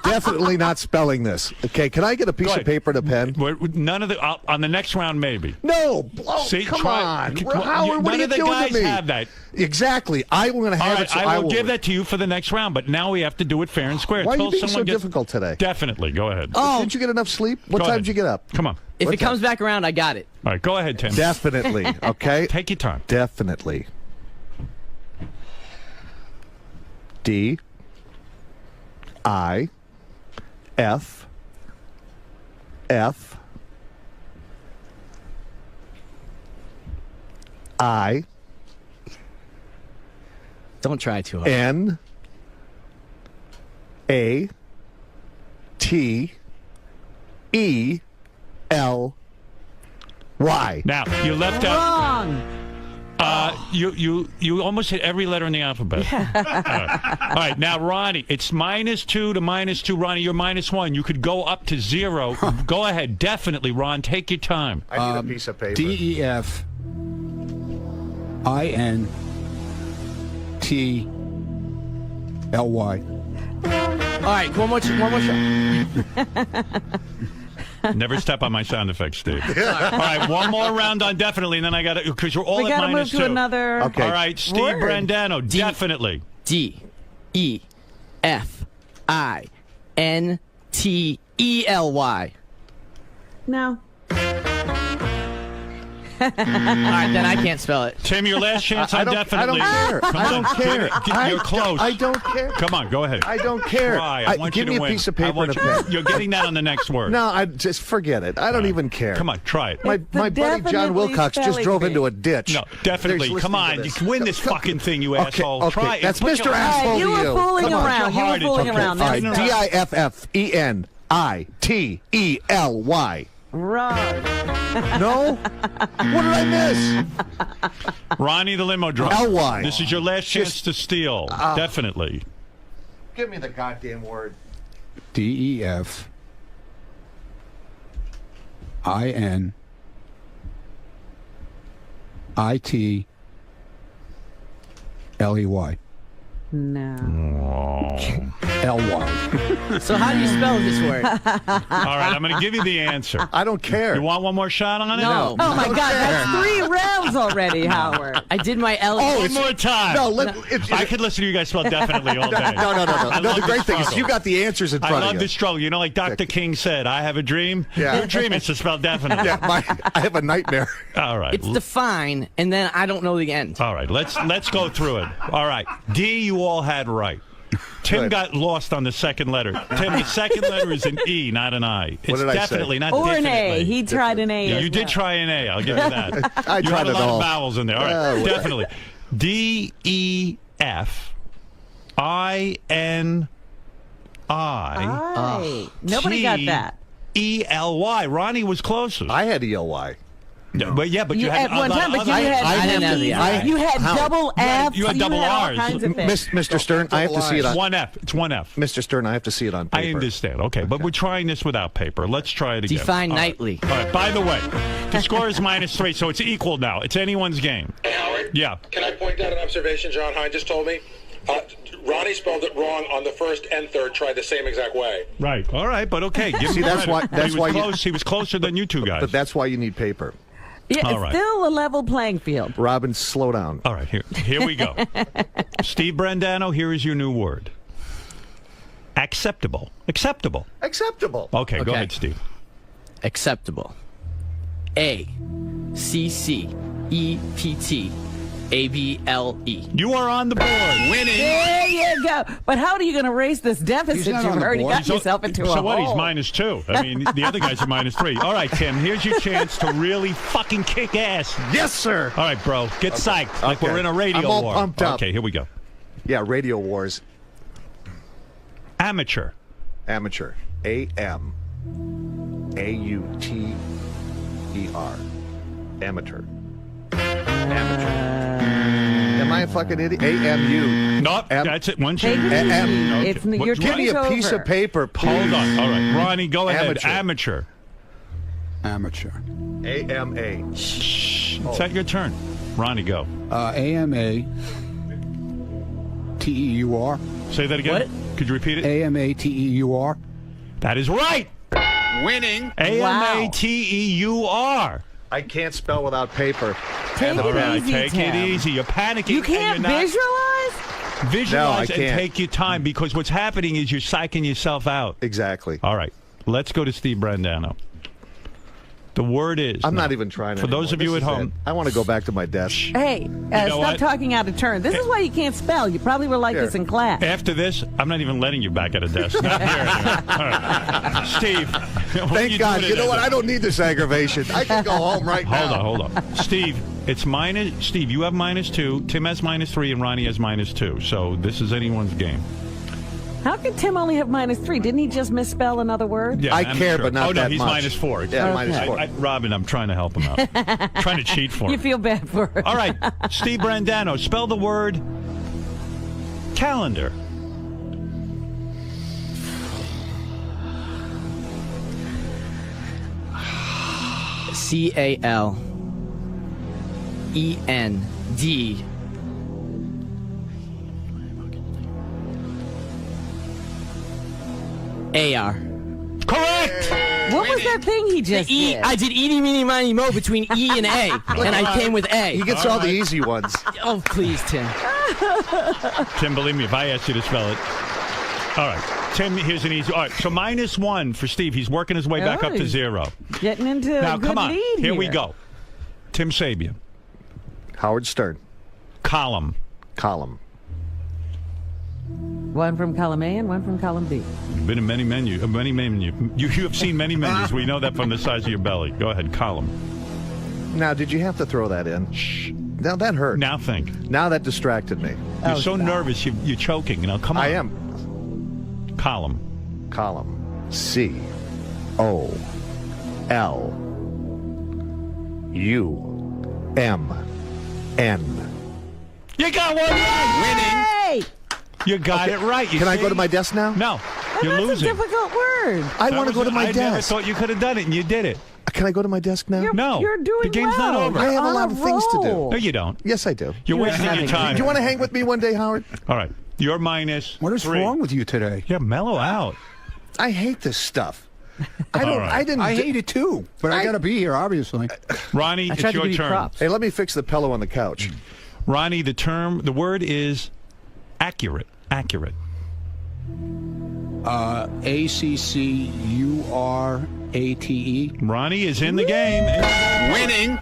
Definitely not spelling this. Okay, can I get a piece of paper and a pen? None of the on the next round, maybe. No. Oh, See, come try- on. Well, Howard, what are none you of the doing guys to me? have that. Exactly. I'm going to All have right, it. So I will give that to you for the next round, but now we have to do it fair and square. Why are you Till being so someone gets- difficult today? Definitely. Go ahead. Oh. Didn't you get enough sleep? What Go time ahead. did you get up? Come on. If What it comes back around, I got it. All right, go ahead, Tim. Definitely. Okay. Take your time. Definitely. DIFFINITLY. Don't try too hard. NATELY. Now, you left out. Wrong. You almost hit every letter in the alphabet. All right, now Ronnie, it's -2 to -2. Ronnie, you're -1. You could go up to 0. Go ahead, definitely, Ron. Take your time. I need a piece of paper. DEFINTLY. All right, one more shot. Never step on my sound effects, Steve. All right, one more round on definitely, and then I got to, because you're all We at gotta move -2. to another. Okay. All right, Steve word. Brandano, definitely. DEFINTELY. No. All right, then I can't spell it. Tim, your last chance I on don't definitely. care. Come I on, don't care. You're close. I don't care. Come on, go ahead. I don't care. Try. I want give you me to a win. piece of I paper want and a you- pen. You're getting that on the next word. No, I just forget it. I don't even care. Come on, try it. My It's the buddy John definitely Wilcox just spelling drove bee. into a ditch. No, definitely. There's Come on, listening you to can win this fucking thing, you Okay, asshole. okay. Try it. That's Put Mr. your- Asshole you to were you. fooling Come on. around. You were hard. fooling Okay, around. All That's right, DIFFENITELY. Wrong. No? What did I miss? Ronnie the limo driver. LY. This is your last chance to steal. Definitely. Give me the goddamn word. DEFINITLEY. No. LY. So how do you spell this word? All right, I'm going to give you the answer. I don't care. You want one more shot on it? No. Oh my God, that's 3 rounds already, Howard. I did my L. One more time. No, I could listen to you guys spell definitely all day. No. I No, love the great thing is struggle. you got the answers in I front love of the you. struggle. You know, like Dr. King said, I have a dream. Yeah. Your dream is to spell definitely. Yeah, I have a nightmare. All right. It's define, and then I don't know the end. All right, let's go through it. All right, D, you all had right. Tim got lost on the second letter. Tim, the second letter is an E, not an I. It's did I say? definitely not Or an definitely. A. He tried an A. Yeah, as you did well. try an A. I'll give you that. I you tried had a it lot all. of vowels in there. All right, definitely. D-E-F-I-N-I. Nobody got that. E-L-Y. Ronnie was closest. I had ELY. No. But yeah, but you, You had at one time, but you had I didn't have the I. you had double F. you had double all R's. kinds of things. Mr. Stern, I have to see it It's on one F. It's one F. Mr. Stern, I have to see it on paper. I understand. Okay, but we're trying this without paper. Let's try it again. Define All right. nightly. All right. By the way, the score is -3, so it's equal now. It's anyone's game. Hey, Howard. Yeah. Can I point out an observation John Hine just told me? Ronnie spelled it wrong on the first and third. Tried the same exact way. Right. All right, but okay. Give See, him that's credit. why- that's he was why you- close. He was closer than you two guys. But that's why you need paper. Yeah, All it's right. still a level playing field. Robin, slow down. All right, here we go. Steve Brandano, here is your new word. Acceptable. Acceptable. Acceptable. Okay, go Okay. ahead, Steve. Acceptable. A-C-C-E-P-T-A-B-L-E. You are on the board. Winning. There you go. But how are you going to raise this deficit? He's not You've on the already board. got yourself into a So hole. what? He's -2. I mean, the other guys are -3. All right, Tim, here's your chance to really fucking kick ass. Yes, sir. All right, bro, get psyched like Okay. we're in a radio I'm all war. pumped up. Okay, here we go. Yeah, Radio Wars. Amateur. Amateur. A-M-A-U-T-E-R. Amateur. Amateur. Am I a fucking idiot? A-M-U. Nope, that's it. One Take change. it easy. Okay. It's, What- your Give me a time's piece over. of paper, please. Hold on. All right, Ronnie, go ahead. Amateur. Amateur. A-M-A. Shh. It's at your turn. Ronnie, go. A-M-A-T-E-U-R. Say that again. What? Could you repeat it? A-M-A-T-E-U-R. That is right. Winning. A-M-A-T-E-U-R. I can't spell without paper. Take And it the pen. easy, Take it Tim. easy. You're panicking. You can't and you're not visualize? Visualize No, I and can't. take your time because what's happening is you're psyching yourself out. Exactly. All right. Let's go to Steve Brandano. The word is. I'm not even trying For those of you at home. I want to go back to my desk. Hey, know stop what? talking out of turn. This is why you can't spell. You probably were like Here. this in class. After this, I'm not even letting you back at a desk. Not here anyway. All right. Steve. what are Thank God. doing You know at what? that? I don't need this aggravation. I can go home right now. Hold on. Steve, it's minus. Steve, you have -2. Tim has -3, and Ronnie has -2. So this is anyone's game. How could Tim only have -3? Didn't he just misspell another word? Yeah, I I'm care, sure. but not Oh no, that he's much. -4. Yeah, Okay. -4. Robin, I'm trying to help him out. Trying to cheat for You him. feel bad for him. All right, Steve Brandano, spell the word calendar. C-A-L-E-N-D. A-R. Correct! What was that thing he just E. did? I did eeny, meeny, miny, mo between E and A, and I came with A. He gets all the easy ones. Oh, please, Tim. Tim, believe me, if I asked you to spell it. All right, Tim, here's an easy. All right, so -1 for Steve. He's working his way back up to 0. Getting into Now, a good come on. lead Here we go. Tim Sabian. Howard Stern. Column. Column. One from column A and one from column B. You've been in many menus. You have seen many menus. We know that from the size of your belly. Go ahead, column. Now, did you have to throw that in? Shh. Now, that hurt. Now think. Now that distracted me. You're so nervous. You're choking. Now, come on. I am. Column. Column. C-O-L-U-M-N. You got one right. Hey! You got it right. You Can I see? go to my desk now? No. You're That's losing. a difficult word. I want to go to my I never desk. thought you could have done it, and you did it. Can I go to my desk now? No. You're doing The game's not well. over. I have a On lot of things to do. roll. No, you don't. Yes, I do. You're wasting your having time. Do you want to hang with me one day, Howard? All right. You're -3. What is wrong with you today? Yeah, mellow out. I hate this stuff. I don't. All right. I didn't. I hate it too, but I got to be here, obviously. Ronnie, I it's tried to your give you turn. props. Hey, let me fix the pillow on the couch. Ronnie, the word is accurate. Accurate. A-C-C-U-R-A-T-E. Ronnie is in the game. Winning.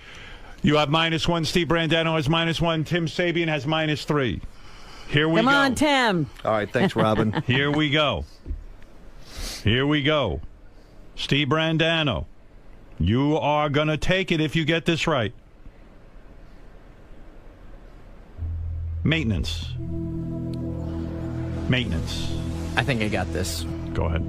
You have -1. Steve Brandano has -1. Tim Sabian has -3. Here we Come go. on, Tim. All right, thanks, Robin. Here we go. Here we go. Steve Brandano, you are going to take it if you get this right. Maintenance. Maintenance. I think I got this. Go ahead.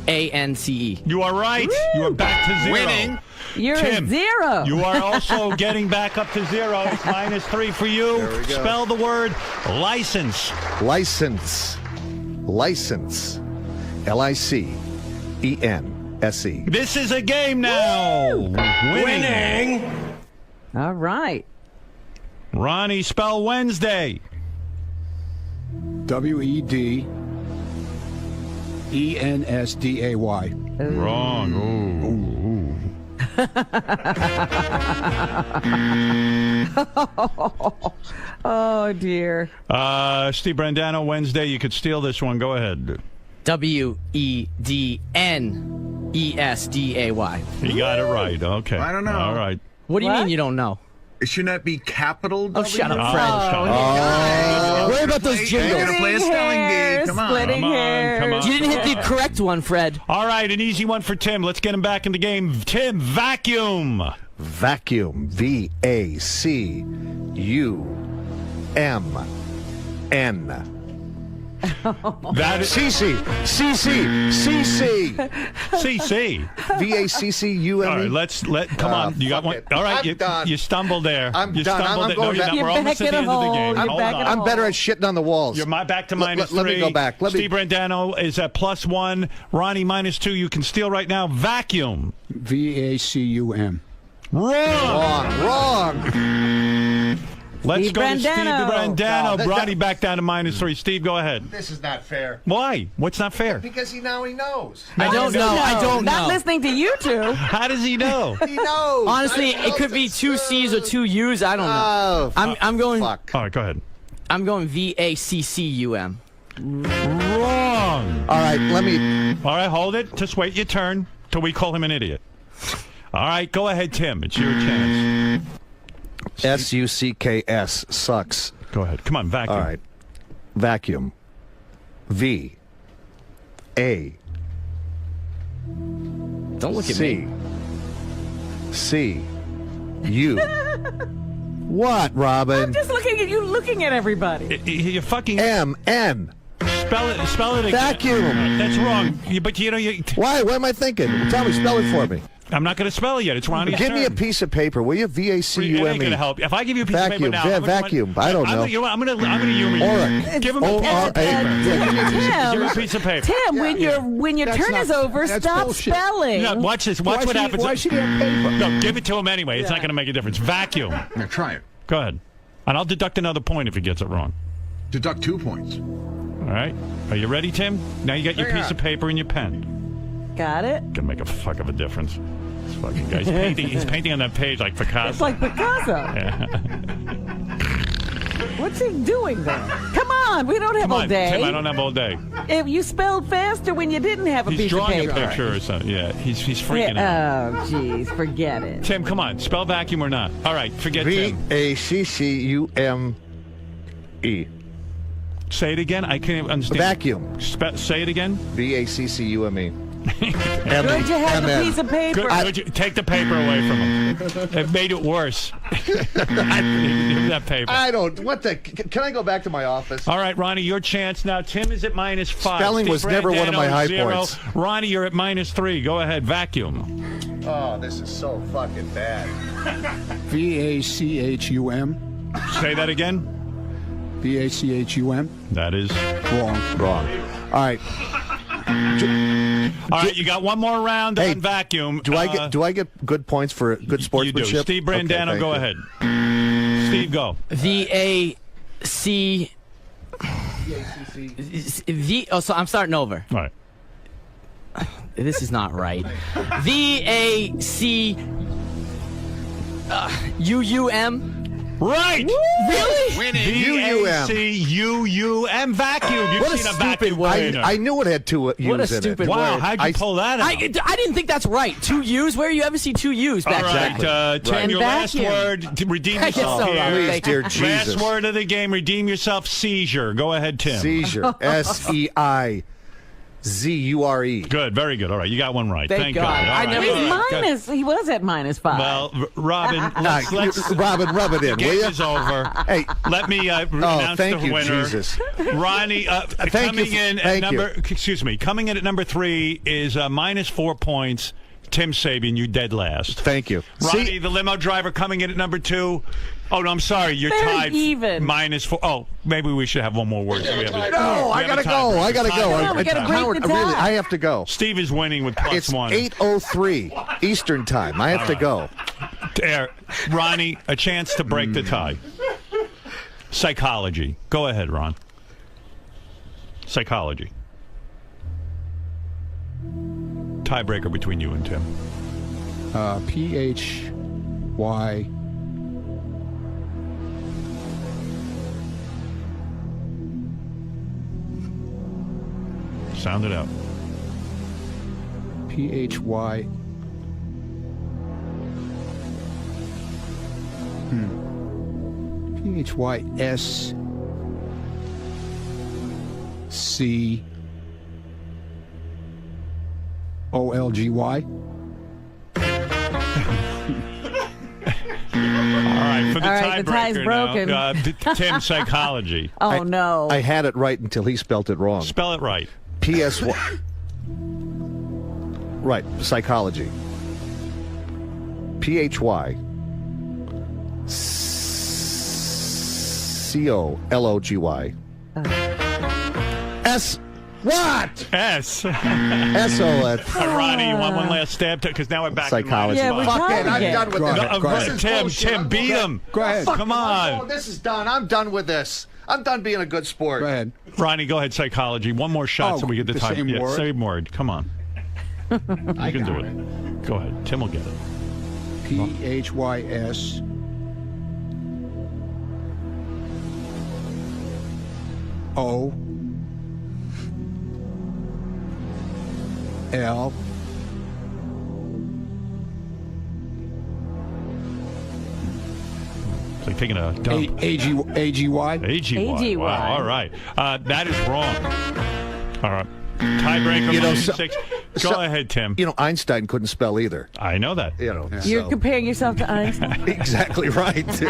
MAINTENANCE. You are right. Woo! You are back to zero. Winning. You're Tim, at 0. You are also getting back up to 0. It's -3 for you. There we go. Spell the word license. License. License. LICENSE. This is a game now. Winning. All right. Ronnie, spell Wednesday. WEDENSDAY. Wrong. Ooh. Oh, dear. Steve Brandano, Wednesday. You could steal this one. Go ahead. WEDNESDAY. You got it right. Okay. I don't know. All right. What do you mean you don't know? Shouldn't that be capital Oh, W? shut up, Oh, Fred. shut up. Worry about those You're jingles. gonna play a spelling bee. Come on. Splitting Come on, hairs. come on. You didn't hit the correct one, Fred. All right, an easy one for Tim. Let's get him back in the game. Tim, vacuum. Vacuum. VACUMN. That is CC. CC. VACCUME. All right, come on. You got fuck one. it. All right, I'm done. you stumbled there. I'm you done. Stumbled I'm there. going No, you're back. not. We're You're almost back at the in end a of the hole. game. You're Hold back in on. a I'm better at shitting on the walls. You're back to -3. Let me go back. Steve Brandano is at +1. Ronnie -2. You can steal right now. Vacuum. VACUM. Wrong. Let's Steve go to Steve Brandano. Brandano. No, Ronnie back down to -3. Steve, go ahead. This is not fair. Why? What's not fair? Because he knows. I don't know. I don't Not know. listening to you two. How does he know? He knows. Honestly, it could be 2 C's or 2 U's. I don't know. Oh, I'm going. fuck. All right, go ahead. I'm going VACCUM. Wrong. All right, let me. All right, hold it. Just wait your turn till we call him an idiot. All right, go ahead, Tim. It's your chance. SUCKS sucks. Go ahead. Come on, vacuum. All right. Vacuum. VA. Don't look at me. CU. What, Robin? I'm just looking at you, looking at everybody. You fucking MN. spell it again. Vacuum. That's wrong. But you know you. Why? What am I thinking? Tell me, spell it for me. I'm not going to spell it yet. It's Ronnie's Give turn. me a piece of paper, will you? It ain't VACUME. going to help. If I give you a piece Vacuum. of paper now, Yeah, I'm gonna- vacuum. I don't know. You know what? I'm going to humor you. Auric. Give him a piece of paper. Give him a piece of paper. Tim, when your That's turn not- is over, that's stop bullshit. spelling. Yeah, watch this. Watch what happens. Why should he have paper? No, give it to him anyway. It's not going to make a difference. Vacuum. Now try it. Go ahead. And I'll deduct another point if he gets it wrong. Deduct 2 points. All right. Are you ready, Tim? Now you got your piece of paper and your pen. Got it? Gonna make a fuck of a difference. This fucking guy's painting. He's painting on that page like Picasso. It's like Picasso. Yeah. What's he doing there? Come on, we don't have Come all on, day. Tim. I don't have all day. If you spelled faster when you didn't have a He's piece of drawing paper. a picture or something. Yeah, he's freaking out. Oh, jeez, forget it. Tim, come on. Spell vacuum or not. All right, forget Tim. VACCUME. Say it again. I can't understand. Vacuum. Say it again. VACCUME. Good you have a piece of paper. Good, take the paper away from him. It made it worse. Give that paper. I don't. What the? Can I go back to my office? All right, Ronnie, your chance now. Tim is at -5. Spelling Steve was never one of my Brandano, high 0. points. Ronnie, you're at -3. Go ahead. Vacuum. Oh, this is so fucking bad. VACHUM. Say that again. VACHUM. That is Wrong. All right. All right, you got one more round on vacuum. Do I get good points for good sportsmanship? You do. Steve Brandano, Okay, go thank ahead. Steve, go. So I'm starting over. All right. This is not right. VACUUM. Right. Really? V-A-C-U-U-M. Vacuum. You've What a seen a stupid vacuum word. cleaner. I knew it had 2 U's What a in stupid it. Wow, word. how'd you pull that out? I didn't think that's right. 2 U's? Where you ever see 2 U's back All right, then? Tim, And your last vacuum. word. To redeem Yes, yourself so here. Please, dear Jesus. Last word of the game. Redeem yourself. Seizure. Go ahead, Tim. Seizure. S-E-I-Z-U-R-E. Good. Very good. All right. You got one right. Thank God. God. All I right. never. He's minus. He was at -5. Well, Robin, let's Robin, rub it in, the will game you? is over. Hey. Let me announce thank the you, winner. Jesus. Ronnie, coming in at number 3 is -4 points. Tim Sabian, you dead last. Thank you. Ronnie, the limo driver, coming in at number 2. Oh, no, I'm sorry. You're They're tied. even. -4. Oh, maybe we should have one more word. So we have No, I gotta go. I gotta go. on, we gotta break Howard, the really, tie. I have to go. Steve is winning with It's +1. 8:03 Eastern time. I have to go. Ronnie, a chance to break the tie. Psychology. Go ahead, Ron. Psychology. Tiebreaker between you and Tim. P-H-Y. Sound it out. P-H-Y. P-H-Y-S. C. O-L-G-Y. All right, for the All right, the tie's tiebreaker broken. now, Tim, psychology. Oh no. I had it right until he spelt it wrong. Spell it right. P-S-Y. Right, psychology. P-H-Y. C-O-L-O-G-Y. S. What? S. S-O. Ronnie, you want one last stab? Because now we're back Psychology. in Yeah, we -5. Fuck it, tied I'm again. done with No, this. Tim, bullshit. Tim, beat him. Go ahead. Come on. Oh, this is done. I'm done with this. I'm done being a good sport. Go ahead. Ronnie, go ahead, psychology. One more shot Oh, so we get the the time. same word? Same word. Come on. You can do it. Go ahead. Tim will get it. P-H-Y-S. O. L. It's like taking a dump. A-G-Y. A-G-Y. A-G-Y. Wow. All right. That is wrong. All right. Tiebreaker, You know, -6. Go ahead, Tim. You know, Einstein couldn't spell either. I know that. You know, You're so- comparing yourself to Einstein. exactly right. You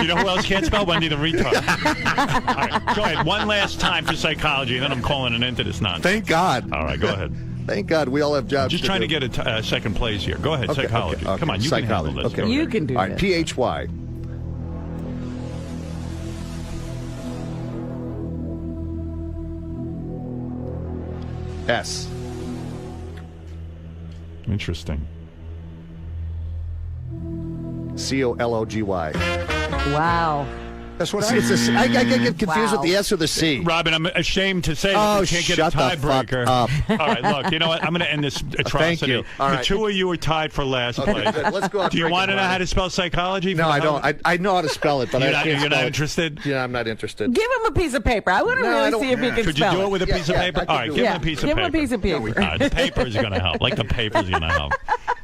know who else can't spell? Wendy the retard. All right, go ahead. One last time for psychology, and then I'm calling an end to this nonsense. Thank God. All right, go ahead. Thank God we all have jobs. Just trying to do. get a second place here. Go ahead, Okay, psychology. okay, Come on, you psychology. can handle this. Okay. Go You ahead. can do All right, this. P-H-Y. S. Interesting. C-O-L-O-G-Y. Wow. That's what See, it's a, I get confused Wow. with the S or the C. Robin, I'm ashamed to say that Oh, we can't get shut a the fuck tiebreaker. up. All right, look, you know what? I'm going to end this atrocity. you. All The right. two of you are tied for last Okay, place. good. Let's go out Do you drinking, want to know Ronnie. how to spell psychology? No, I don't. I know how to spell it, but You're I not, can't you're spell not it. interested? Yeah, I'm not interested. Give him a piece of paper. I want to No, I really don't- see if he can Could you spell do it with a Yeah, piece of yeah, paper? I can All right, do give it. him a piece of Give paper. him a piece of paper. All right, the paper is going to help. Like the paper is going to help.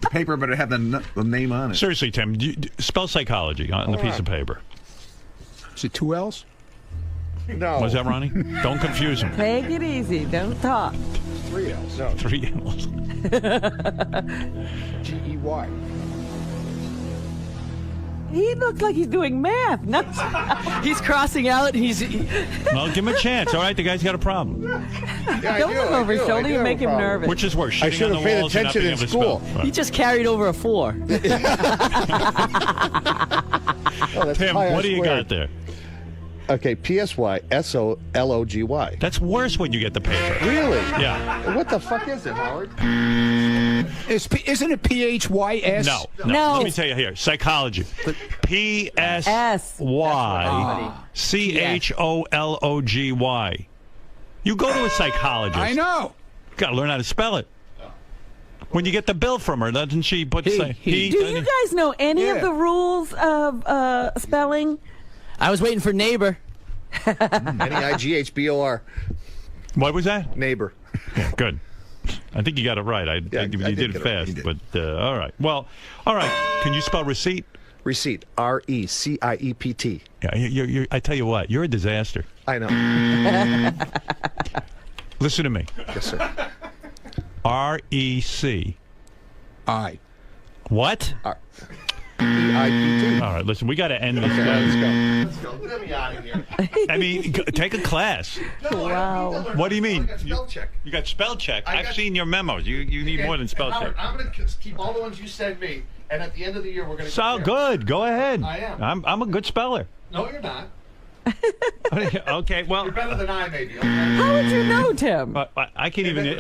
The paper better have the name on it. Seriously, Tim, spell psychology on the piece of paper. Is it 2 L's? No. Was that Ronnie? Don't confuse him. Take it easy. Don't talk. 3 L's. No. 3 L's. G-E-Y. He looks like he's doing math. No. He's crossing out. Well, give him a chance. All right, the guy's got a problem. Don't look over his shoulder. You make him nervous. Which is worse, I shitting should on have the paid walls and not attention being in able to school. spell? Right. He just carried over a 4. Tim, what do you got there? Okay, P-S-Y, S-O-L-O-G-Y. That's worse when you get the paper. Really? Yeah. What the fuck is it, Howard? Isn't it P-H-Y-S? No. No. Let me tell you here. Psychology. P-S-Y-C-H-O-L-O-G-Y. You go to a psychologist. I know. Got to learn how to spell it. When you get the bill from her, doesn't she put say he? Do you guys know any of the rules of spelling? I was waiting for neighbor. N-E-I-G-H-B-O-R. What was that? Neighbor. Yeah, good. I think you got it right. I you did it fast, but all right. Well, all right. Can you spell receipt? Receipt. R-E-C-I-E-P-T. Yeah, I tell you what, you're a disaster. I know. Listen to me. Yes, sir. R-E-C. I. What? E-I-P-T. All right, listen, we got to end this. Let's go. Get me out of here. I mean, take a class. Wow. What do you mean? I got spell check. You got spell check. I've seen your memos. You need more than spell Howard, check. I'm going to keep all the ones you send me, and at the end of the year, we're going to So good. Go ahead. I am. I'm a good speller. No, you're not. Okay, well. You're better than I, maybe. Okay? How would you know, Tim? I can't even.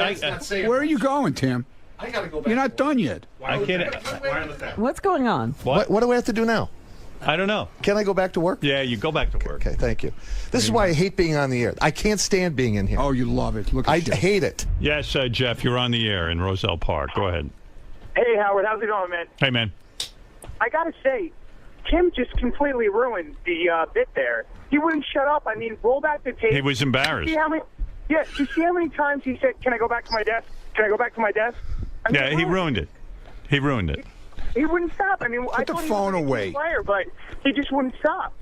Where are you going, Tim? I got to go back. You're not done yet. I can't. What's going on? What do we have to do now? I don't know. Can I go back to work? Yeah, you go back to work. Okay, thank you. This is why I hate being on the air. I can't stand being in here. Oh, you love it. Look at I you. hate it. Yes, Jeff, you're on the air in Roselle Park. Go ahead. Hey, Howard, how's it going, man? Hey, man. I gotta say, Tim just completely ruined the bit there. He wouldn't shut up. I mean, roll back the tape. He was embarrassed. See how many? Yeah, you see how many times he said, "Can I go back to my desk? Can I go back to my desk?" I mean, Yeah, he ruined it. He ruined it. He wouldn't stop. I mean, I the thought phone he was a away. good player, but he just wouldn't stop.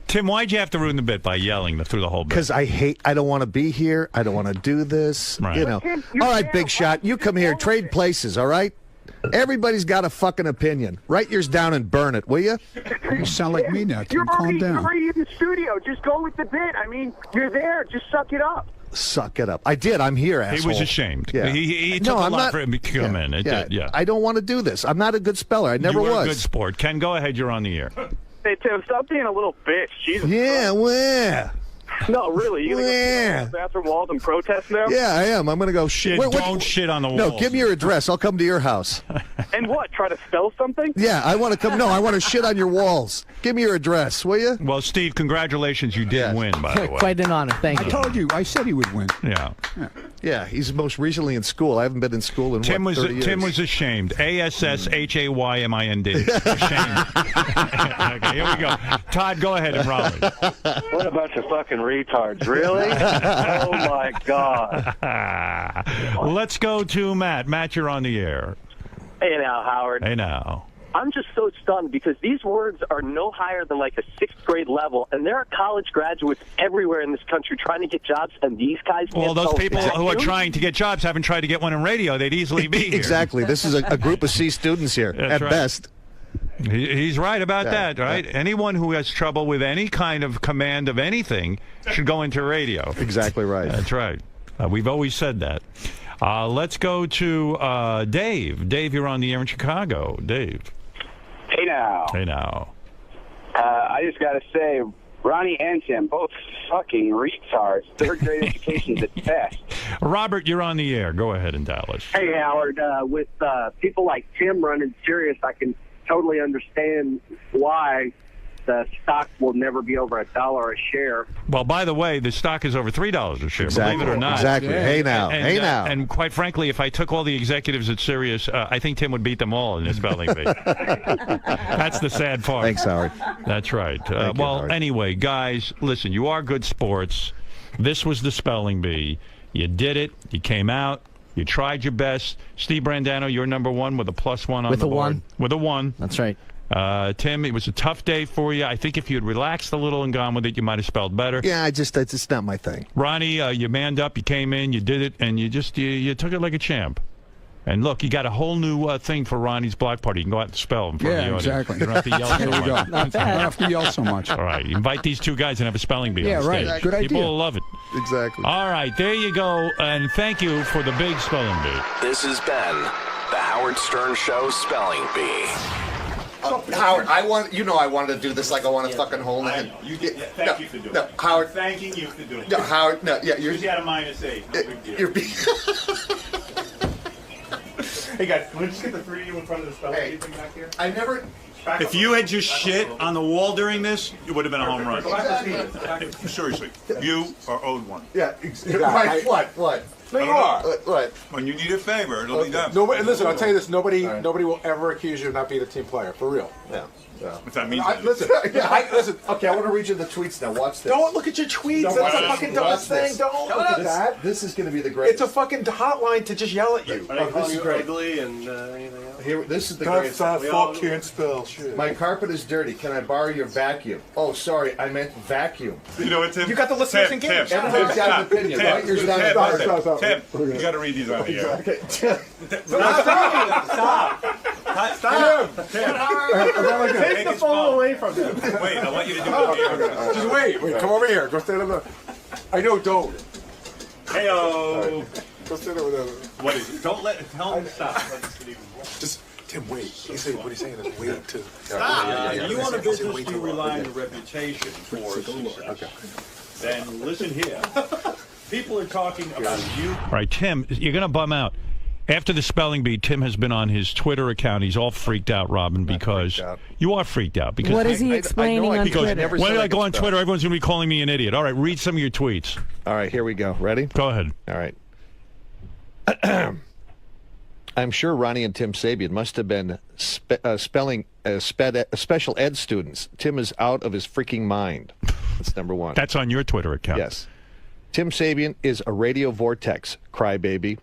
Tim, why'd you have to ruin the bit by yelling through the whole bit? Because I don't want to be here. I don't want to do this. Right. You know. Tim, All right, big shot. You come here. Trade places, all right? Everybody's got a fucking opinion. Write yours down and burn it, will you? You sound like me now, Tim. You're Calm already down. in the studio. Just go with the bit. I mean, you're there. Just suck it up. Suck it up. I did. I'm here, asshole. He was ashamed. Yeah. He took a lot for him to come in. It did, yeah. I don't want to do this. I'm not a good speller. I never you were was. a good sport. Ken, go ahead. You're on the air. Hey, Tim, stop being a little bitch. Jesus. Yeah, where? No, really. You gonna go to the bathroom walls and protest now? Yeah, I am. I'm going to go shit. Don't shit on the No, walls. give me your address. I'll come to your house. And what? Try to spell something? Yeah, I want to come. No, I want to shit on your walls. Give me your address, will you? Well, Steve, congratulations. You did win, by the way. Quite an honor. Thank you. I told you. I said he would win. Yeah. Yeah, he's most recently in school. I haven't been in school in Tim 30 years. Tim was ashamed. ASSHAYMIND. Ashamed. Okay, here we go. Todd, go ahead and Raleigh. What a bunch of fucking retards. Really? Oh, my God. Let's go to Matt. Matt, you're on the air. Hey, now, Howard. Hey, now. I'm just so stunned because these words are no higher than like a 6th grade level, and there are college graduates everywhere in this country trying to get jobs, and these guys can't Well, those spell people who are vacuum? trying to get jobs haven't tried to get one in radio. They'd easily be here. Exactly. This is a group of C students here, That's at right. best. He's right about Yeah, that, right? Anyone who has trouble with any kind of command of anything should go into radio. Exactly right. That's right. We've always said that. Let's go to Dave. Dave, you're on the air in Chicago. Dave. Hey now. Hey now. I just got to say, Ronnie and Tim, both fucking retards. Third grade education's at best. Robert, you're on the air. Go ahead in Dallas. Hey, Howard. With people like Tim running Sirius, I can totally understand why the stock will never be over $1 a share. Well, by the way, the stock is over $3 a share, Exactly. believe it or not. Exactly. Yeah. Hey now. And, Hey now. And quite frankly, if I took all the executives at Sirius, I think Tim would beat them all in the spelling bee. That's the sad part. Thanks, Howard. That's right. Thank you, Well, Howard. anyway, guys, listen, you are good sports. This was the spelling bee. You did it. You came out. You tried your best. Steve Brandano, you're number one with a +1 on With the a board. 1. With a 1. That's right. Tim, it was a tough day for you. I think if you had relaxed a little and gone with it, you might have spelled better. Yeah, it's not my thing. Ronnie, you manned up, you came in, you did it, and you took it like a champ. And look, you got a whole new thing for Ronnie's block party. You can go out and spell in front of the audience. exactly. You don't have to yell There so we go. much. Not bad. Don't have to yell so much. All right, invite these two guys and have a spelling bee Yeah, on right. stage. Good idea. People will love it. Exactly. All right, there you go, and thank you for the big spelling bee. This has been the Howard Stern Show Spelling Bee. Howard, I wanted to do this like I want to fucking hold it. Thank you for doing it. Howard. Thanking you for doing it. No, Howard. No, yeah, You had a -8. No big deal. You're being. Hey guys, can we just get the three of you in front of the spelling bee thing back here? I never. If you had just shit on the wall during this, it would have been a home run. Seriously, you are owed one. Yeah, exactly. Right. What? No, you are. Right. When you need a favor, it'll be done. Nobody, listen, I'll tell you this. Nobody will ever accuse you of not being a team player. For real. Yeah. If that means listen. Listen. Okay, I want to read you the tweets now. Watch this. Don't look at your tweets. That's the fucking dumbest thing. Don't look at that. This is going to be the greatest. It's a fucking hotline to just yell at you. This is great. Ugly and Here, this is the That's greatest. fuck can't spell shit. My carpet is dirty. Can I borrow your vacuum? Oh, sorry, I meant vacuum. You know what, Tim? You got the listeners engaged. Everybody's got an opinion, right? You're not Tim, you got to read these out of here. Okay. Stop! Take the phone away from him. Wait, I want you to do it. Just wait. Come over here. Go stand up. I know. Don't. Heyo. Go stand over there. What is it? Don't tell him to stop. Just Tim, wait. What he's saying is wait too. Stop. You own a business, you rely on your reputation for success. Okay. Then listen here. People are talking about you. All right, Tim, you're going to bum out. After the spelling bee, Tim has been on his Twitter account. He's all freaked out, Robin, because you are freaked out. Because what is he explaining on Twitter? When I go on Twitter, everyone's going to be calling me an idiot. All right, read some of your tweets. All right, here we go. Ready? Go ahead. All right. I'm sure Ronnie and Tim Sabian must have been special ed students. Tim is out of his freaking mind. That's number one. That's on your Twitter account. Yes. Tim Sabian is a radio vortex, crybaby.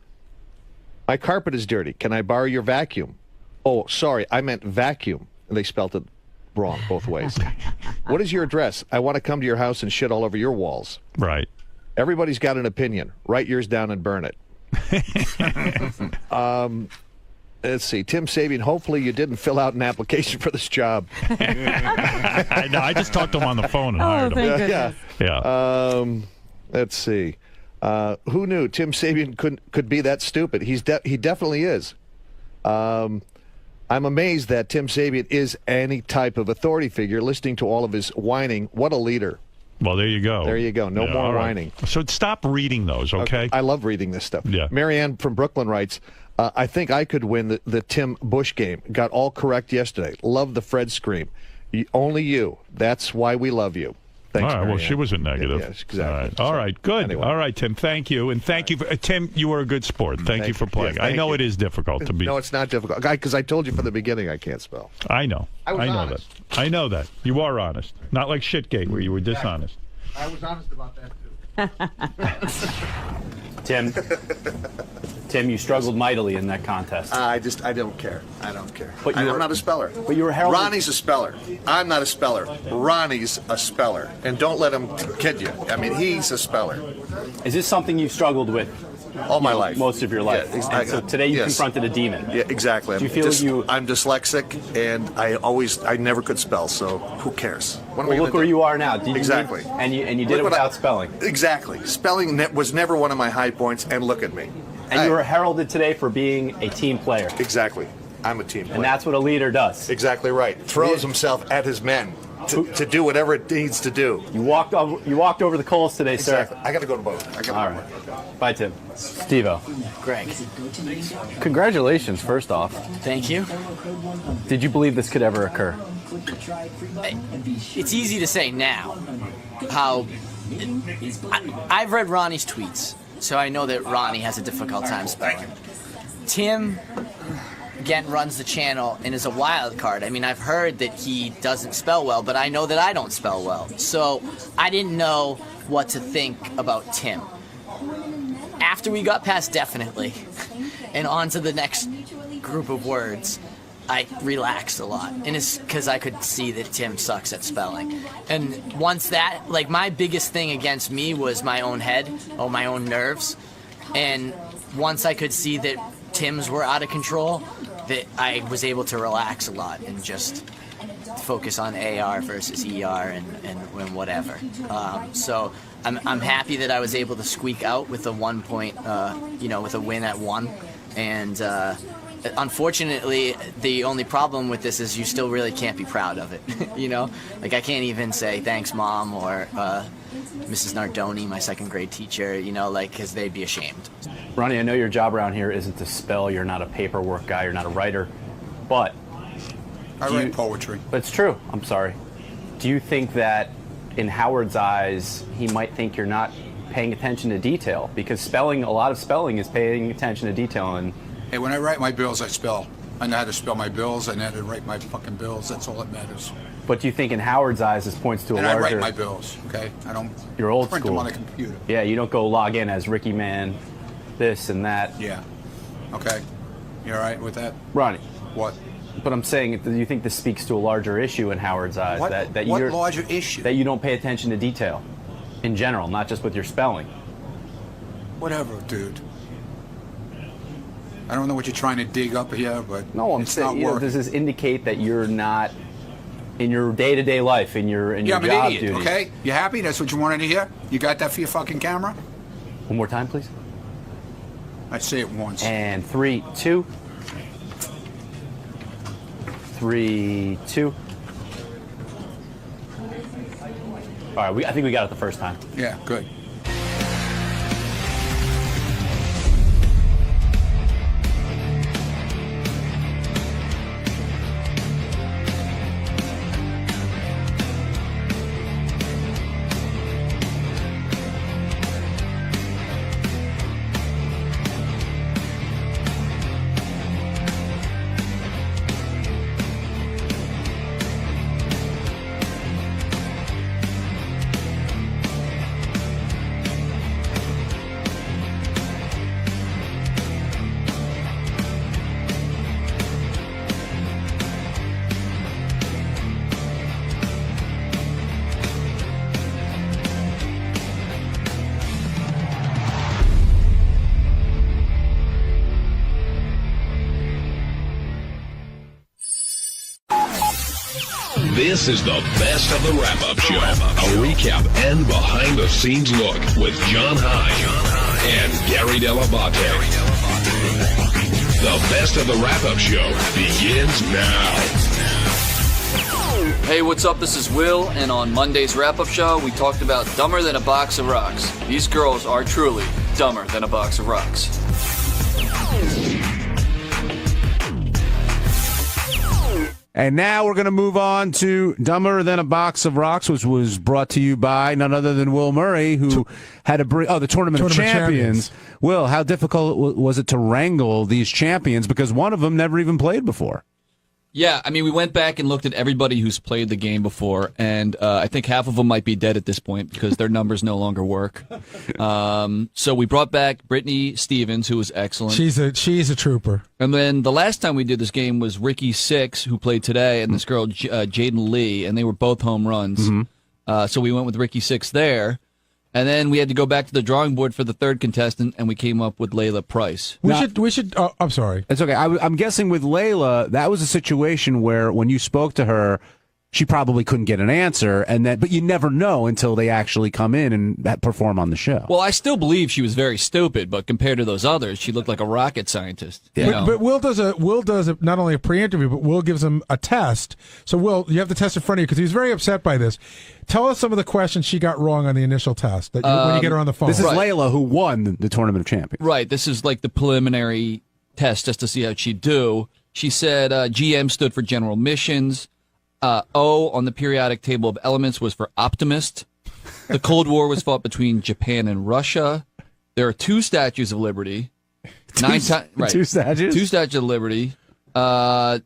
My carpet is dirty. Can I borrow your vacuum? Oh, sorry, I meant vacuum. They spelled it wrong both ways. What is your address? I want to come to your house and shit all over your walls. Right. Everybody's got an opinion. Write yours down and burn it. Let's see. Tim Sabian, hopefully you didn't fill out an application for this job. I just talked to him on the phone and hired him. Yeah. Let's see. Who knew Tim Sabian could be that stupid? He definitely is. I'm amazed that Tim Sabian is any type of authority figure. Listening to all of his whining, what a leader. Well, there you go. There you go. No more whining. So stop reading those, okay? I love reading this stuff. Yeah. Marianne from Brooklyn writes, I think I could win the Tim Bush game. Got all correct yesterday. Love the Fred scream. Only you. That's why we love you. Thanks, all right, well, Marianne. she wasn't negative. Yes, exactly. All right, good. Anyway. All right, Tim, thank you. And thank you. Tim, you were a good sport. Thank you for playing. Yes, I know you. it is difficult to be. No, it's not difficult. Because I told you from the beginning I can't spell. I know. I was know honest. that. I know that. You are honest. Not like Shitgate where you were dishonest. I was honest about that, too. Tim, you struggled mightily in that contest. I don't care. I don't care. But I'm not a speller. But you were heralded. Ronnie's a speller. I'm not a speller. Ronnie's a speller. And don't let him kid you. I mean, he's a speller. Is this something you've struggled with? All my life. Most of your life. Yeah, And so today you confronted a demon. Yeah, exactly. Do you feel I'm dyslexic, and I never could spell, so who cares? What am I Well, look gonna where do? you are now. Exactly. And you did it without spelling. Exactly. Spelling was never one of my high points, and look at me. And you were heralded today for being a team player. Exactly. I'm a team player. And that's what a leader does. Exactly right. Throws himself at his men to do whatever it needs to do. You walked over the coals today, Exactly. sir. I got to go to boat. All right. Bye, Tim. Steve-O. Greg. Congratulations, first off. Thank you. Did you believe this could ever occur? It's easy to say now. I've read Ronnie's tweets, so I know that Ronnie has a difficult time spelling. Tim, again, runs the channel and is a wild card. I mean, I've heard that he doesn't spell well, but I know that I don't spell well. So I didn't know what to think about Tim. After we got past definitely and on to the next group of words, I relaxed a lot. And it's because I could see that Tim sucks at spelling. And once that, like, my biggest thing against me was my own head, or my own nerves. And once I could see that Tim's were out of control, that I was able to relax a lot and just focus on AR versus ER and whatever. So I'm happy that I was able to squeak out with a 1 point, with a win at 1. And unfortunately, the only problem with this is you still really can't be proud of it. Like I can't even say thanks, Mom, or Mrs. Nardoni, my second grade teacher, because they'd be ashamed. Ronnie, I know your job around here isn't to spell. You're not a paperwork guy. You're not a writer. But I write poetry. But it's true. I'm sorry. Do you think that in Howard's eyes, he might think you're not paying attention to detail, because a lot of spelling is paying attention to detail. And Hey, when I write my bills, I spell. I know how to spell my bills. I know how to write my fucking bills. That's all that matters. But do you think in Howard's eyes this points to a And larger... I write my bills, okay? I don't You're old print school. them on a computer. Yeah, you don't go log in as Ricky Man, this and that. Yeah. Okay. You all right with that? Ronnie. What? But I'm saying, do you think this speaks to a larger issue in Howard's eyes? What You're, larger issue? That you don't pay attention to detail in general, not just with your spelling. Whatever, dude. I don't know what you're trying to dig up here, but No, I'm it's saying, not working. does this indicate that you're not in your day-to-day life, in your I'm job an idiot, duties? okay? You happy? That's what you wanted to hear? You got that for your fucking camera? One more time, please. I'd say it once. And 3, 2. 3, 2. All right, I think we got it the first time. Yeah, good. This is the best of the wrap-up show. A recap and behind-the-scenes look with John High and Gary Dell'Abate. The best of the wrap-up show begins now. Hey, what's up? This is Will, and on Monday's wrap-up show, we talked about Dumber Than a Box of Rocks. These girls are truly dumber than a box of rocks. And now we're going to move on to Dumber Than a Box of Rocks, which was brought to you by none other than Will Murray, who had to bring the Tournament of Champions. Will, how difficult was it to wrangle these champions? Because one of them never even played before. Yeah, I mean, we went back and looked at everybody who's played the game before, and I think half of them might be dead at this point because their numbers no longer work. So we brought back Brittany Stevens, who was excellent. She's a trooper. And then the last time we did this game was Ricky Six, who played today, and this girl, Jaden Lee, and they were both home runs. So we went with Ricky Six there. And then we had to go back to the drawing board for the third contestant, and we came up with Layla Price. We should. Oh, I'm sorry. It's okay. I'm guessing with Layla, that was a situation where when you spoke to her, she probably couldn't get an answer, but you never know until they actually come in and perform on the show. Well, I still believe she was very stupid, but compared to those others, she looked like a rocket scientist. Yeah. But Will does not only a pre-interview, but Will gives him a test. So Will, you have the test in front of you because he was very upset by this. Tell us some of the questions she got wrong on the initial test when you get her on the phone. This is Layla, who won the Tournament of Champions. Right. This is like the preliminary test just to see how she'd do. She said GM stood for General Missions. O on the periodic table of elements was for optimist. The Cold War was fought between Japan and Russia. There are 2 statues of liberty. 2 statues? 2 statues of liberty. And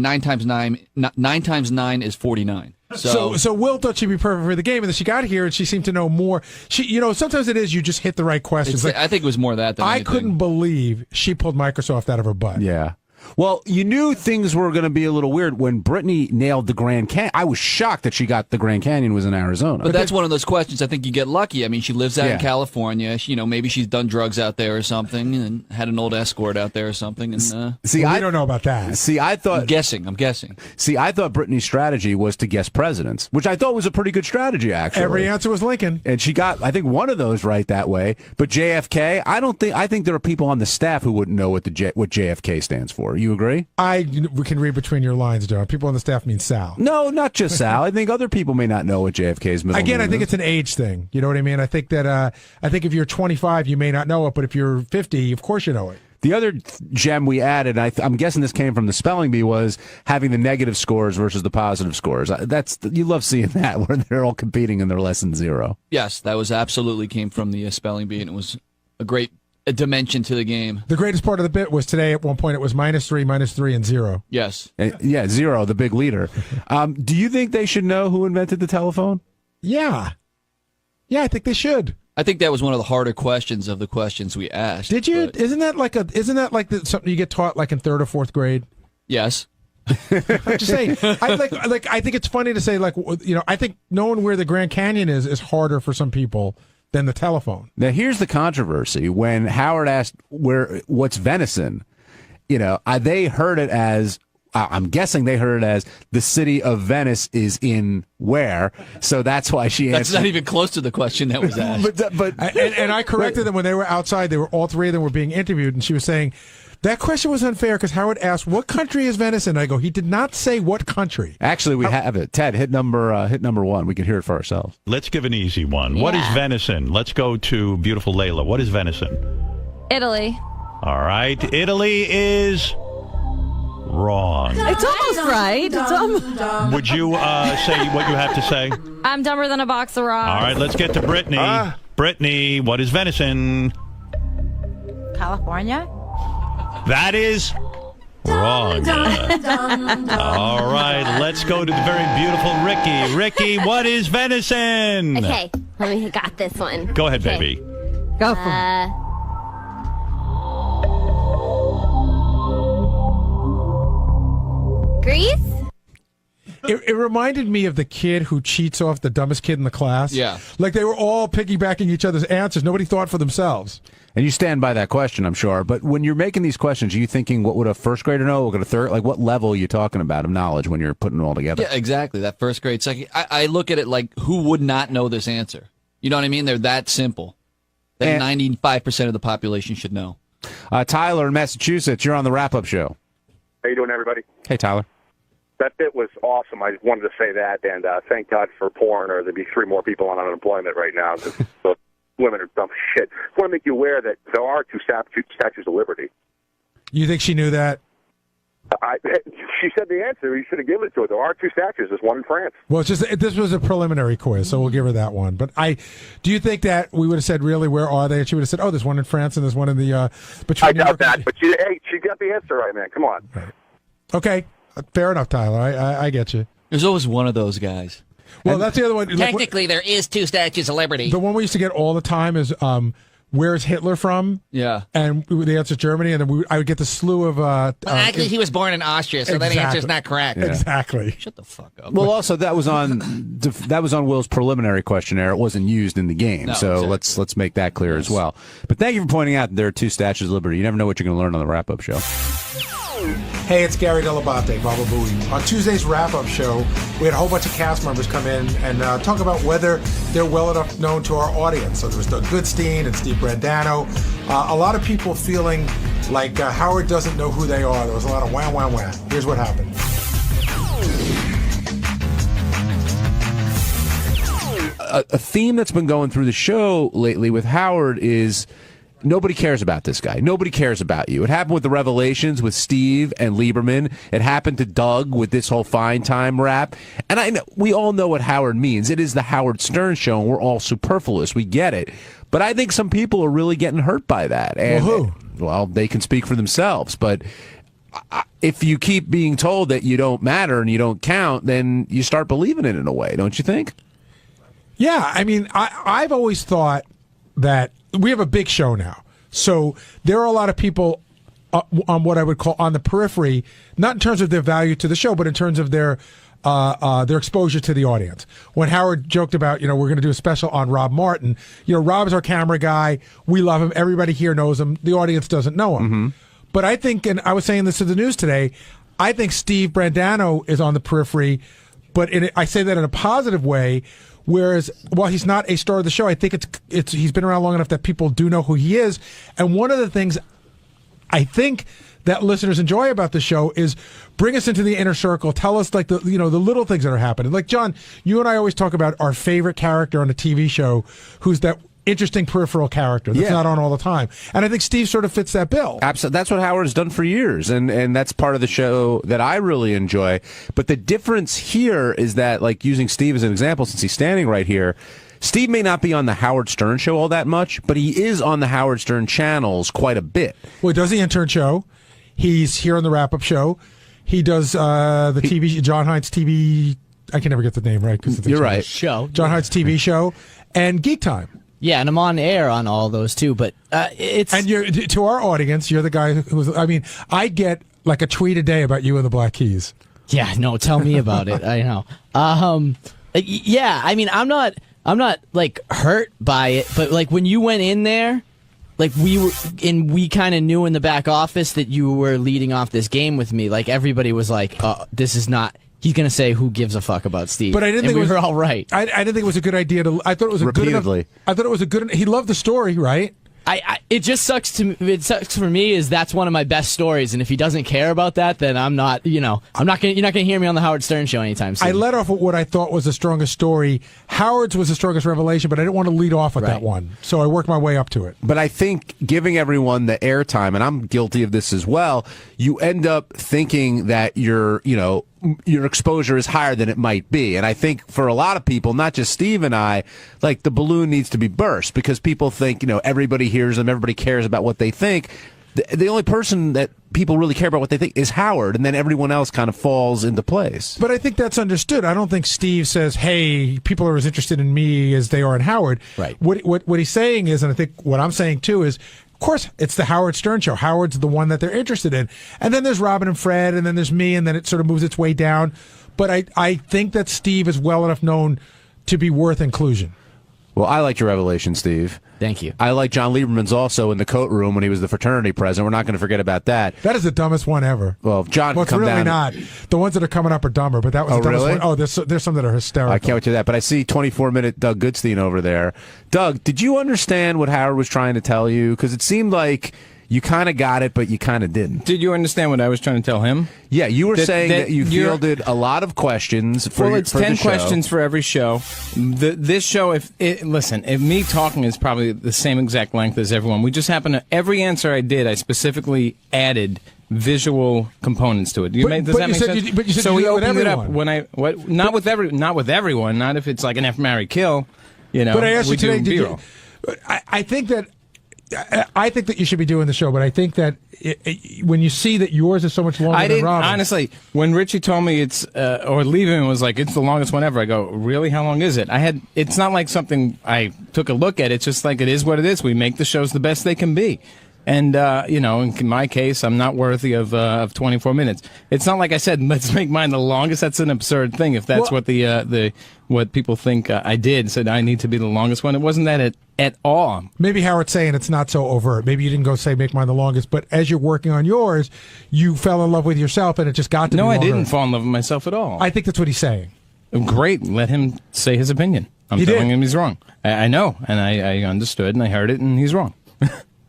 9 times 9 is 49. So Will thought she'd be perfect for the game, and then she got here and she seemed to know more. Sometimes it is you just hit the right questions. I think it was more of that than anything. I couldn't believe she pulled Microsoft out of her butt. Yeah. Well, you knew things were going to be a little weird when Brittany nailed the Grand Canyon. I was shocked that she got the Grand Canyon was in Arizona. But that's one of those questions I think you get lucky. I mean, she lives out in California. Maybe she's done drugs out there or something and had an old escort out there or something. And I don't know about that. See, I thought... I'm guessing. See, I thought Brittany's strategy was to guess presidents, which I thought was a pretty good strategy, actually. Every answer was Lincoln. And she got, I think, one of those right that way. But JFK, I think there are people on the staff who wouldn't know what JFK stands for. You agree? We can read between your lines, John. People on the staff mean Sal. No, not just Sal. I think other people may not know what JFK's middle name is. I think it's an age thing. You know what I mean? I think that if you're 25, you may not know it, but if you're 50, of course you know it. The other gem we added, I'm guessing this came from the spelling bee, was having the negative scores versus the positive scores. You love seeing that where they're all competing and they're less than 0. Yes, that was absolutely came from the spelling bee, and it was a great dimension to the game. The greatest part of the bit was today. At one point, it was -3, and 0. Yes. Yeah, 0, the big leader. Do you think they should know who invented the telephone? Yeah, I think they should. I think that was one of the harder questions of the questions we asked. Did you? but- Isn't that like something you get taught like in 3rd or 4th grade? Yes. I'm just saying. I think it's funny to say I think knowing where the Grand Canyon is harder for some people than the telephone. Now here's the controversy. When Howard asked what's venison, they heard it as. I'm guessing they heard it as the city of Venice is in where, so that's why she answered. That's not even close to the question that was asked. and I corrected them when they were outside. All 3 of them were being interviewed, and she was saying that question was unfair because Howard asked, "What country is Venice in?" I go, "He did not say what country." Actually, we have it. Ted, hit number 1. We can hear it for ourselves. Let's give an easy one. What is venison? Let's go to beautiful Layla. What is venison? Italy. All right, Italy is wrong. It's almost right. It's almost. Would you say what you have to say? I'm dumber than a box of rocks. All right, let's get to Brittany. Brittany, what is venison? California? That is wrong. All right, let's go to the very beautiful Ricky. Ricky, what is venison? Okay, let me got this one. Go ahead, Okay. baby. Go for it. Greece? It reminded me of the kid who cheats off the dumbest kid in the class. Yeah. Like they were all piggybacking each other's answers. Nobody thought for themselves. And you stand by that question, I'm sure. But when you're making these questions, are you thinking, what would a first grader know? What would a third? Like, what level are you talking about of knowledge when you're putting it all together? Yeah, exactly. That first grade, second. I look at it like, who would not know this answer? You know what I mean? They're that simple. That 95% of the population should know. Tyler in Massachusetts, you're on the wrap-up show. How you doing, everybody? Hey, Tyler. That bit was awesome. I just wanted to say that, and thank God for porn, or there'd be 3 more people on unemployment right now. So women are dumb shit. I want to make you aware that there are 2 statues of liberty. You think she knew that? She said the answer. You should have given it to her. There are 2 statues. There's one in France. Well, this was a preliminary quiz, so we'll give her that one. But do you think that we would have said, really, where are they? And she would have said, oh, there's one in France and there's one in the between. I doubt that, but she got the answer right, man. Come on. Right. Okay, fair enough, Tyler. I get you. There's always one of those guys. Well, that's the other one. Technically, there is 2 statues of liberty. The one we used to get all the time is where's Hitler from? Yeah. And the answer Germany, and then I would get the slew of. Actually, he was born in Austria, so that answer's not correct. Yeah. Exactly. Shut the fuck up. Well, also that was on Will's preliminary questionnaire. It wasn't used in the game, so exactly. let's make that clear as well. But thank you for pointing out that there are 2 statues of liberty. You never know what you're going to learn on the wrap-up show. Hey, it's Gary Dell'Abate, Baba Booey. On Tuesday's wrap-up show, we had a whole bunch of cast members come in and talk about whether they're well enough known to our audience. So there was Doug Goodstein and Steve Brandano. A lot of people feeling like Howard doesn't know who they are. There was a lot of wham, wham, wham. Here's what happened. A theme that's been going through the show lately with Howard is nobody cares about this guy. Nobody cares about you. It happened with the Revelations with Steve and Lieberman. It happened to Doug with this whole Fine Time rap. And I know we all know what Howard means. It is the Howard Stern show, and we're all superfluous. We get it. But I think some people are really getting hurt by that. And, well, who? Well, they can speak for themselves. But if you keep being told that you don't matter and you don't count, then you start believing it in a way, don't you think? Yeah, I mean, I've always thought that we have a big show now. So there are a lot of people on what I would call on the periphery, not in terms of their value to the show, but in terms of their exposure to the audience. When Howard joked about, we're going to do a special on Rob Martin, Rob's our camera guy. We love him. Everybody here knows him. The audience doesn't know him. Mm-hmm. But I think, and I was saying this to the news today, I think Steve Brandano is on the periphery, but I say that in a positive way. Whereas, while he's not a star of the show, I think he's been around long enough that people do know who he is. And one of the things I think that listeners enjoy about the show is bring us into the inner circle. Tell us the little things that are happening. Like, John, you and I always talk about our favorite character on a TV show, who's that interesting peripheral character that's not on all the time. And I think Steve sort of fits that bill. Absolutely. That's what Howard's done for years, and that's part of the show that I really enjoy. But the difference here is that, like, using Steve as an example, since he's standing right here, Steve may not be on the Howard Stern show all that much, but he is on the Howard Stern channels quite a bit. Well, he does the intern show. He's here on the wrap-up show. He does the TV, John Hines TV, I can never get the name right. You're right. Show. John Hines TV show, and Geek Time. Yeah, and I'm on air on all those too, but it's... And you're, to our audience, you're the guy who's, I mean, I get like a tweet a day about you and the Black Keys. Yeah, no, tell me about it. I know. Yeah, I mean, I'm not like hurt by it, but like when you went in there, like we kind of knew in the back office that you were leading off this game with me. Like everybody was like, this is not... He's going to say, who gives a fuck about Steve? But I didn't think we were all right. I didn't think it was a good idea to... I thought it was a Repeatedly. good enough... I thought it was a good... He loved the story, right? It just sucks to... It sucks for me is that's one of my best stories, and if he doesn't care about that, then I'm not, you're not going to hear me on the Howard Stern show anytime soon. I led off with what I thought was the strongest story. Howard's was the strongest revelation, but I didn't want to lead off with that one. So I worked my way up to it. But I think giving everyone the airtime, and I'm guilty of this as well, you end up thinking that your exposure is higher than it might be. And I think for a lot of people, not just Steve and I, like the balloon needs to be burst because people think, everybody hears them, everybody cares about what they think. The only person that people really care about what they think is Howard, and then everyone else kind of falls into place. But I think that's understood. I don't think Steve says, hey, people are as interested in me as they are in Howard. Right. What he's saying is, and I think what I'm saying too is, of course, it's the Howard Stern show. Howard's the one that they're interested in. And then there's Robin and Fred, and then there's me, and then it sort of moves its way down. But I think that Steve is well enough known to be worth inclusion. Well, I liked your revelation, Steve. Thank you. I like Jon Lieberman's also in the coat room when he was the fraternity president. We're not going to forget about that. That is the dumbest one ever. Well, John, it's come really down. not. The ones that are coming up are dumber, but that was the dumbest one. Oh, there's some that are hysterical. I can't wait to that. But I see 24-minute Doug Goodstein over there. Doug, did you understand what Howard was trying to tell you? Because it seemed like you kind of got it, but you kind of didn't. Did you understand what I was trying to tell him? Yeah, you were saying that you fielded a lot of questions for Well, it's for 10 the show. questions for every show. This show, if me talking is probably the same exact length as everyone. We just happen to, every answer I did, I specifically added visual components to it. Does that make sense? But you said so you we do that with opened it up everyone. not with everyone, not if it's like an F, Marry, Kill. But I asked we you today, do B-roll. I think that you should be doing the show, but I think that when you see that yours is so much longer than Robin's. Honestly, when Richie told me or Lieberman was like, it's the longest one ever, I go, really? How long is it? It's not like something I took a look at. It's just like it is what it is. We make the shows the best they can be. And, in my case, I'm not worthy of 24 minutes. It's not like I said, let's make mine the longest. That's an absurd thing. If that's what what people think I did, said I need to be the longest one. It wasn't that at all. Maybe Howard's saying it's not so overt. Maybe you didn't go say make mine the longest, but as you're working on yours, you fell in love with yourself and it just got to be longer. No, I didn't fall in love with myself at all. I think that's what he's saying. Great. Let him say his opinion. I'm telling him he's wrong. I know, and I understood, and I heard it, and he's wrong.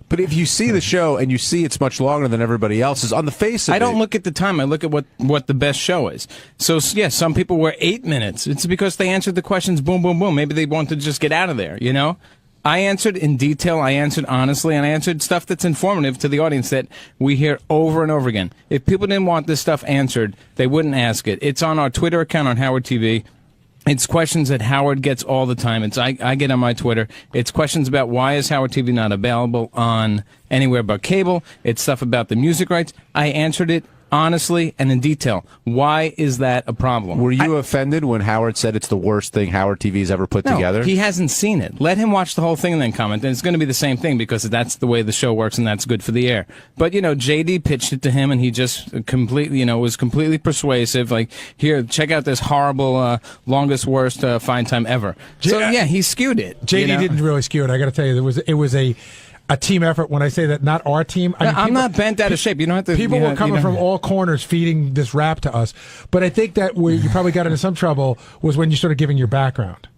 But if you see the show and you see it's much longer than everybody else's, on the face of it... I don't look at the time. I look at what the best show is. So, yeah, some people were 8 minutes. It's because they answered the questions boom, boom, boom. Maybe they wanted to just get out of there, I answered in detail, I answered honestly, and I answered stuff that's informative to the audience that we hear over and over again. If people didn't want this stuff answered, they wouldn't ask it. It's on our Twitter account on Howard TV. It's questions that Howard gets all the time. I get on my Twitter. It's questions about why is Howard TV not available on anywhere but cable. It's stuff about the music rights. I answered it honestly and in detail. Why is that a problem? Were you offended when Howard said it's the worst thing Howard TV's ever put together? He hasn't seen it. Let him watch the whole thing and then comment. And it's going to be the same thing because that's the way the show works and that's good for the air. But, JD pitched it to him and he just completely, was completely persuasive. Like, here, check out this horrible, longest, worst fine time ever. So, yeah, he skewed it. JD didn't really skew it. I got to tell you, it was a team effort. When I say that, not our team. I'm not bent out of shape. You don't have to. People were coming from all corners feeding this rap to us. But I think that where you probably got into some trouble was when you started giving your background.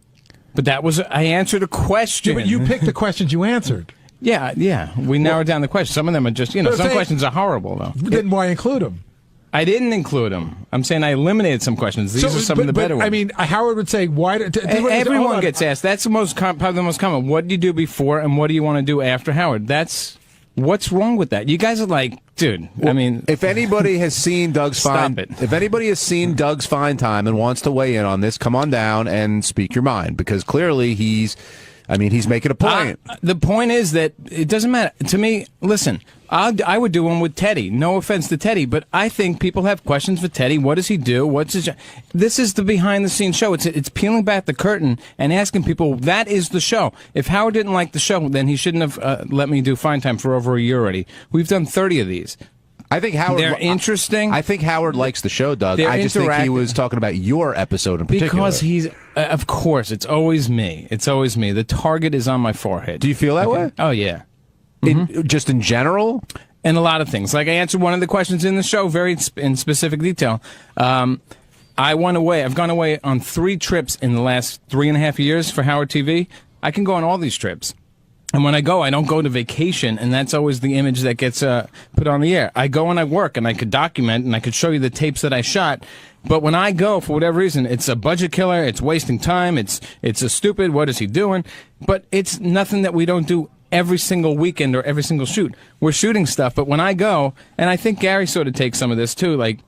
But I answered a question. Yeah, but you picked the questions you answered. Yeah. We narrowed down the questions. Some of them are just, some questions are horrible, though. Then why include them? I didn't include them. I'm saying I eliminated some questions. These are some of the better ones. I mean, Howard would say, "Why?" Everyone gets asked. That's probably the most common. What do you do before, and what do you want to do after Howard? What's wrong with that? You guys are like, dude. Well, I mean, if anybody has seen Doug's if anybody has seen Doug's Fine Time and wants to weigh in on this, come on down and speak your mind, because clearly he's making a point. The point is that it doesn't matter to me. Listen, I would do one with Teddy. No offense to Teddy, but I think people have questions for Teddy. What does he do? What's his? This is the behind-the-scenes show. It's peeling back the curtain and asking people. That is the show. If Howard didn't like the show, then he shouldn't have let me do Fine Time for over a year already. We've done 30 of these. I think Howard. They're interesting. I think Howard likes the show, Doug. They're I just think he interactive. was talking about your episode in particular. Because he's, of course, it's always me. It's always me. The target is on my forehead. Do you feel that way? Oh, yeah. Just in general? And a lot of things. Like I answered one of the questions in the show very in specific detail. I went away. I've gone away on 3 trips in the last 3.5 years for Howard TV. I can go on all these trips. And when I go, I don't go to vacation, and that's always the image that gets put on the air. I go and I work, and I could document, and I could show you the tapes that I shot. But when I go, for whatever reason, it's a budget killer, it's wasting time, it's a stupid, what is he doing? But it's nothing that we don't do every single weekend or every single shoot. We're shooting stuff, but when I go, and I think Gary sort of takes some of this too, like,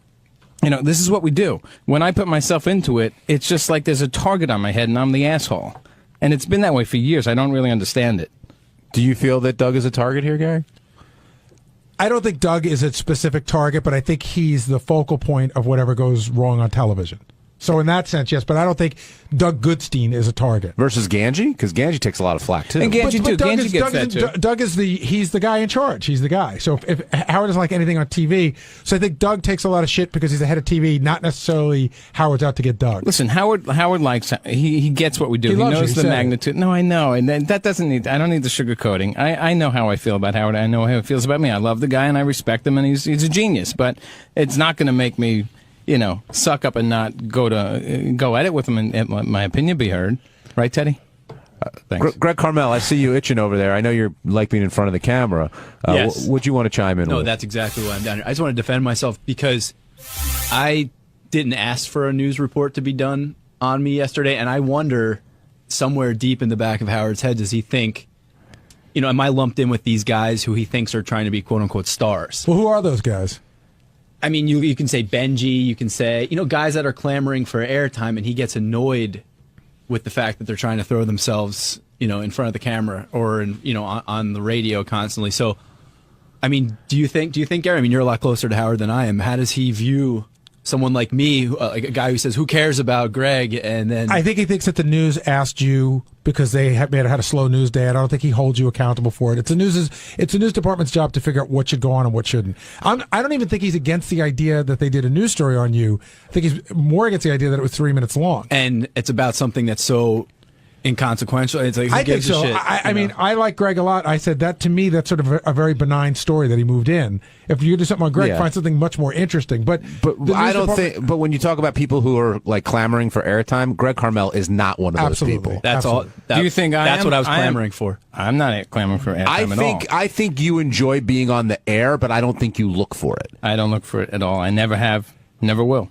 this is what we do. When I put myself into it, it's just like there's a target on my head, and I'm the asshole. And it's been that way for years. I don't really understand it. Do you feel that Doug is a target here, Gary? I don't think Doug is a specific target, but I think he's the focal point of whatever goes wrong on television. So in that sense, yes, but I don't think Doug Goodstein is a target. Versus Ganji? Because Ganji takes a lot of flack, too. And Ganji, too. Doug Ganji gets that, too. Doug is he's the guy in charge. He's the guy. So if Howard doesn't like anything on TV, so I think Doug takes a lot of shit because he's the head of TV, not necessarily Howard's out to get Doug. Listen, Howard likes, he gets what we do. He knows the magnitude. No, I know. And that doesn't need, I don't need the sugarcoating. I know how I feel about Howard. I know how he feels about me. I love the guy and I respect him and he's a genius. But it's not going to make me, suck up and not go at it with him and my opinion be heard. Right, Teddy? Thanks. Greg Carmel, I see you itching over there. I know you're like being in front of the camera. Yes. Would you want to chime in with? No, that's exactly why I'm down here. I just want to defend myself because I didn't ask for a news report to be done on me yesterday, and I wonder, somewhere deep in the back of Howard's head, does he think, am I lumped in with these guys who he thinks are trying to be quote-unquote stars? Well, who are those guys? I mean, you can say Benji, you can say, guys that are clamoring for airtime, and he gets annoyed with the fact that they're trying to throw themselves, in front of the camera or, on the radio constantly. So, I mean, do you think, Gary, I mean, you're a lot closer to Howard than I am. How does he view someone like me, like a guy who says, who cares about Greg? And then I think he thinks that the news asked you because they had a slow news day. I don't think he holds you accountable for it. It's the news department's job to figure out what should go on and what shouldn't. I don't even think he's against the idea that they did a news story on you. I think he's more against the idea that it was 3 minutes long. And it's about something that's so inconsequential. It's like, who I think gives so. a shit? I mean, I like Greg a lot. I said that to me, that's sort of a very benign story that he moved in. If you do something on Greg, find something much more interesting. But I don't think. But when you talk about people who are like clamoring for airtime, Greg Carmel is not one of those people. That's all. Do you think that's what I was clamoring for? I'm not clamoring for airtime at all. I think you enjoy being on the air, but I don't think you look for it. I don't look for it at all. I never have, never will.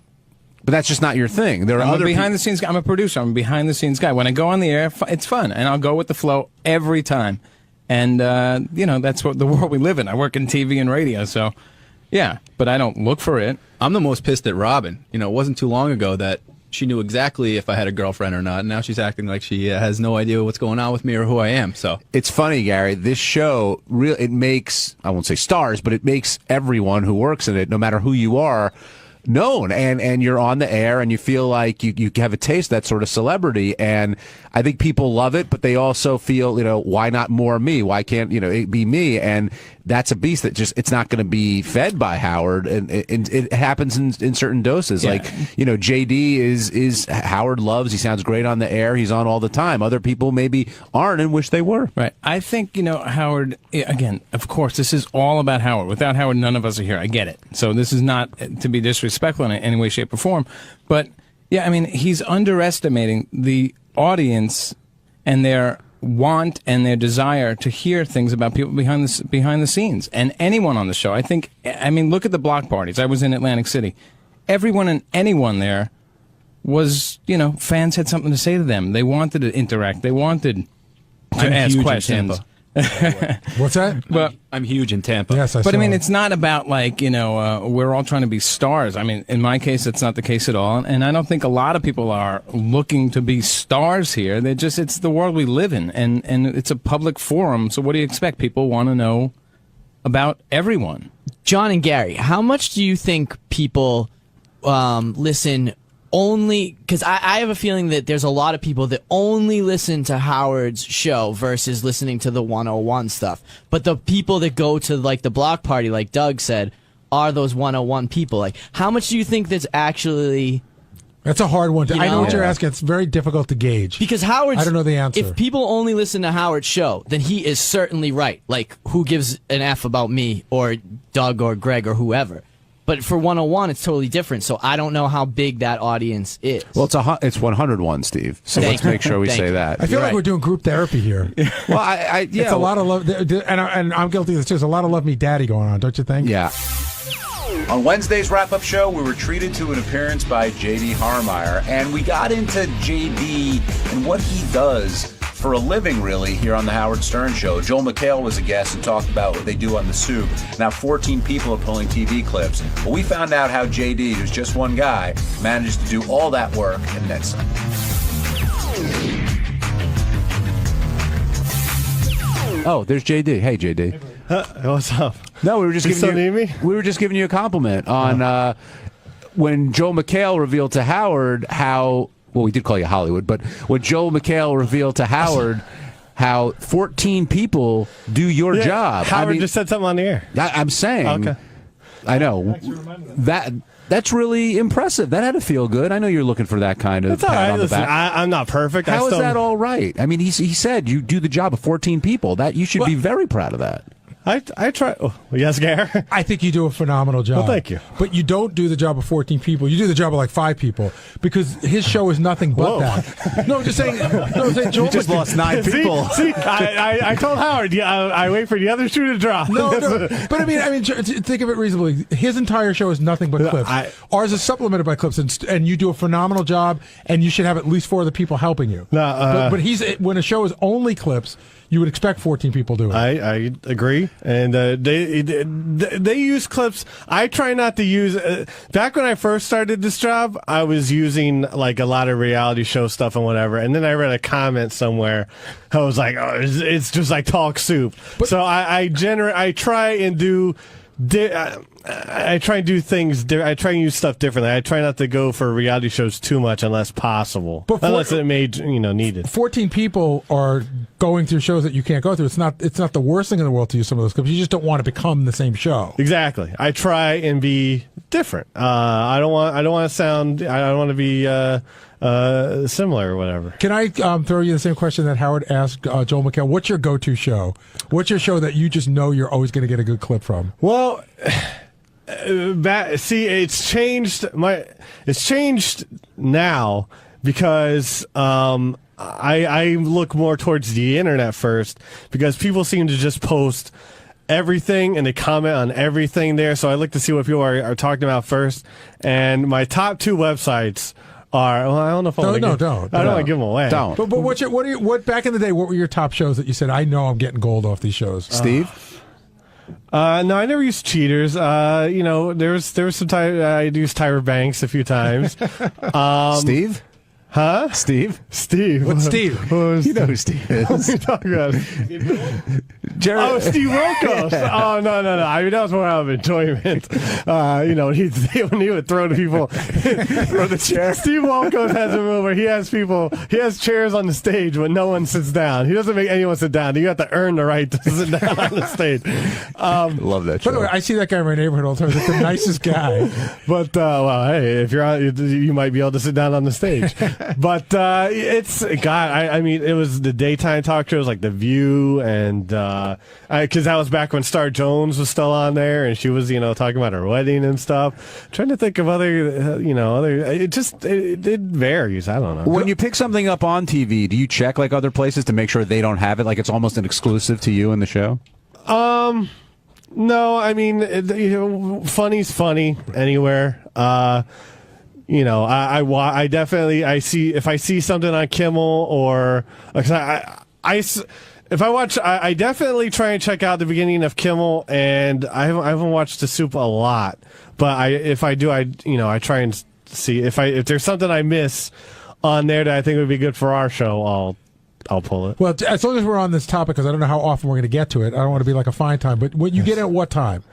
But that's just not your thing. There are I'm other a behind-the-scenes guy. I'm a producer. I'm a behind-the-scenes guy. When I go on the air, it's fun, and I'll go with the flow every time. And, that's what the world we live in. I work in TV and radio, so, yeah. But I don't look for it. I'm the most pissed at Robin. It wasn't too long ago that she knew exactly if I had a girlfriend or not, and now she's acting like she has no idea what's going on with me or who I am. So it's funny, Gary. This show, it makes, I won't say stars, but it makes everyone who works in it, no matter who you are, known, and you're on the air and you feel like you have a taste of that sort of celebrity, and I think people love it, but they also feel, why not more me? Why can't, it be me? And that's a beast that just, it's not going to be fed by Howard, and it happens in certain doses. Yeah. Like, JD is Howard loves, he sounds great on the air, he's on all the time. Other people maybe aren't and wish they were. Right. I think, Howard, again, of course, this is all about Howard. Without Howard, none of us are here. I get it. So this is not to be disrespectful in any way, shape, or form. But, yeah, I mean, he's underestimating the audience and their want and their desire to hear things about people behind the scenes, and anyone on the show. I mean, look at the block parties. I was in Atlantic City. Everyone and anyone there was, fans had something to say to them. They wanted to interact. They wanted to ask questions. What's that? But I'm huge in Tampa. Yes, But I mean, it's not about we're all trying to be stars. I mean, in my case, that's not the case at all. And I don't think a lot of people are looking to be stars here. It's the world we live in, and it's a public forum. So what do you expect? People want to know about everyone. John and Gary, how much do you think people listen only, because I have a feeling that there's a lot of people that only listen to Howard's show versus listening to the 101 stuff. But the people that go to like the block party, like Doug said, are those 101 people. Like, how much do you think that's actually... That's a hard one. I know what you're asking. It's very difficult to gauge. Because Howard's... I don't know the answer. If people only listen to Howard's show, then he is certainly right. Like, who gives an F about me or Doug or Greg or whoever? But for 101, it's totally different. So I don't know how big that audience is. Well, it's 101, Steve. So let's make sure we say that. I feel like we're doing group therapy here. Well, it's a lot of love, and I'm guilty of this too. There's a lot of love me daddy going on, don't you think? Yeah. On Wednesday's wrap-up show, we were treated to an appearance by J.D. Harmeyer, and we got into J.D. and what he does for a living, really, here on the Howard Stern Show. Joel McHale was a guest and talked about what they do on The Soup. Now 14 people are pulling TV clips. But we found out how J.D., who's just one guy, managed to do all that work and then some. Oh, there's JD. Hey, JD. What's up? No, we were just giving you a compliment on when Joel McHale revealed to Howard how. Well, we did call you Hollywood, but when Joel McHale revealed to Howard how 14 people do your job. Howard just said something on the air. I'm saying. Okay. I know that's really impressive. That had to feel good. I know you're looking for that kind of pat on the back. I'm not perfect. How is that all right? I mean, he said you do the job of 14 people. That you should be very proud of that. I try. Oh, yes, Gare. I think you do a phenomenal job. Well, thank you. But you don't do the job of 14 people. You do the job of like 5 people because his show is nothing but that. No, I'm just saying. Joel you just lost 9 people. See, I told Howard. Yeah, I wait for the other shoe to drop. No. But I mean, think of it reasonably. His entire show is nothing but clips. Ours is supplemented by clips, and you do a phenomenal job. And you should have at least 4 other people helping you. But when a show is only clips, you would expect 14 people doing it. I agree. And they use clips. I try not to use. Back when I first started this job, I was using like a lot of reality show stuff and whatever. And then I read a comment somewhere. I was like, oh, it's just like talk soup. So I try and do. I try and do things. I try and use stuff differently. I try not to go for reality shows too much unless possible, unless it made needed. 14 people are going through shows that you can't go through. It's not the worst thing in the world to use some of those clips. You just don't want to become the same show. Exactly. I try and be different. I don't want to sound. I don't want to be similar or whatever. Can I throw you the same question that Howard asked Joel McHale? What's your go-to show? What's your show that you just know you're always going to get a good clip from? Well, it's changed. It's changed now because I look more towards the internet first because people seem to just post everything and they comment on everything there. So I look to see what people are talking about first. And my top 2 websites are. Well, I don't know if I want to give them away. Don't. But what back in the day? What were your top shows that you said? I know I'm getting gold off these shows. Steve. No, I never used cheaters. There was some time I used Tyra Banks a few times. Steve. Huh? Steve? What's Steve? You know who Steve is. What are you talking about? Jerry. Oh, Steve Wilkos. Oh, no. I mean, that was more out of enjoyment. When he would throw to people, throw the chair. Steve Wilkos has a move where he has chairs on the stage when no one sits down. He doesn't make anyone sit down. You have to earn the right to sit down on the stage. Love that show. By the way, I see that guy in my neighborhood all the time. He's the nicest guy. But, hey, if you're on, you might be able to sit down on the stage. But it's God. I mean, it was the daytime talk shows like The View and Because that was back when Star Jones was still on there, and she was, talking about her wedding and stuff. Trying to think of other. It varies. I don't know. When you pick something up on TV, do you check like other places to make sure they don't have it? Like it's almost an exclusive to you in the show? No, I mean, funny's funny anywhere. I definitely see if I see something on Kimmel or if I watch, I definitely try and check out the beginning of Kimmel, and I haven't watched The Soup a lot, but if I do, I try and see if there's something I miss on there that I think would be good for our show. I'll pull it. Well, as long as we're on this topic, because I don't know how often we're going to get to it. I don't want to be like a fine time, but what you get at what time?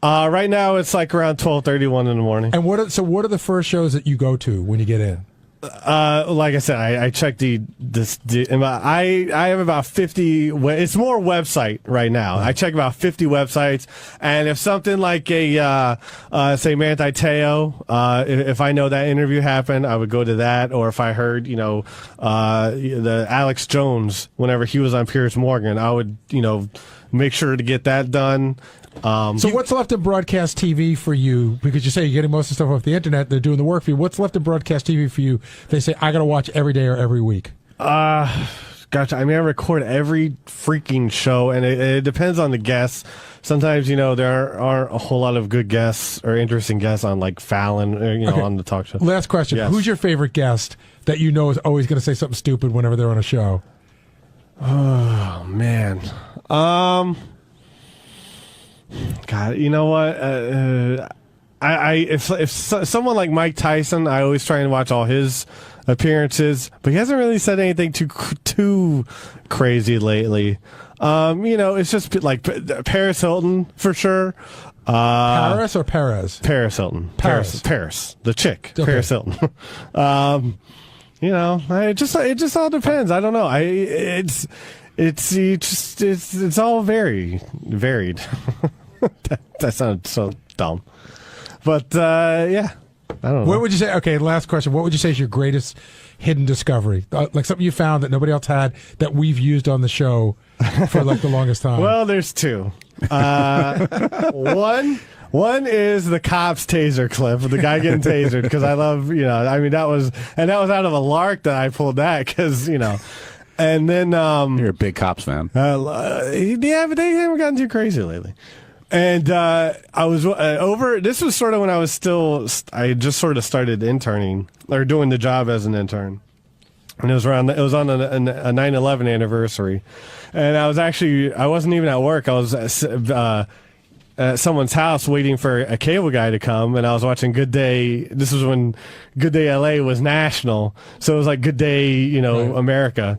Right now it's like around 12:31 in the morning. And what are the first shows that you go to when you get in? Like I said, I checked I have about 50. It's more website right now. I check about 50 websites, and if something like say Manti Te'o, if I know that interview happened, I would go to that. Or if I heard the Alex Jones whenever he was on Piers Morgan, I would make sure to get that done. So what's left in broadcast TV for you? Because you say you're getting most of the stuff off the internet, they're doing the work for you. What's left in broadcast TV for you? They say I got to watch every day or every week. Gotcha. I mean, I record every freaking show, and it depends on the guests. Sometimes there aren't a whole lot of good guests or interesting guests on like Fallon, or, on the talk show. Last question: Yes. Who's your favorite guest that is always going to say something stupid whenever they're on a show? Oh man. God, you know what? If someone like Mike Tyson, I always try and watch all his appearances, but he hasn't really said anything too crazy lately. It's just like Paris Hilton for sure. Paris or Perez? Paris Hilton. Paris. The chick. Okay. Paris Hilton. It just all depends. I don't know. It's all very varied. that sounds so dumb, but yeah, I don't know. What would you say? Okay, last question. What would you say is your greatest hidden discovery? Like something you found that nobody else had that we've used on the show for like the longest time. Well, there's two. One is the cops taser clip, the guy getting tasered, because I love, that was out of a lark that I pulled that, because, and then you're a big Cops fan. Yeah, but they haven't gotten too crazy lately. And I was this was sort of when I just sort of started interning or doing the job as an intern, and it was on a 9/11 anniversary, and I wasn't even at work. I was at someone's house waiting for a cable guy to come, and I was watching Good Day. This was when Good Day LA was national, so it was like Good Day, America.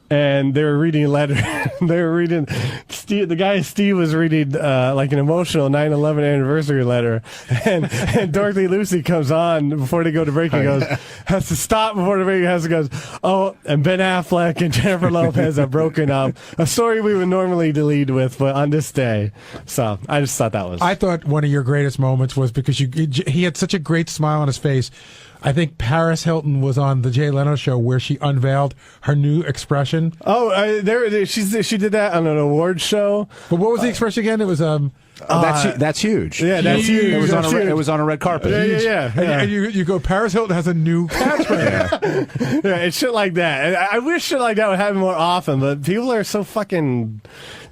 And they were reading a letter. The guy Steve was reading like an emotional 9/11 anniversary letter, and Dorothy Lucy comes on before they go to break. He goes, has to stop before the break. Goes, oh, and Ben Affleck and Jennifer Lopez have broken up. A story we would normally delete with, but on this day. So I just thought that was. I thought one of your greatest moments was because he had such a great smile on his face. I think Paris Hilton was on the Jay Leno show where she unveiled her new expression. Oh, she did that on an award show. But what was the expression again? It was that's huge. Yeah, that's huge. It was on a red carpet. Yeah. And you go, Paris Hilton has a new catchphrase. Yeah, it's shit like that. And I wish shit like that would happen more often, but people are so fucking.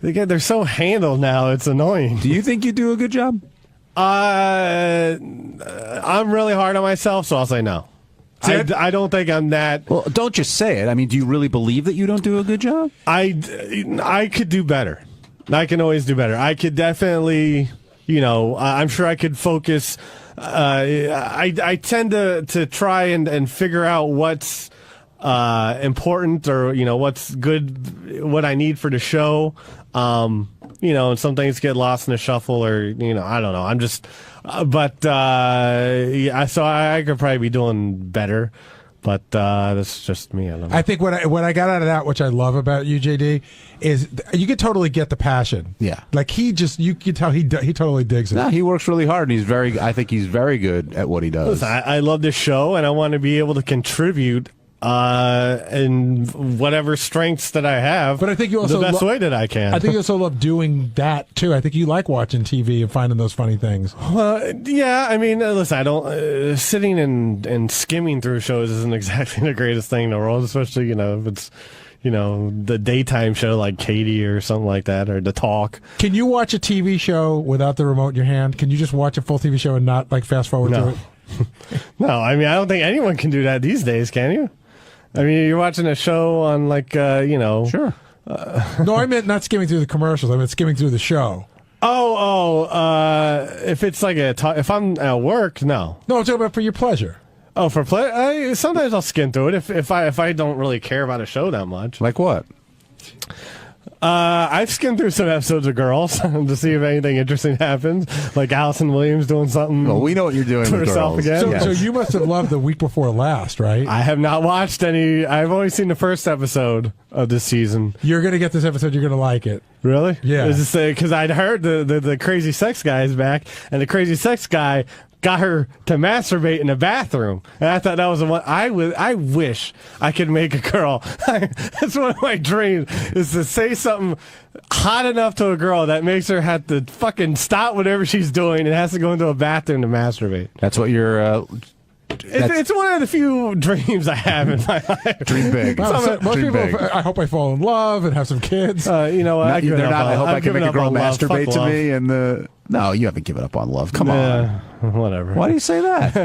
They're so handled now. It's annoying. Do you think you do a good job? I'm really hard on myself, so I'll say no. I don't think I'm that. Well, don't just say it. I mean, do you really believe that you don't do a good job? I could do better. I can always do better. I could definitely, I'm sure I could focus. I tend to try and figure out what's important or, what's good, what I need for the show. And some things get lost in the shuffle or, I don't know. I'm just, so I could probably be doing better, but that's just me. I don't know. I think what I got out of that, which I love about you, JD, is you could totally get the passion. Yeah. Like you could tell he totally digs it. No, he works really hard and I think he's very good at what he does. Listen, I love this show and I want to be able to contribute and whatever strengths that I have. But I think you also the best way that I can. I think you also love doing that too. I think you like watching TV and finding those funny things. Yeah, I mean, listen, I don't sitting and skimming through shows isn't exactly the greatest thing in the world, especially if it's the daytime show like Katie or something like that, or The Talk. Can you watch a TV show without the remote in your hand? Can you just watch a full TV show and not like fast forward to it? No, I mean, I don't think anyone can do that these days, can you? I mean, you're watching a show on Sure. No, I meant not skimming through the commercials. I meant skimming through the show. If it's like if I'm at work, no. No, I'm talking about for your pleasure. Oh, for play? Sometimes I'll skim through it if I don't really care about a show that much. Like what? I've skimmed through some episodes of Girls to see if anything interesting happens, like Allison Williams doing something. Well, we know what you're doing for with herself Girls. again. So you must have loved The Week Before Last, right? I have not watched any. I've only seen the first episode of this season. You're going to get this episode. You're going to like it. Really? Yeah. Is this because I'd heard the crazy sex guy is back, and the crazy sex guy got her to masturbate in the bathroom, and I thought that was the one. I wish I could make a girl. That's one of my dreams, is to say something hot enough to a girl that makes her have to fucking stop whatever she's doing and has to go into a bathroom to masturbate. That's what you're. It's one of the few dreams I have in my life. Dream big. Most Dream people, big. I hope I fall in love and have some kids. You know what? They're not. I hope I I've can make given a up girl on love. masturbate Fuck to love. me. And no, you haven't given up on love. Come on. Whatever. Why do you say that?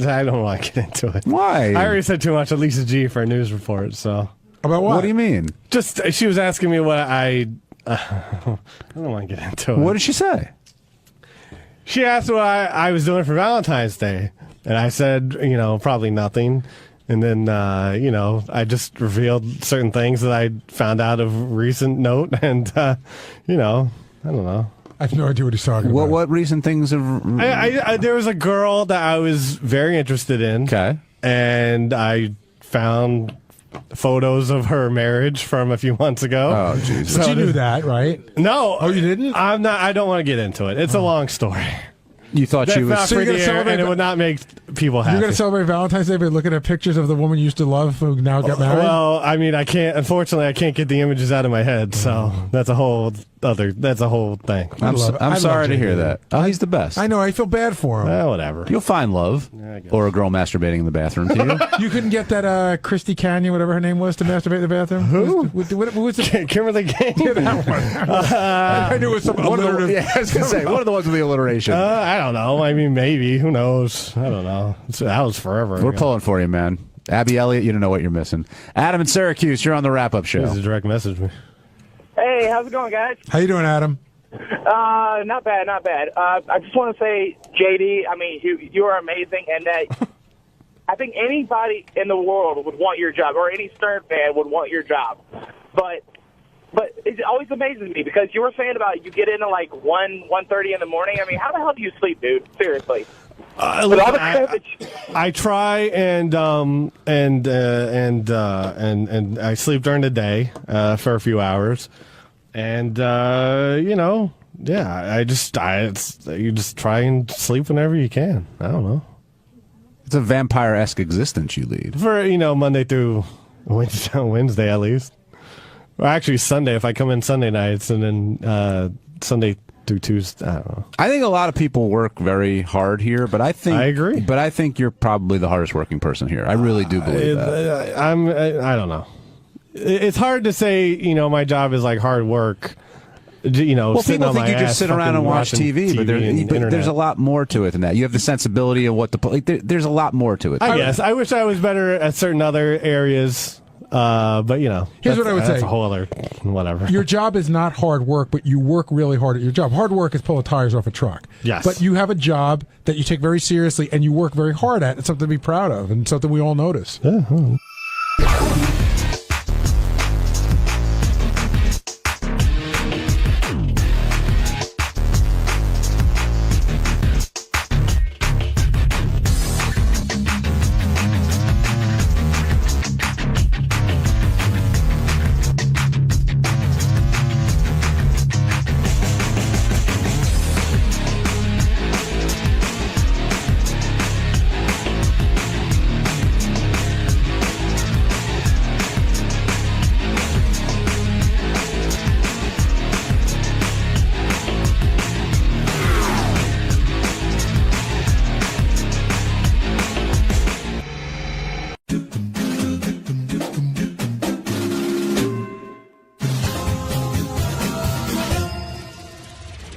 I don't want to get into it. Why? I already said too much to Lisa G for a news report. So about what? What do you mean? Just she was asking me what I don't want to get into it. What did she say? She asked what I was doing for Valentine's Day, and I said, probably nothing. And then, I just revealed certain things that I found out of recent note, and I don't know. I have no idea what he's talking about. What recent things have? I there was a girl that I was very interested in. Okay. And I found photos of her marriage from a few months ago. Oh, Jesus. But you knew that, right? No. Oh, you didn't? I'm not. I don't want to get into it. It's a long story. You thought she was. Not So you're for gonna the air, celebrate and it would not make people happy. You're going to celebrate Valentine's Day by looking at pictures of the woman you used to love who now got married? Well, I mean, I can't. Unfortunately, I can't get the images out of my head. So that's a whole thing. I'm sorry to hear that. Oh, he's the best. I know. I feel bad for him. Whatever. You'll find love, or a girl masturbating in the bathroom to you. You couldn't get that Christy Canyon, whatever her name was, to masturbate in the bathroom? Who? What was the Kimberly Canyon? that one. I knew it was some alliterative. Yeah, I was going to say, one of the ones with the alliteration. I don't know. I mean, maybe. Who knows? I don't know. That was forever We're ago. pulling for you, man. Abby Elliott, you don't know what you're missing. Adam in Syracuse, you're on the wrap-up show. This is a direct message me. Hey, how's it going, guys? How you doing, Adam? Not bad, not bad. I just want to say, JD, I mean, you are amazing, and that I think anybody in the world would want your job, or any Stern fan would want your job. But it always amazes me because you were saying about you get in at like 1:30 in the morning. I mean, how the hell do you sleep, dude? Seriously. Look, I try and I sleep during the day for a few hours, and you just try and sleep whenever you can. I don't know. It's a vampire-esque existence you lead. For Monday through Wednesday at least. Well, actually Sunday if I come in Sunday nights, and then Sunday through Tuesday. I don't know. I think a lot of people work very hard here, but I agree. But I think you're probably the hardest working person here. I really do believe that. I don't know. It's hard to say. My job is like hard work. Well, people on think my you just ass sit around and fucking watch watching TV, but and there's a lot more to it than that. You have the sensibility of what there's a lot more to it. I guess. I wish I was better at certain other areas. But here's what I would say. That's a whole other whatever. Your job is not hard work, but you work really hard at your job. Hard work is pulling tires off a truck. Yes. But you have a job that you take very seriously and you work very hard at. It's something to be proud of and something we all notice. Yeah.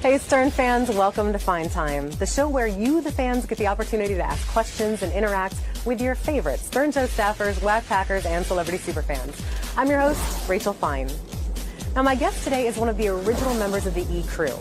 Hey, Stern fans, welcome to Fine Time, the show where you, the fans, get the opportunity to ask questions and interact with your favorite Stern Show staffers, Whack Packers, and celebrity superfans. I'm your host, Rachel Fine. Now, my guest today is one of the original members of the E! Crew.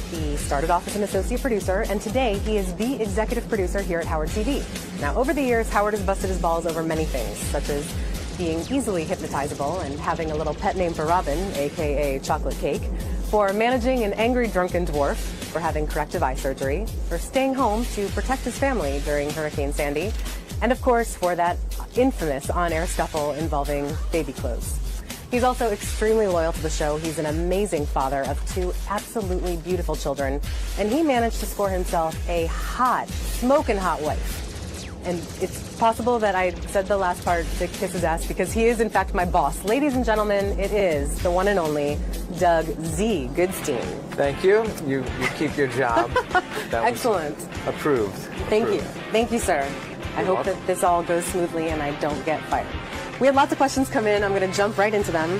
He started off as an associate producer, and today he is the executive producer here at Howard TV. Now, over the years, Howard has busted his balls over many things, such as being easily hypnotizable and having a little pet name for Robin, a.k.a. Chocolate Cake, for managing an angry drunken dwarf, for having corrective eye surgery, for staying home to protect his family during Hurricane Sandy, and of course for that infamous on-air scuffle involving baby clothes. He's also extremely loyal to the show. He's an amazing father of 2 absolutely beautiful children, and he managed to score himself a hot, smoking hot wife. And it's possible that I said the last part to kiss his ass because he is, in fact, my boss. Ladies and gentlemen, it is the one and only Doug Z. Goodstein. Thank you. You keep your job. That Excellent. Was approved. Thank you. Thank you, sir. I hope that this all goes smoothly and I don't get fired. We had lots of questions come in. I'm going to jump right into them.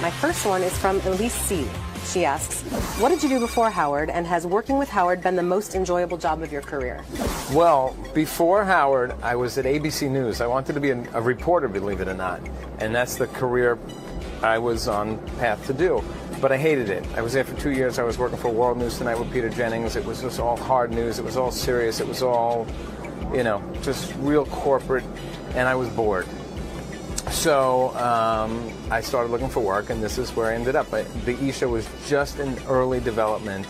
My first one is from Elise C. She asks, what did you do before Howard, and has working with Howard been the most enjoyable job of your career? Well, before Howard, I was at ABC News. I wanted to be a reporter, believe it or not. And that's the career I was on path to do. But I hated it. I was there for 2 years. I was working for World News Tonight with Peter Jennings. It was just all hard news. It was all serious. It was all, just real corporate. And I was bored. So I started looking for work, and this is where I ended up. The E! Show was just in early development,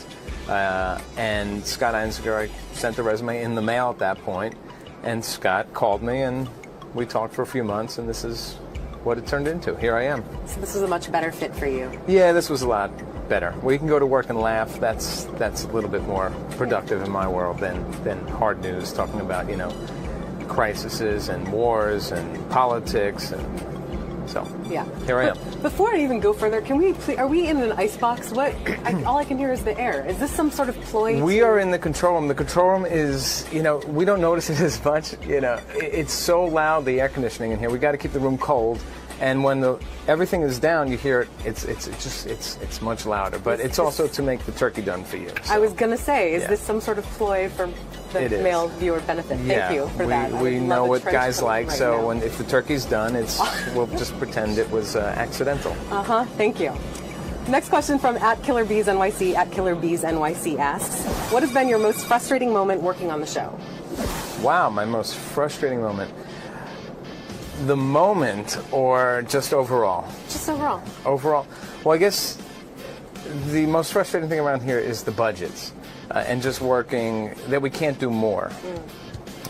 and Scott Einziger, I sent a resume in the mail at that point, and Scott called me, and we talked for a few months, and this is what it turned into. Here I am. So this was a much better fit for you. Yeah, this was a lot better. We can go to work and laugh. That's a little bit more productive in my world than hard news, talking about, crises and wars and politics, and so yeah, here I am. Before I even go further, are we in an icebox? All I can hear is the air. Is this some sort of ploy? We are in the control room. The control room is, we don't notice it as much. It's so loud, the air conditioning in here. We got to keep the room cold. And when everything is down, you hear it. It's much louder. But it's also to make the turkey done for you. So. I was gonna say, is this some sort of ploy for the male viewer benefit? Thank you for that. We know what guys like. Right so if the turkey's done, we'll just pretend it was accidental. Thank you. Next question from @KillerBeesNYC. @KillerBeesNYC asks, what has been your most frustrating moment working on the show? Wow, my most frustrating moment. The moment, or just overall? Just overall. Overall. Well, I guess the most frustrating thing around here is the budgets and just working that we can't do more.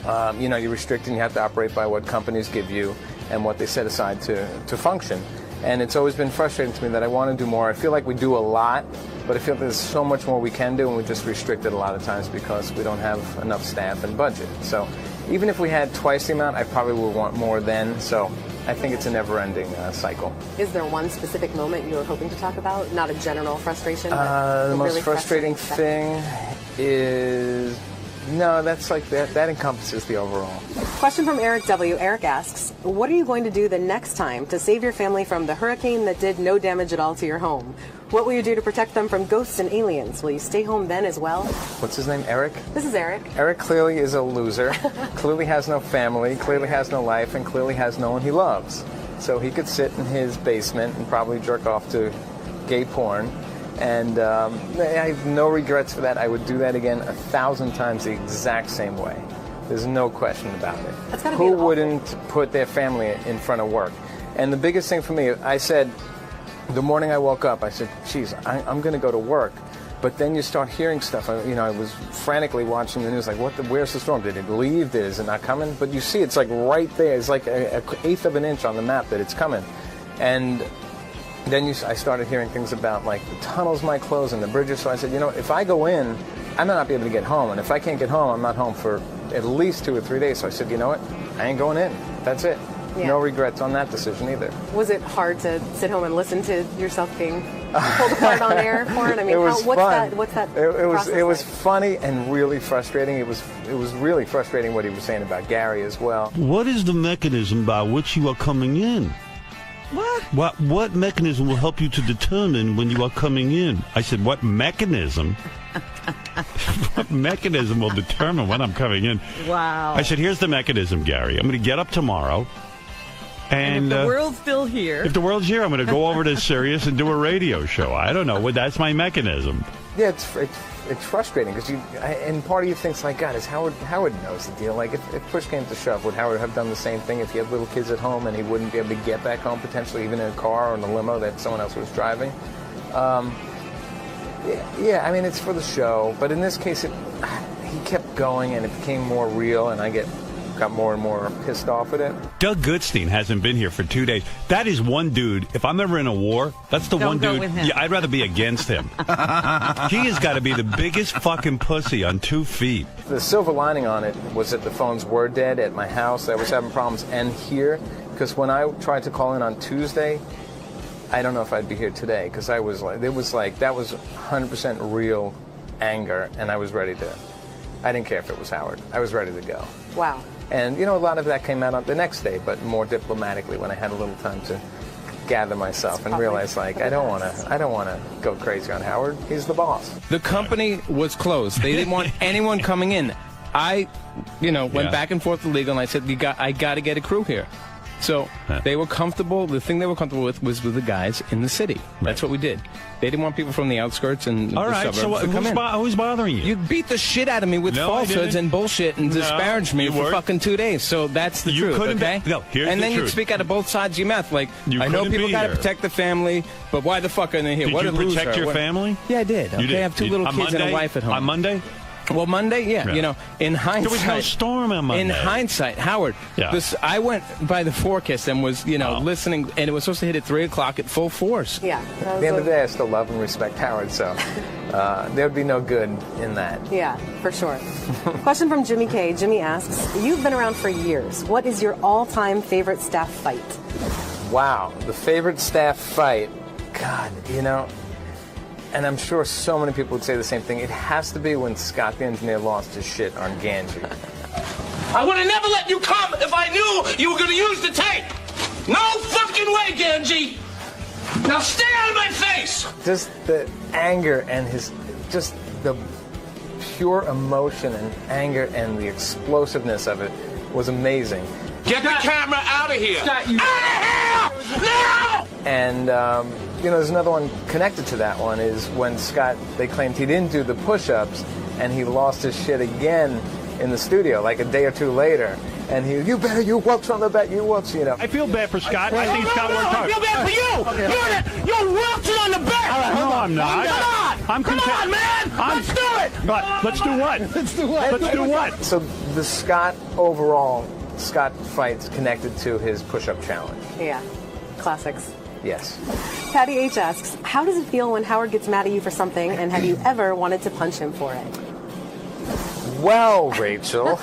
You're restricted and you have to operate by what companies give you and what they set aside to function. And it's always been frustrating to me that I want to do more. I feel like we do a lot, but I feel there's so much more we can do, and we're just restricted a lot of times because we don't have enough staff and budget. So even if we had twice the amount, I probably would want more then. So I think it's a never-ending cycle. Is there one specific moment you were hoping to talk about? Not a general frustration? The most frustrating thing is... No, that's like that encompasses the overall. Question from Eric W. Eric asks, what are you going to do the next time to save your family from the hurricane that did no damage at all to your home? What will you do to protect them from ghosts and aliens? Will you stay home then as well? What's his name, Eric? This is Eric. Eric clearly is a loser, clearly has no family, clearly has no life, and clearly has no one he loves. So he could sit in his basement and probably jerk off to gay porn. And I have no regrets for that. I would do that again 1,000 times the exact same way. There's no question about it. Who wouldn't put their family in front of work? And the biggest thing for me, I said, the morning I woke up, I said, geez, I'm going to go to work. But then you start hearing stuff. I was frantically watching the news, like, where's the storm? Did it leave? Is it not coming? But you see, it's like right there. It's like an eighth of an inch on the map that it's coming. And then I started hearing things about, like, the tunnels might close and the bridges. So I said, if I go in, I might not be able to get home. And if I can't get home, I'm not home for at least 2 or 3 days. So I said, you know what? I ain't going in. That's it. Yeah. No regrets on that decision either. Was it hard to sit home and listen to yourself being pulled apart on air for it? I mean, it was fun. What's that? It was funny and really frustrating. It was really frustrating what he was saying about Gary as well. What is the mechanism by which you are coming in? What mechanism will help you to determine when you are coming in? I said, what mechanism? What mechanism will determine when I'm coming in? Wow. I said, here's the mechanism, Gary. I'm going to get up tomorrow. And if the world's still here. If the world's here, I'm going to go over to Sirius and do a radio show. I don't know. That's my mechanism. Yeah, it's frustrating because and part of you thinks like, God, Howard knows the deal. Like if push came to shove, would Howard have done the same thing if he had little kids at home and he wouldn't be able to get back home potentially even in a car or in a limo that someone else was driving? Yeah, I mean it's for the show, but in this case, he kept going and it became more real, and I got more and more pissed off at it. Doug Goodstein hasn't been here for 2 days. That is one dude. If I'm ever in a war, that's the one dude. Yeah, I'd rather be against him. He has got to be the biggest fucking pussy on 2 feet. The silver lining on it was that the phones were dead at my house. I was having problems, and here, because when I tried to call in on Tuesday, I don't know if I'd be here today, because that was 100% real anger, and I was ready to. I didn't care if it was Howard. I was ready to go. Wow. And, a lot of that came out on the next day, but more diplomatically when I had a little time to gather myself and realize, I don't want to go crazy on Howard. He's the boss. The company was closed. They didn't want anyone coming in. I, went back and forth with legal, and I said, I got to get a crew here. So they were comfortable. The thing they were comfortable with was with the guys in the city. That's what we did. They didn't want people from the outskirts and all the right, suburbs so to come in. Who's bothering you? You beat the shit out of me with falsehoods and bullshit and disparaged me for fucking 2 days. So that's the truth, okay? Here's and the then truth. you speak out of both sides of your mouth. Like, You I know couldn't people be got to here. protect the family, but why the fuck are they here? Did What you a loser. protect your family? Yeah, I did. Okay, You did. I have 2 little On kids and Monday? a wife at home. On Monday? Well, Monday, Yeah. in hindsight. There was no storm on Monday. In hindsight, Howard, Yeah. I went by the forecast and was, listening, and it was supposed to hit at 3 o'clock at full force. Yeah. At the end of the day, I still love and respect Howard, so there'd be no good in that. Yeah, for sure. Question from Jimmy K. Jimmy asks, you've been around for years. What is your all-time favorite staff fight? Wow, the favorite staff fight. God, and I'm sure so many people would say the same thing. It has to be when Scott the engineer lost his shit on Ganji. I would have never let you come if I knew you were going to use the tape. No fucking way, Ganji. Now stay out of my face. Just the anger and just the pure emotion and anger and the explosiveness of it was amazing. Get the camera out of here. Scott, out of here! Now! And, there's another one connected to that one is when Scott, they claimed he didn't do the push-ups and he lost his shit again in the studio, like a day or 2 later. And you whoops on the bet, you whoops, I feel bad for Scott. I think Scott worked hard. I feel bad for you. You're wilting on the bet. No, I'm not. Come on, man. Let's do it. Let's do what? Let's do what? Let's do what? So the Scott fights connected to his push-up challenge. Yeah. Classics. Yes. Patty H asks, how does it feel when Howard gets mad at you for something, and have you ever wanted to punch him for it? Well, Rachel,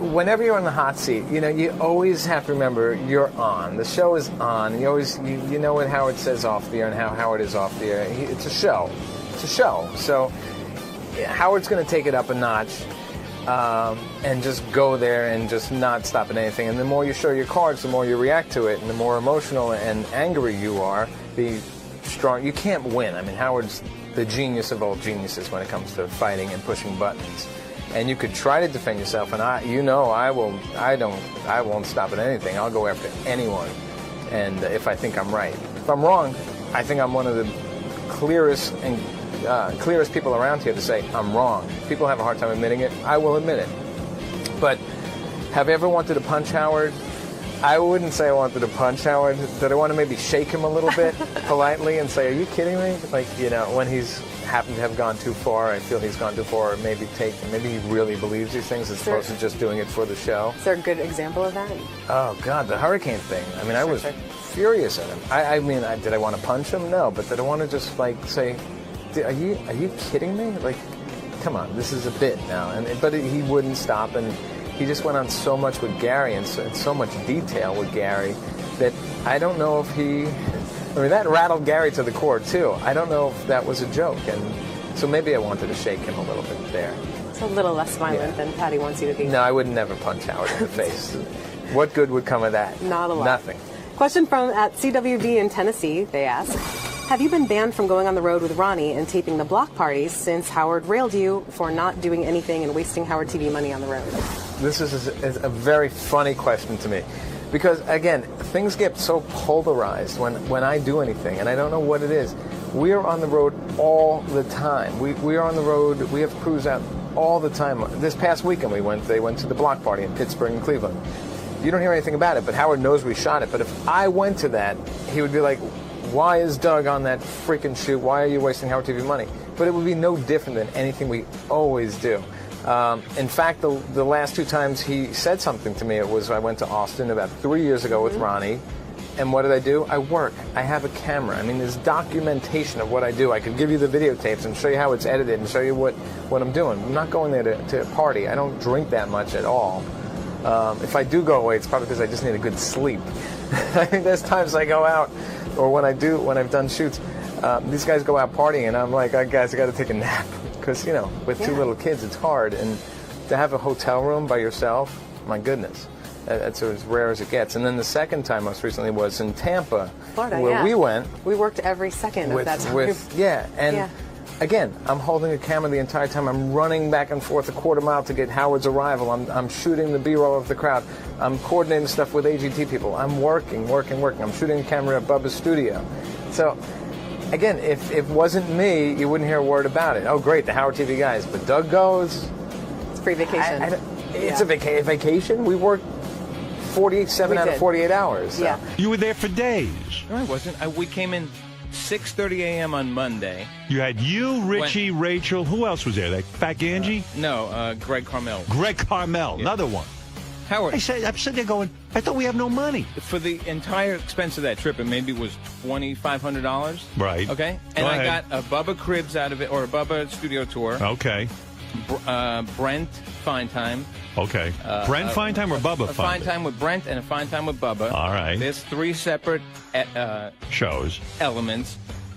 whenever you're on the hot seat, you always have to remember you're on. The show is on. You always, you know what Howard says off the air and how Howard is off the air. It's a show. It's a show. So Howard's going to take it up a notch. And just go there and just not stop at anything. And the more you show your cards, the more you react to it, and the more emotional and angry you are, the strong. You can't win. I mean, Howard's the genius of all geniuses when it comes to fighting and pushing buttons. And you could try to defend yourself, and I won't stop at anything. I'll go after anyone, and if I think I'm right. If I'm wrong, I think I'm one of the clearest people around here to say I'm wrong. People have a hard time admitting it. I will admit it. But have I ever wanted to punch Howard? I wouldn't say I wanted to punch Howard. Did I want to maybe shake him a little bit politely and say, are you kidding me? Like, when he's happened to have gone too far, I feel he's gone too far, or maybe he really belieds these things as opposed to just doing it for the show. Is there a good example of that? Oh, God, the hurricane thing. I mean, I was furious at him. I mean, did I want to punch him? No, but did I want to just, say, are you kidding me? Like, come on, this is a bit now. But he wouldn't stop, and he just went on so much with Gary and so much detail with Gary that I don't know if that rattled Gary to the core, too. I don't know if that was a joke, and so maybe I wanted to shake him a little bit there. It's a little less violent than Patty wants you to be. No, I would never punch Howard in the face. What good would come of that? Not a lot. Nothing. Question from at CWD in Tennessee. They ask, have you been banned from going on the road with Ronnie and taping the block parties since Howard railed you for not doing anything and wasting Howard TV money on the road? This is a very funny question to me. Because, again, things get so polarized when I do anything, and I don't know what it is. We are on the road all the time. We are on the road. We have crews out all the time. This past weekend they went to the block party in Pittsburgh and Cleveland. You don't hear anything about it, but Howard knows we shot it. But if I went to that, he would be like, why is Doug on that freaking shoot? Why are you wasting Howard TV money? But it would be no different than anything we always do. In fact, the last 2 times he said something to me, it was I went to Austin about 3 years ago with Ronnie, and what did I do? I work. I have a camera. I mean, there's documentation of what I do. I could give you the videotapes and show you how it's edited and show you what I'm doing. I'm not going there to party. I don't drink that much at all. If I do go away, it's probably because I just need a good sleep. I think there's times I go out, or when I've done shoots, these guys go out partying, and I'm like, guys, I got to take a nap. Because, with 2 little kids, it's hard. And to have a hotel room by yourself, my goodness, that's as rare as it gets. And then the second time most recently was in Tampa, Florida, where we went. We worked every second of that time. Again, I'm holding a camera the entire time. I'm running back and forth a quarter mile to get Howard's arrival. I'm shooting the B-roll of the crowd. I'm coordinating stuff with AGT people. I'm working. I'm shooting a camera at Bubba's studio. So, again, if it wasn't me, you wouldn't hear a word about it. Oh, great, the Howard TV guys. But Doug goes. It's free vacation. It's a vacation. We worked 47 out of 48 hours. So. Yeah. You were there for days. No, I wasn't. We came in 6:30 a.m. on Monday. You had you, Richie, Rachel. Who else was there? That fat Angie? No, Greg Carmel. Greg Carmel, another one. Howard. I'm sitting there going, I thought we have no money. For the entire expense of that trip, it maybe was $2,500. Right. Okay. And I got a Bubba Cribs out of it, or a Bubba studio tour. Okay. Brent Fine Time. Okay. Brent Fine Time or Bubba Fine Time? A Fine Time with Brent and a Fine Time with Bubba. All right. There's 3 separate shows. Elements.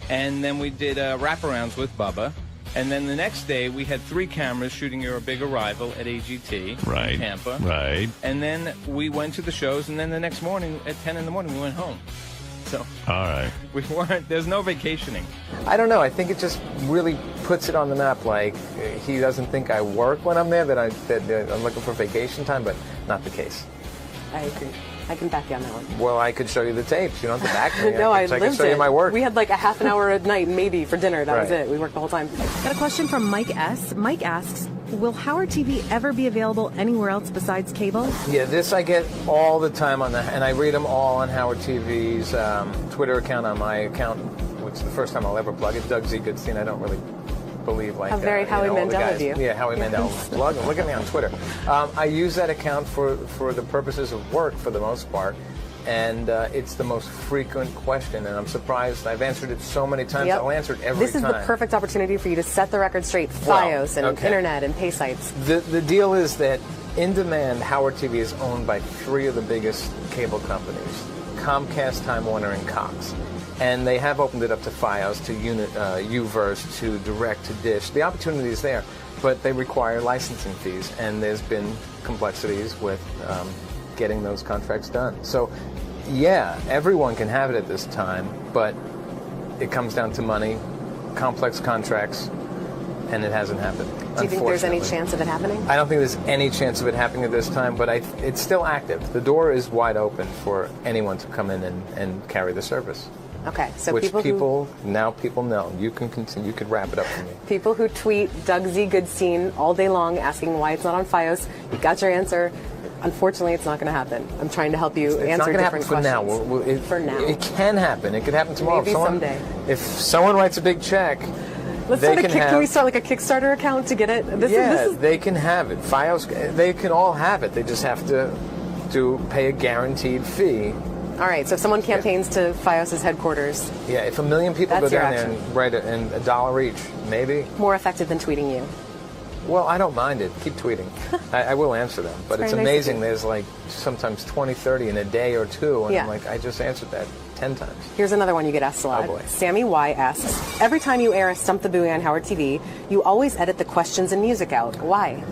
And then we did wraparounds with Bubba. And then the next day, we had 3 cameras shooting Your Big Arrival at AGT in Tampa. Right. And then we went to the shows, and then the next morning, at 10 in the morning, we went home. So, all right. There's no vacationing. I don't know. I think it just really puts it on the map. Like, he doesn't think I work when I'm there, that I'm looking for vacation time, but not the case. I agree. I can back you on that one. Well, I could show you the tapes. You don't have to back me. No, I can lived show you my work. We had like a half an hour at night, maybe, for dinner. That was Right. it. We worked the whole time. Got a question from Mike S. Mike asks, will Howard TV ever be available anywhere else besides cable? Yeah, this I get all the time and I read them all on Howard TV's Twitter account, on my account, which is the first time I'll ever plug it. Doug Z. Goodstein. I don't really believe like How very Howie all the Mandel guys. of you. Yeah, Howie Mandel. Plug him. Look at me on Twitter. I use that account for the purposes of work for the most part. And it's the most frequent question, and I'm surprised. I've answered it so many times. Yep. I'll answer it every This is time. the perfect opportunity for you to set the record straight. Well, FiOS and okay. internet and pay sites. The deal is that in demand, Howard TV is owned by 3 of the biggest cable companies: Comcast, Time Warner, and Cox. And they have opened it up to FiOS, to Uverse, to Direct to Dish. The opportunity is there, but they require licensing fees, and there's been complexities with getting those contracts done. So, yeah, everyone can have it at this time, but it comes down to money, complex contracts, and it hasn't happened. Do you think there's any chance of it happening? I don't think there's any chance of it happening at this time, but it's still active. The door is wide open for anyone to come in and carry the service. Okay, so Which people know. You can continue. You could wrap it up for me. People who tweet Doug Z. Goodstein all day long asking why it's not on FiOS, you got your answer. Unfortunately, it's not going to happen. I'm trying to help you It's answer not going to different happen for questions. now. For now. It can happen. It could happen tomorrow. Maybe someday. If someone writes a big check, Can we start like a Kickstarter account to get it? They can have it. FiOS, they can all have it. They just have to pay a guaranteed fee. All right, so if someone campaigns to FiOS's headquarters. Yeah, if 1 million people That's go your down there action. and write it in $1 each, maybe. More effective than tweeting you. Well, I don't mind it. Keep tweeting. I will answer them. But it's very nice of amazing. you. There's like sometimes 20, 30 in a day or two. And Yeah. I'm like, I just answered that 10 times. Here's another one you get asked a lot. Oh, boy. Sammy Y asks, every time you air a Stump the Buoy on Howard TV, you always edit the questions and music out. Why?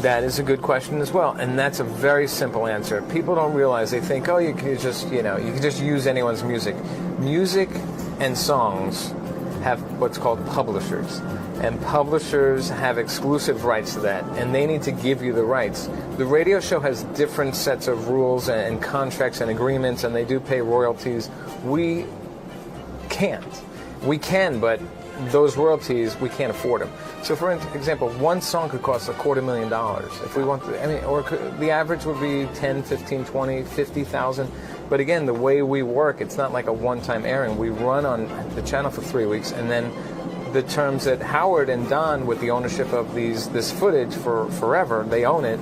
That is a good question as well, and that's a very simple answer. People don't realize, they think, oh, you can just use anyone's music. Music and songs have what's called publishers, and publishers have exclusive rights to that, and they need to give you the rights. The radio show has different sets of rules and contracts and agreements, and they do pay royalties. We can't. We can, but those royalties, we can't afford them. So, for example, one song could cost $250,000 if we want to. I mean, or the average would be 10, 15, 20, 50,000. But again, the way we work, it's not like a one-time airing. We run on the channel for 3 weeks, and then the terms that Howard and Don, with the ownership of this footage for forever, they own it.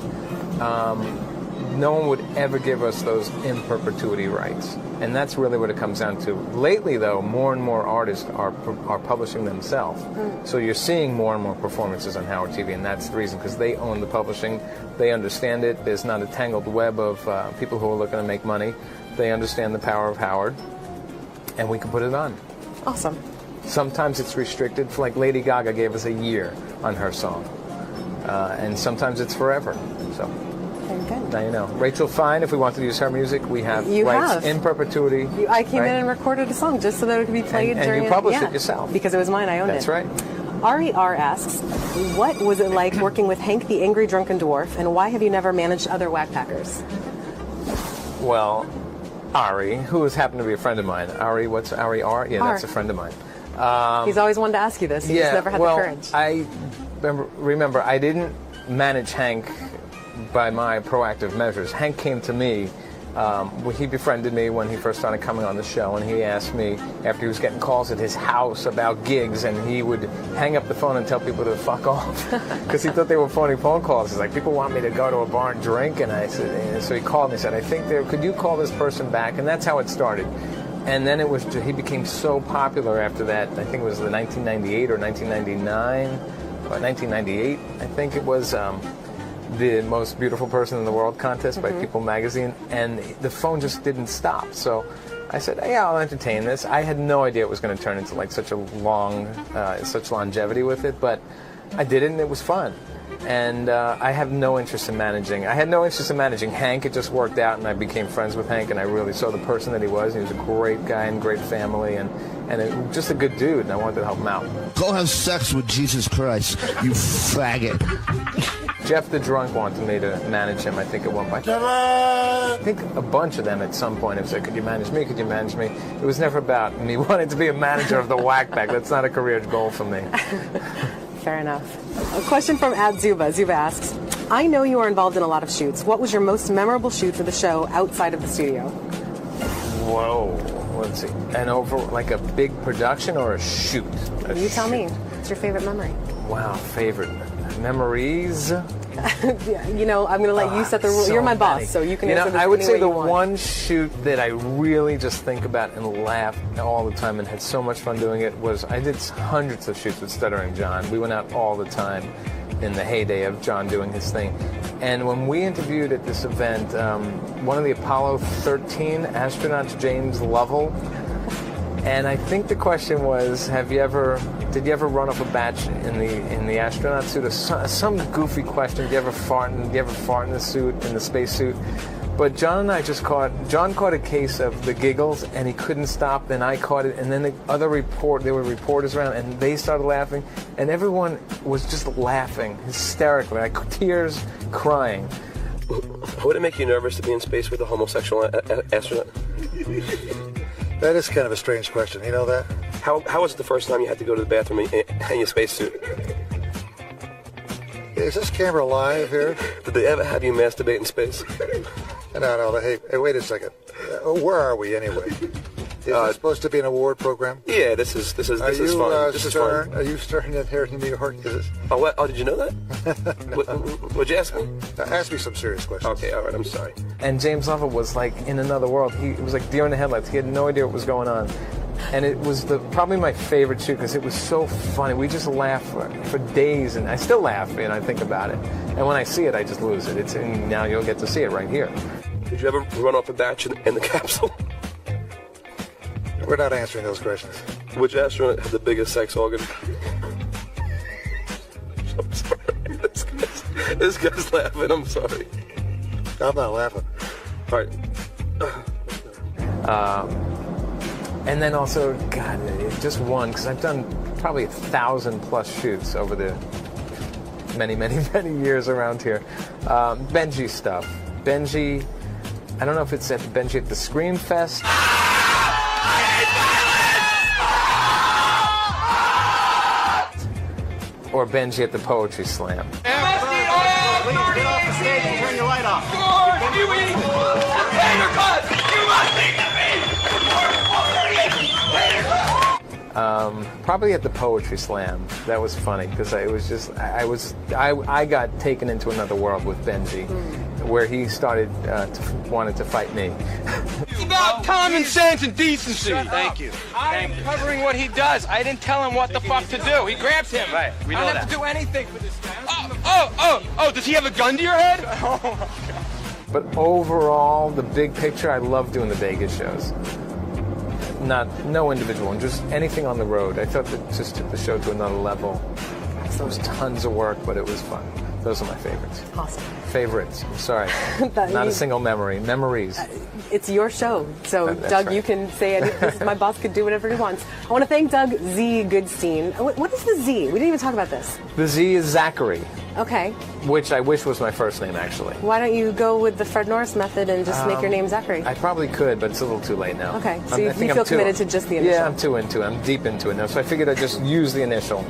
No one would ever give us those in perpetuity rights, and that's really what it comes down to. Lately, though, more and more artists are publishing themselves. So you're seeing more and more performances on Howard TV, and that's the reason, because they own the publishing. They understand it. There's not a tangled web of people who are looking to make money. They understand the power of Howard, and we can put it on. Awesome. Sometimes it's restricted. Like Lady Gaga gave us a year on her song, and sometimes it's forever. So. Very good. Now you know. Rachel Fine, if we wanted to use her music, we have rights in perpetuity. I came in and recorded a song just so that it could be played and during you published it yourself. Because it was mine, I owned That's it. right. Ari R asks, what was it like working with Hank the Angry Drunken Dwarf, and why have you never managed other Whack Packers? Well, Ari, who has happened to be a friend of mine. Ari, what's Ari R? Yeah, R. that's a friend of mine. He's always wanted to ask you this. He just never had the courage. I remember I didn't manage Hank by my proactive measures. Hank came to me. He befriended me when he first started coming on the show, and he asked me after he was getting calls at his house about gigs, and he would hang up the phone and tell people to fuck off because he thought they were phony phone calls. He's like, people want me to go to a bar and drink, and I said, and so he called me and said, I think could you call this person back? And that's how it started. And then he became so popular after that. I think it was the 1998 or 1999, or 1998. I think it was. The most beautiful person in the world contest by People magazine, and the phone just didn't stop. So I said, yeah, I'll entertain this. I had no idea it was going to turn into like such longevity with it, but I did it, and it was fun. And I have no interest in managing. I had no interest in managing Hank. It just worked out, and I became friends with Hank, and I really saw the person that he was. He was a great guy and great family, and just a good dude, and I wanted to help him out. Go have sex with Jesus Christ, you faggot. Jeff the Drunk wanted me to manage him, I think, at one point. I think a bunch of them at some point have said, could you manage me? Could you manage me? It was never about me wanting to be a manager of the Whack Pack. That's not a career goal for me. Fair enough. A question from @Zuba. Zuba asks, I know you are involved in a lot of shoots. What was your most memorable shoot for the show outside of the studio? Whoa. Let's see. And over like a big production or a shoot? You tell me. What's your favorite memory? Wow, favorite memories? You know, I'm going to let you set the rules. You're my boss, so you can answer this I would say any way the you want. one shoot that I really just think about and laugh all the time and had so much fun doing it was I did hundreds of shoots with Stuttering John. We went out all the time in the heyday of John doing his thing. And when we interviewed at this event, one of the Apollo 13 astronauts, James Lovell, and I think the question was, did you ever run off a batch in the astronaut suit? Or some goofy question. Did you ever fart in the suit, in the spacesuit? But John and I John caught a case of the giggles, and he couldn't stop. Then I caught it, and then there were reporters around, and they started laughing, and everyone was just laughing hysterically, like tears, crying. Would it make you nervous to be in space with a homosexual astronaut? That is kind of a strange question. You know that? How was it the first time you had to go to the bathroom in your spacesuit? Is this camera live here? Did they ever have you masturbate in space? No. Hey, wait a second. Where are we anyway? Is this supposed to be an award program? Yeah, this is fun. This is fun. Are you starting in here in New York? Oh, what? Oh, did you know that? What'd you ask me? Ask me some serious questions. Okay, all right. I'm sorry. And James Lovell was like in another world. It was like deer in the headlights. He had no idea what was going on. And it was probably my favorite shoot because it was so funny. We just laughed for days, and I still laugh and I think about it. And when I see it, I just lose it. And now you'll get to see it right here. Did you ever run off a batch in the capsule? We're not answering those questions. Which astronaut had the biggest sex organ? I'm sorry. This guy's laughing. I'm sorry. I'm not laughing. All right. And then also, God, just one, because I've done probably 1,000+ shoots over the many years around here. Benji stuff. Benji, I don't know if it's at Benji at the Scream Fest. Or Benji at the Poetry Slam. Get off the stage and turn your light off. George, you idiot! You must think of me! Probably at the Poetry Slam. That was funny because it was just I got taken into another world with Benji, where he started wanted to fight me. It's about common sense and decency. Thank you. I'm covering what he does. I didn't tell him what the fuck to do. He grabs him. Right, we know I don't that. have to do anything for this guy. Oh, does he have a gun to your head? Oh my God. But overall, the big picture, I love doing the Vegas shows. No individual, and just anything on the road. I thought that just took the show to another level. There was tons of work, but it was fun. Those are my favorites. Awesome. Favorites. I'm sorry. Not a single memory. Memories. It's your show, so That's Doug, right. you can say anything. My boss could do whatever he wants. I want to thank Doug Z. Goodstein. What is the Z? We didn't even talk about this. The Z is Zachary, Okay. which I wish was my first name, actually. Why don't you go with the Fred Norris method and just make your name Zachary? I probably could, but it's a little too late now. Okay, so I you think feel I'm too- committed to just the initial. Yeah, I'm too into it. I'm deep into it now, so I figured I'd just use the initial.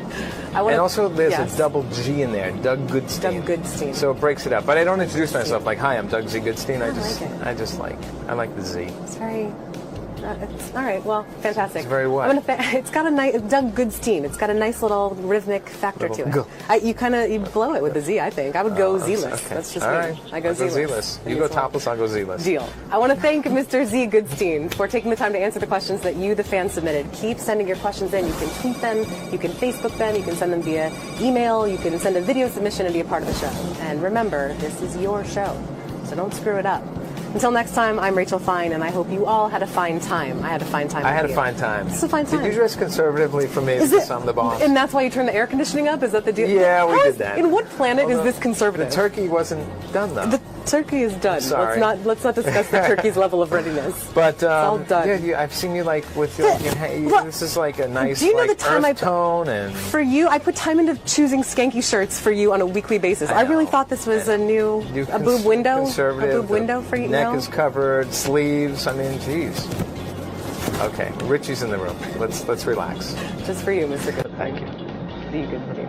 I wanna- And also, there's yes. a double G in there, Doug Goodstein. Doug Goodstein. So it breaks it up. But I don't introduce myself like, "Hi, I'm Doug Z. Goodstein." I like the Z. It's very. It's, all right. Well, fantastic. It's very what? It's got a nice Doug Goodstein. It's got a nice little rhythmic factor to Little it. You blow it with the Z. I think I would go Z-less. Okay. That's just All me. right. I go I'll Z-less. You go topless, I'll go Z-less. Deal. I want to thank Mr. Z. Goodstein for taking the time to answer the questions that you, the fans, submitted. Keep sending your questions in. You can tweet them, you can Facebook them, you can send them via email, you can send a video submission and be a part of the show. And remember, this is your show, so don't screw it up. Until next time, I'm Rachel Fine, and I hope you all had a fine time. I had a fine time. I had with a you. fine time. It's a fine time. Did you dress conservatively for me because I'm the boss? And that's why you turn the air conditioning up? Is that the deal? Yeah, we did that. In what planet is this conservative? The turkey wasn't done though. The turkey is done. Sorry. Let's not discuss the turkey's level of readiness. But it's all done. Yeah, I've seen you like with your. This is like a nice Do you know like, the time earth tone and. For you, I put time into choosing skanky shirts for you on a weekly basis. I really thought this was a boob window, Conservative. a boob window for you. Neck no? is covered, sleeves. I mean, geez. Okay, Richie's in the room. Let's relax. Just for you, Mr. Good. Thank you. Be good for you.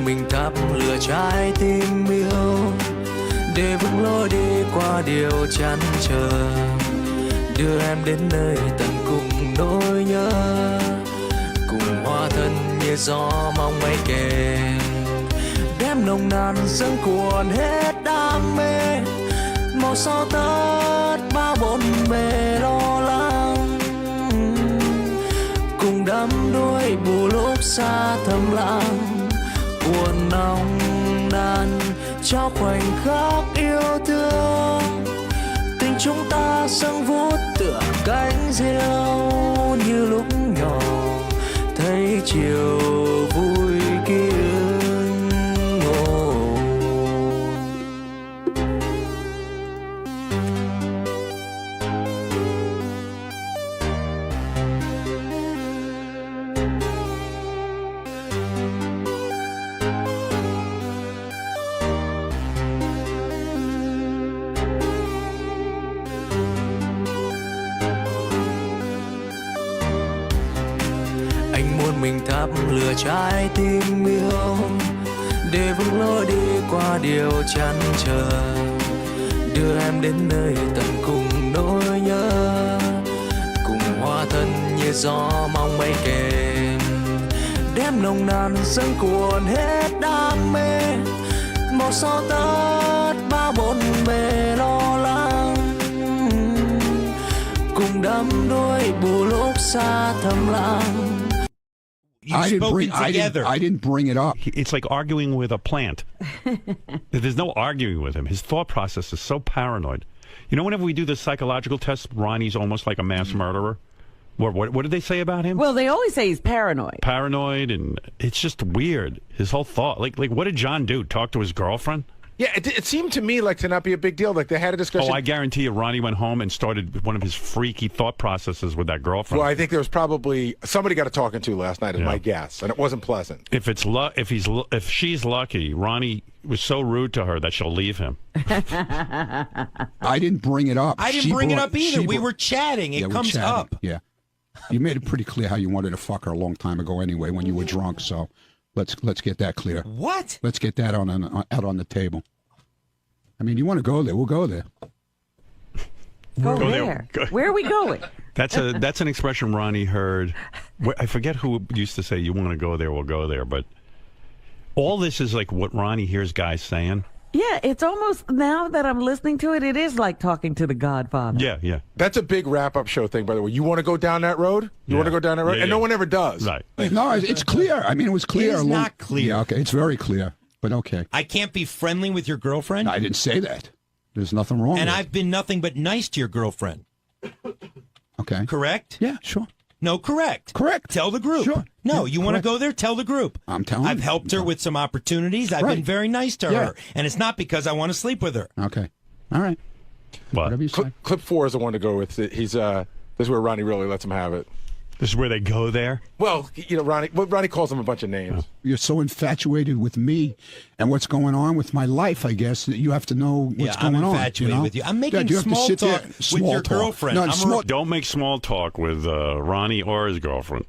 mình thắp lửa trái tim yêu để vững lối đi qua điều chăn trở đưa em đến nơi tận cùng nỗi nhớ cùng hoa thân như gió mong mây kề đêm nồng nàn dâng cuồn hết đam mê màu sao tất bao bộn bề lo lắng cùng đắm đuối bù lúc xa thầm lặng buồn nồng nàn cho khoảnh khắc yêu thương tình chúng ta sương vút tựa cánh diều như lúc chiều vui kia. Mình thắp lửa trái tim yêu để vững lối đi qua điều chăn trở, đưa em đến nơi tận cùng nỗi nhớ, cùng hóa thân như gió mong mây kềm, đem nồng nàn dâng cuồn hết đam mê, một gió tất bao bộn bề lo lắng, cùng đắm đuối bù lúc xa thầm lặng. I didn't bring it up. It's like arguing with a plant. There's no arguing with him. His thought process is so paranoid. You know, whenever we do the psychological test, Ronnie's almost like a mass murderer. What did they say about him? Well, they always say he's paranoid. Paranoid, and it's just weird. His whole thought. Like what did John do? Talk to his girlfriend? Yeah, it seemed to me like to not be a big deal. Like they had a discussion. Oh, I guarantee you, Ronnie went home and started one of his freaky thought processes with that girlfriend. Well, I think there was probably somebody got a talking to last night, is my guess, and it wasn't pleasant. If she's lucky, Ronnie was so rude to her that she'll leave him. I didn't bring it up. I didn't bring it up either. We were chatting. It comes up. Yeah. You made it pretty clear how you wanted to fuck her a long time ago anyway when you were drunk, so let's get that clear. What? Let's get that out on the table. I mean, you want to go there, we'll go there. Go there. Where are we going? That's an expression Ronnie heard. I forget who used to say, "You want to go there, we'll go there." But all this is like what Ronnie hears guys saying. Yeah, it's almost, now that I'm listening to it, it is like talking to the Godfather. Yeah, yeah. That's a big wrap-up show thing, by the way. You want to go down that road? You want to go down that road? And no one ever does. Right. No, it's clear. I mean, it was clear. It is not clear. Yeah, okay, it's very clear, but okay. I can't be friendly with your girlfriend? I didn't say that. There's nothing wrong And with I've been nothing but nice to your girlfriend. Okay. Correct? Yeah, sure. No, correct. Correct. Tell the group. Sure. No, Yeah, you want to correct. go there? Tell the group. I'm telling I've you. helped her with some opportunities. I've been very nice to Yeah. her. And it's not because I want to sleep with her. Okay. All right. Whatever you say. Clip 4 is the one to go with. He's this is where Ronnie really lets him have it. This is where they go there? Well, you know, Ronnie calls him a bunch of names. You're so infatuated with me and what's going on with my life, I guess, that you have to know what's going on. I'm infatuated with you. I'm making you have to small sit there- talk with small your talk. girlfriend. No, Don't make small talk with Ronnie or his girlfriend.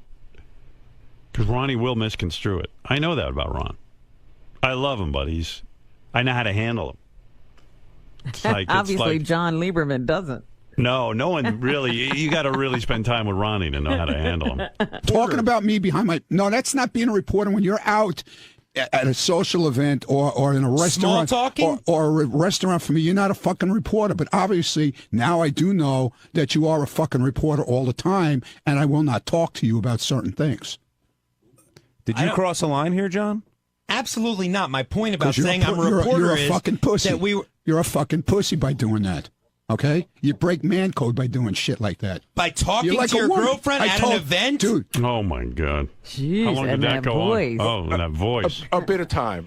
Because Ronnie will misconstrue it. I know that about Ron. I love him, but I know how to handle him. It's Obviously, Jon Lieberman doesn't. No one really. You got to really spend time with Ronnie to know how to handle him. Talking about me behind my... No, that's not being a reporter. When you're out at a social event or in a restaurant... Small talking? Or a restaurant for me, you're not a fucking reporter. But obviously, now I do know that you are a fucking reporter all the time, and I will not talk to you about certain things. Did you cross a line here, John? Absolutely not. My point about 'Cause you're saying I'm a reporter you're a is fucking pussy. that we were... You're a fucking pussy by doing that. Okay? You break man code by doing shit like that. By talking You're like to a your woman. girlfriend I at told- an event? Dude. Oh, my God. Jeez, How long did and that go voice. on? Oh, and that voice. A bit of time.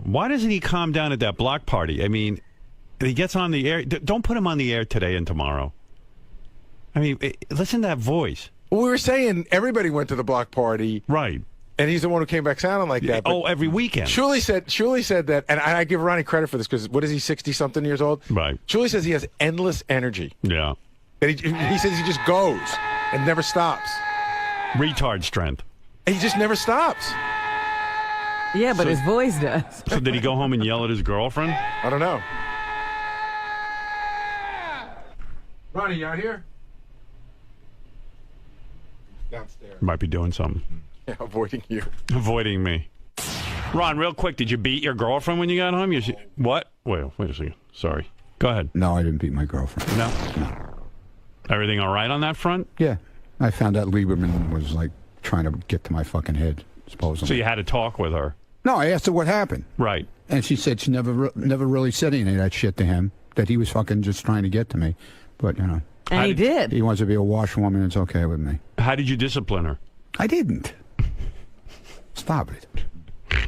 Why doesn't he calm down at that block party? I mean, he gets on the air. Don't put him on the air today and tomorrow. I mean, listen to that voice. Well, we were saying everybody went to the block party. Right. And he's the one who came back sounding like that. Oh, every weekend. Shuli said that, and I give Ronnie credit for this because what is he, 60-something years old? Right. Shuli says he has endless energy. Yeah. And he says he just goes and never stops. Retard strength. And he just never stops. Yeah, but his voice does. So did he go home and yell at his girlfriend? I don't know. Ronnie, you out here? Downstairs. Might be doing something. Yeah, avoiding you. Avoiding me. Ron, real quick, did you beat your girlfriend when you got home? What? Wait a second. Sorry. Go ahead. No, I didn't beat my girlfriend. No? Everything all right on that front? Yeah. I found out Lieberman was, like, trying to get to my fucking head, supposedly. So you had to talk with her? No, I asked her what happened. Right. And she said she never really said any of that shit to him, that he was fucking just trying to get to me. But, you know. And he did. He wants to be a washwoman. It's okay with me. How did you discipline her? I didn't. Stop it.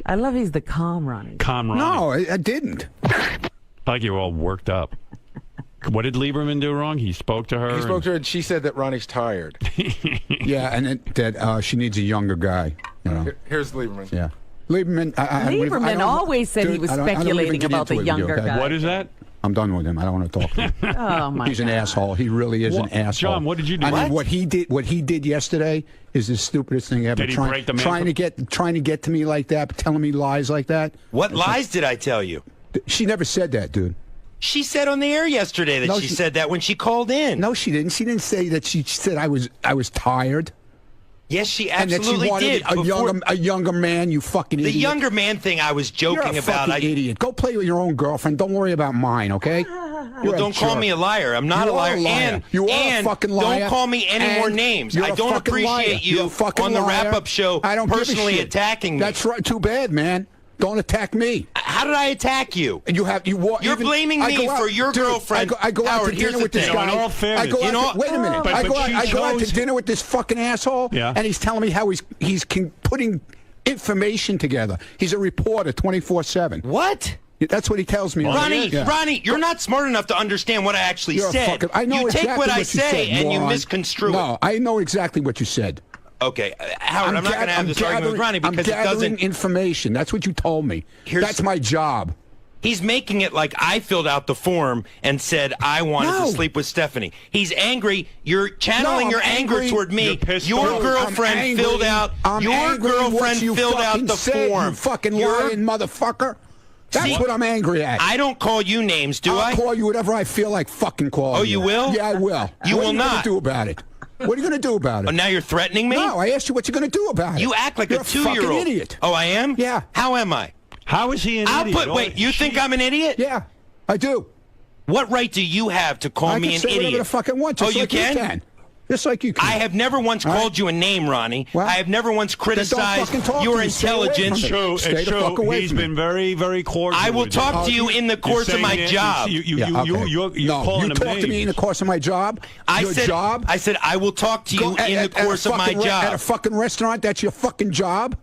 I love he's the calm Ronnie. Calm Ronnie. No, I didn't. Like you're all worked up. What did Lieberman do wrong? He spoke to her. He spoke to her, and she said that Ronnie's tired. Yeah, and that she needs a younger guy. You know. Here's Lieberman. Yeah. Lieberman. Lieberman always said he was speculating about the younger guy. What is that? I'm done with him. I don't want to talk to him. Oh my! He's an asshole. He really is an asshole. John, what did you do? I mean, what he did yesterday is the stupidest thing ever. Did he break the man? Trying to get to me like that, telling me lies like that. What lies did I tell you? She never said that, dude. She said on the air yesterday that she said that when she called in. No, she didn't. She didn't say that. She said I was tired. Yes, she And that she absolutely wanted did. a younger man, you fucking idiot. The younger man thing I was joking You're a about. fucking idiot. Go play with your own girlfriend. Don't worry about mine, okay? Well, don't call me a liar. I'm not You a liar. are a liar. And You are and a fucking liar. don't call me any more names. You're I a don't fucking liar. appreciate You're a you fucking on the liar. wrap-up show I don't give a personally shit. attacking me. That's right. Too bad, man. Don't attack me. How did I attack you? And You're blaming me for your girlfriend. I go out Howard, to dinner here's with the this thing. guy. In all fairness, wait a minute. But I go out she to dinner with this fucking asshole, Yeah. and he's telling me how he's putting information together. He's a reporter 24/7. What? That's what he tells me. Ronnie, you're not smart enough to understand what I actually You're a said. fucking- I know you exactly take what I you say said, and you moron. misconstrue it. No, I know exactly what you said. Okay, Howard, I'm not going to have this argument with Ronnie because I'm it gathering doesn't. information. That's what you told me. That's my job. He's making it like I filled out the form and said I wanted to sleep with Stephanie. He's angry. You're channeling your anger toward me. Your girlfriend filled out. Your girlfriend filled out the form. You fucking lying motherfucker. That's what I'm angry at. I don't call you names, do I? I'll call you whatever I feel like fucking calling. Oh, you will? Yeah, I will. You what will are you not. Gonna do about it? What are you going to do about it? Oh, now you're threatening me? No, I asked you what you're going to do about it. You act like You're a 2-year-old. fucking idiot. Oh, I am? Yeah. How am I? How is he an idiot? Wait, you think I'm an idiot? Yeah, I do. What right do you have to call me an I can say whatever idiot? the fuck I want. Just you like can? You can. Just like you can. I have never once called you a name, Ronnie. I have never once criticized your intelligence. He's been very, very cordial. I will talk to you in the course of my job. You're calling him talk to me in the course of my job. I your said, job. I said I will talk to you in the course of my job. At a fucking restaurant. That's your fucking job.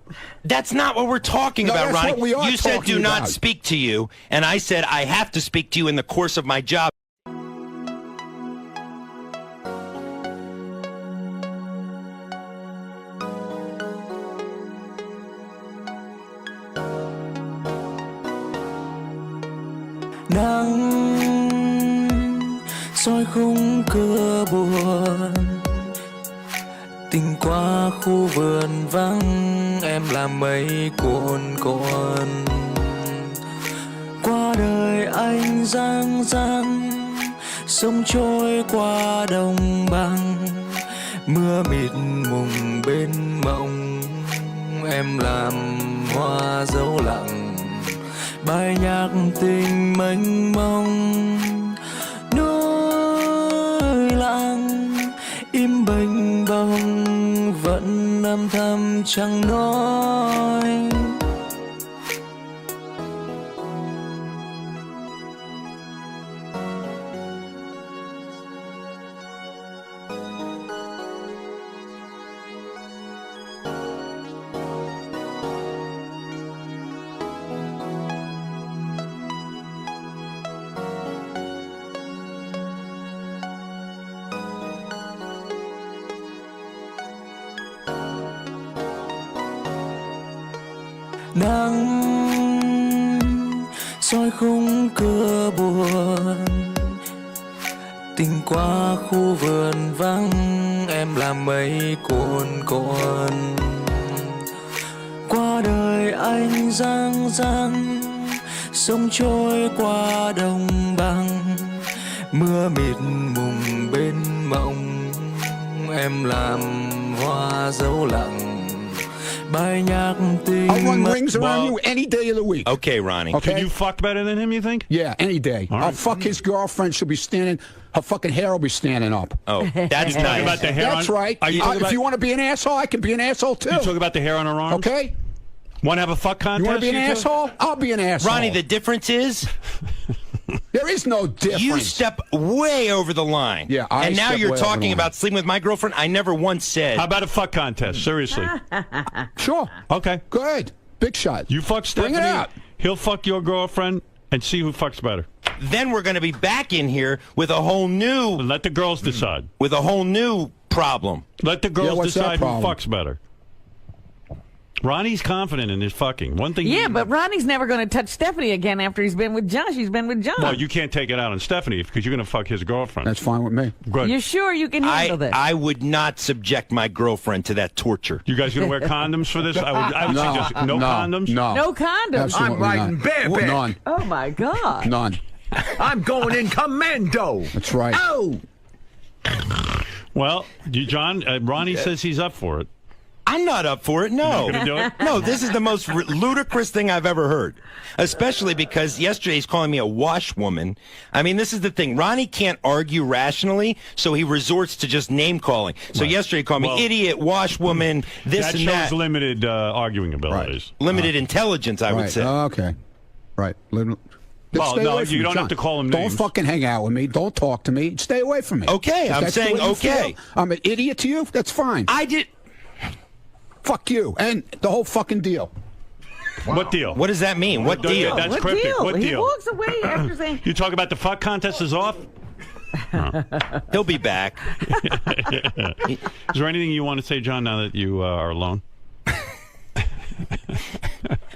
That's not what we're talking about, that's Ronnie. what we are You said do talking not about. speak to you, and I said I have to speak to you in the course of my job. Nắng soi khung cửa buồn, tình qua khu vườn vắng, em làm mây cuồn cuộn. Qua đời anh giang giang, sông trôi qua đồng bằng, mưa mịt mùng bên mộng, em làm hoa dấu lặng. Bài nhạc tình mênh mông, núi lặng im bềnh bông, vẫn âm thầm chẳng nói. Nắng soi khung cửa buồn, tình qua khu vườn vắng, em làm mây cuồn cuộn. Qua đời anh giang giang, sông trôi qua đồng bằng, mưa mịt mùng bên mộng, em làm hoa dấu lặng. I'll run rings around you any day of the week. Okay, Ronnie. Okay? Can you fuck better than him, you think? Yeah, any day. All right. I'll fuck his girlfriend. She'll be standing. Her fucking hair will be standing up. Oh, that's You talking nice. about the hair That's on, right. Are you talking If about, you want to be an asshole, I can be an asshole too. you talking about the hair on her arms? Okay? Want to have a fuck contest? You want to be an two? asshole? I'll be an asshole. Ronnie, the difference is There is no difference. You step way over the line. Yeah, I and now step you're way over talking the line. about sleeping with my girlfriend. I never once said. How about a fuck contest? Seriously. Sure. Okay. Go ahead. Big shot. You fuck Stephanie. Bring it out. He'll fuck your girlfriend and see who fucks better. Then we're going to be back in here with a whole new. Let the girls decide. With a whole new problem. Let the girls what's that decide who problem? fucks better. Ronnie's confident in his fucking. One thing. Yeah, but Ronnie's never going to touch Stephanie again after he's been with John. She's been with John. Well, you can't take it out on Stephanie because you're going to fuck his girlfriend. That's fine with me. Good. You're sure you can handle this? I would not subject my girlfriend to that torture. You guys going to wear condoms for this? I would suggest no condoms. No condoms. Absolutely I'm riding not. bareback. None. Oh my God. None. I'm going in commando. That's right. Oh. Well, John, Ronnie says he's up for it. I'm not up for it, no. You're gonna do it? No, this is the most ludicrous thing I've ever heard. Especially because yesterday he's calling me a washwoman. I mean, this is the thing. Ronnie can't argue rationally, so he resorts to just name calling. So yesterday he called me idiot, washwoman, this that and shows that. limited arguing abilities. Limited intelligence, I would Right. say. Okay. Right. Well, Stay no, away from you me, don't John. have to call him Don't names. fucking hang out with me. Don't talk to me. Stay away from me. Okay, If I'm that's the saying way you okay. feel, I'm an idiot to you. That's fine. I did. Fuck you and the whole fucking deal. What deal? What does that mean? What deal? That's What cryptic. deal? What He deal? walks away after saying, You talk about the fuck contest is off? He'll be back. Is there anything you want to say, John, now that you are alone?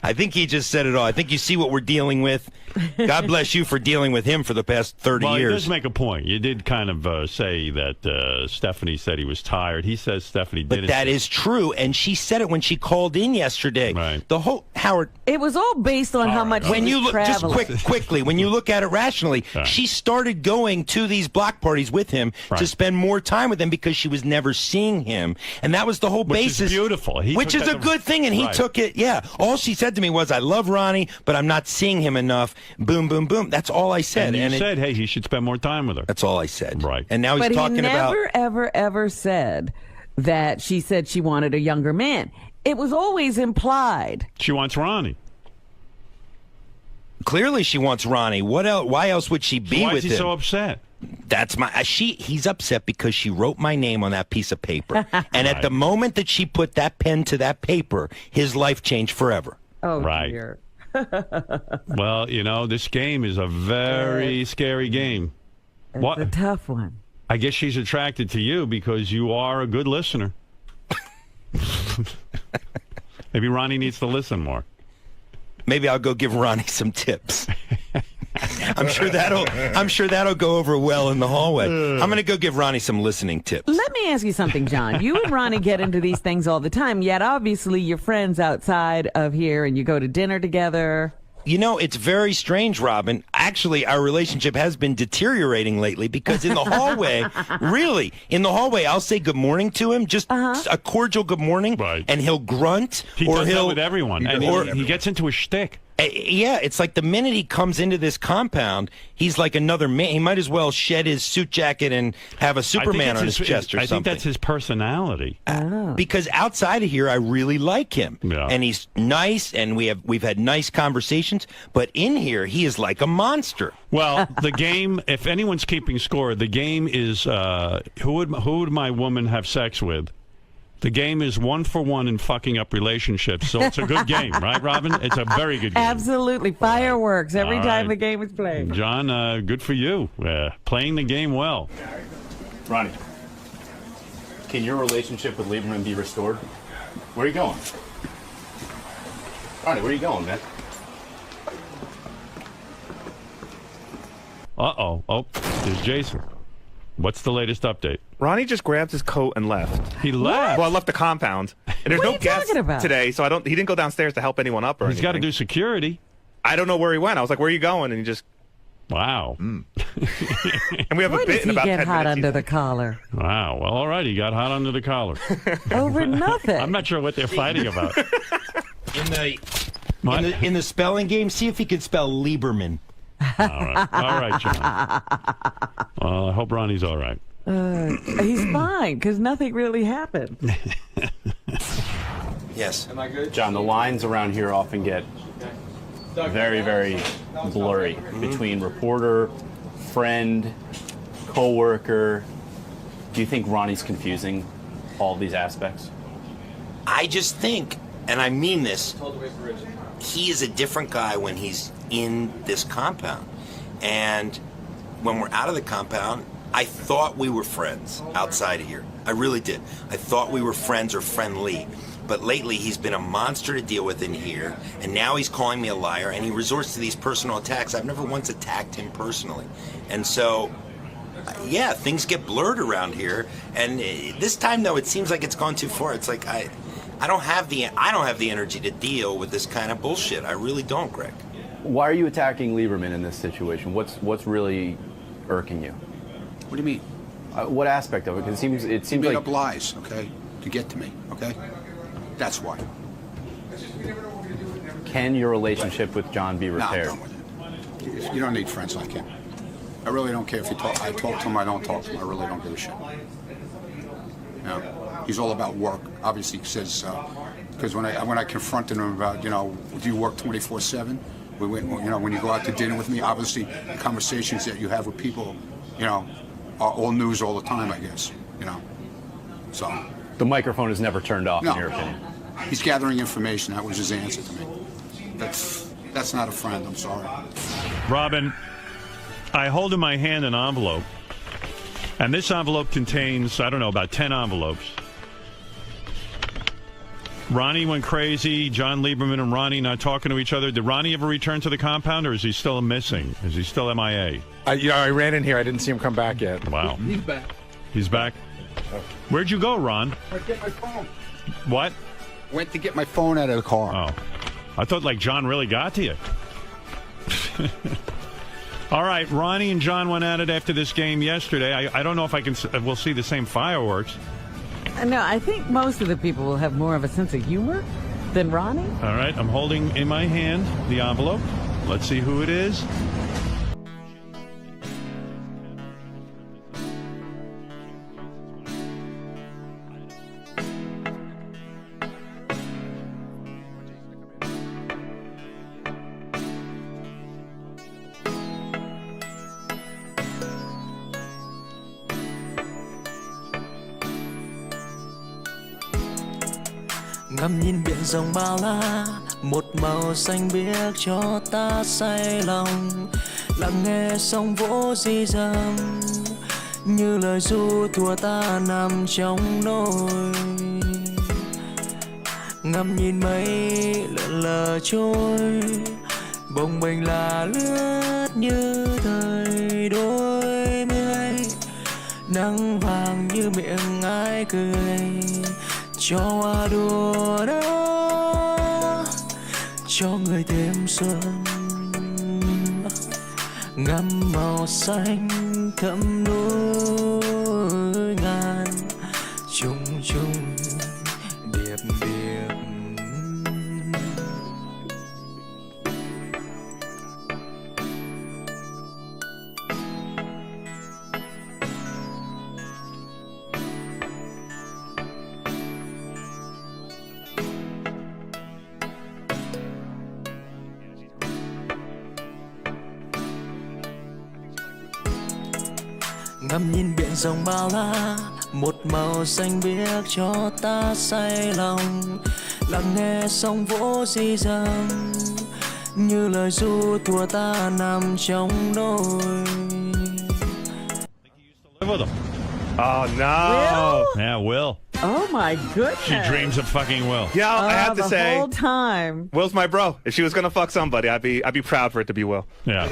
I think he just said it all. I think you see what we're dealing with. God bless you for dealing with him for the past 30 Well, years. he does make a point. You did kind of say that Stephanie said he was tired. He says Stephanie But didn't. that is true, and she said it when she called in yesterday. Right. The whole Howard. it was all based on how much When he you was look just traveling. quickly, when you look at it rationally, she started going to these block parties with him to spend more time with him because she was never seeing him, and that was the whole Which is basis. beautiful. He Which took is that a to- good thing, and he Right. took it. Yeah. All she said to me was, "I love Ronnie, but I'm not seeing him enough." Boom, boom, boom. That's all I said. And you it- said, hey, he should spend more time with her. That's all I said. Right. And now he's But talking he about. never, ever, ever said that she said she wanted a younger man. It was always implied. She wants Ronnie. Clearly, she wants Ronnie. What else? Why else would she be Why with is he him? so upset? That's my. He's upset because she wrote my name on that piece of paper, and at the moment that she put that pen to that paper, his life changed forever. Oh, Right. dear. Well, this game is a very scary game. It's a tough one. I guess she's attracted to you because you are a good listener. Maybe Ronnie needs to listen more. Maybe I'll go give Ronnie some tips. I'm sure that'll go over well in the hallway. I'm going to go give Ronnie some listening tips. Let me ask you something, John. You and Ronnie get into these things all the time, yet obviously you're friends outside of here and you go to dinner together. It's very strange, Robin. Actually, our relationship has been deteriorating lately because in the hallway, I'll say good morning to him, just a cordial good morning, and he'll grunt. He or does that he'll with everyone. And he gets into a shtick. Yeah, it's like the minute he comes into this compound, he's like another man. He might as well shed his suit jacket and have a Superman on his chest or something. I think that's his personality. Because outside of here, I really like him, Yeah. and he's nice, and we've had nice conversations. But in here, he is like a monster. Well, the game, if anyone's keeping score, the game is who would my woman have sex with? The game is 1-for-1 in fucking up relationships, so it's a good game, right, Robin? It's a very good game. Absolutely. Fireworks every All time right. the game is played. John, good for you. Playing the game well. Ronnie, can your relationship with Lieberman be restored? Where are you going? Ronnie, where are you going, man? Uh-oh. Oh, there's Jason. What's the latest update? Ronnie just grabbed his coat and left. He left? Well, I left the compound. And there's What are no you guests talking about? today, so he didn't go downstairs to help anyone up or He's anything. got to do security. I don't know where he went. I was like, where are you going? And he just... Wow. And we have Why a bit does in he about get 10 hot minutes. under the collar? Wow. Well, all right. He got hot under the collar. Over nothing. I'm not sure what they're fighting about. In the spelling game, see if he could spell Lieberman. All right, John. I hope Ronnie's all right. He's fine because nothing really happened. Yes. Am I good? John, the lines around here often get very, very blurry between reporter, friend, co-worker. Do you think Ronnie's confusing all these aspects? I just think, and I mean this, he is a different guy when he's in this compound. And when we're out of the compound, I thought we were friends outside of here. I really did. I thought we were friends or friendly. But lately, he's been a monster to deal with in here, and now he's calling me a liar, and he resorts to these personal attacks. I've never once attacked him personally. And so, yeah, things get blurred around here. And this time, though, it seems like it's gone too far. It's like I don't have the energy to deal with this kind of bullshit. I really don't, Greg. Why are you attacking Lieberman in this situation? What's really irking you? What do you mean? What aspect of it? Because it seems made like up lies, okay, to get to me, okay? That's why. Can your relationship with Jon be repaired? No, I'm done with it. You don't need friends like him. I really don't care if I talk to him, I don't talk to him. I really don't give a shit. You know, he's all about work. Obviously, he says, because when I confronted him about, do you work 24/7? We went, when you go out to dinner with me, obviously, the conversations that you have with people, are all news all the time, I guess, So. The microphone is never turned off, No. in your opinion? He's gathering information. That was his answer to me. That's not a friend. I'm sorry. Robin, I hold in my hand an envelope, and this envelope contains, I don't know, about 10 envelopes. Ronnie went crazy. Jon Lieberman and Ronnie not talking to each other. Did Ronnie ever return to the compound, or is he still missing? Is he still MIA? I ran in here. I didn't see him come back yet. Wow. He's back. He's back? Where'd you go, Ron? Went to get my phone. What? Went to get my phone out of the car. Oh. I thought, John really got to you. All right, Ronnie and Jon went at it after this game yesterday. I don't know if we'll see the same fireworks. No, I think most of the people will have more of a sense of humor than Ronnie. All right, I'm holding in my hand the envelope. Let's see who it is. Ngắm nhìn biển rộng bao la, một màu xanh biếc cho ta say lòng. Lắng nghe sóng vỗ rì rầm, như lời ru thua ta nằm trong nỗi. Ngắm nhìn mây lượn lờ trôi, bồng bềnh là lướt như thời đôi mươi. Nắng vàng như miệng ai cười, cho hoa đùa đó, cho người thêm xuân. Ngắm màu xanh thẫm núi ngàn, chung chung điệp điệp. Ngắm nhìn biển rộng bao la, một màu xanh biếc cho ta say lòng. Lắng nghe sóng vỗ rì rầm, như lời ru thua ta nằm trong nỗi. Live with him. Oh, no. Will? Yeah, Will. Oh, my goodness. She dreams of fucking Will. Yeah, I have to the say, whole time. Will's my bro. If she was gonna fuck somebody, I'd be proud for it to be Will. Yeah.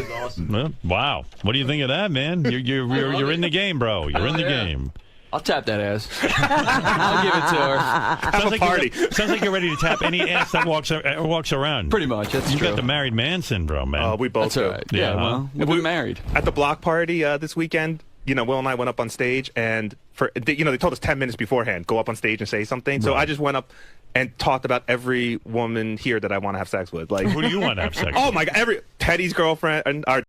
Well, wow. What do you think of that, man? You're in the game, bro. You're in the game. I'll tap that ass. I'll give it to her. Have a party. Sounds like you're ready to tap any ass that walks around. Pretty much. That's You've true. got the married man syndrome, man. We both That's all do. right. Yeah, well, we're married. At the block party this weekend, Will and I went up on stage, and they told us 10 minutes beforehand, go up on stage and say something. So Right. I just went up and talked about every woman here that I want to have sex with. Like, Who do you want to have sex with? Oh my God, Teddy's girlfriend and our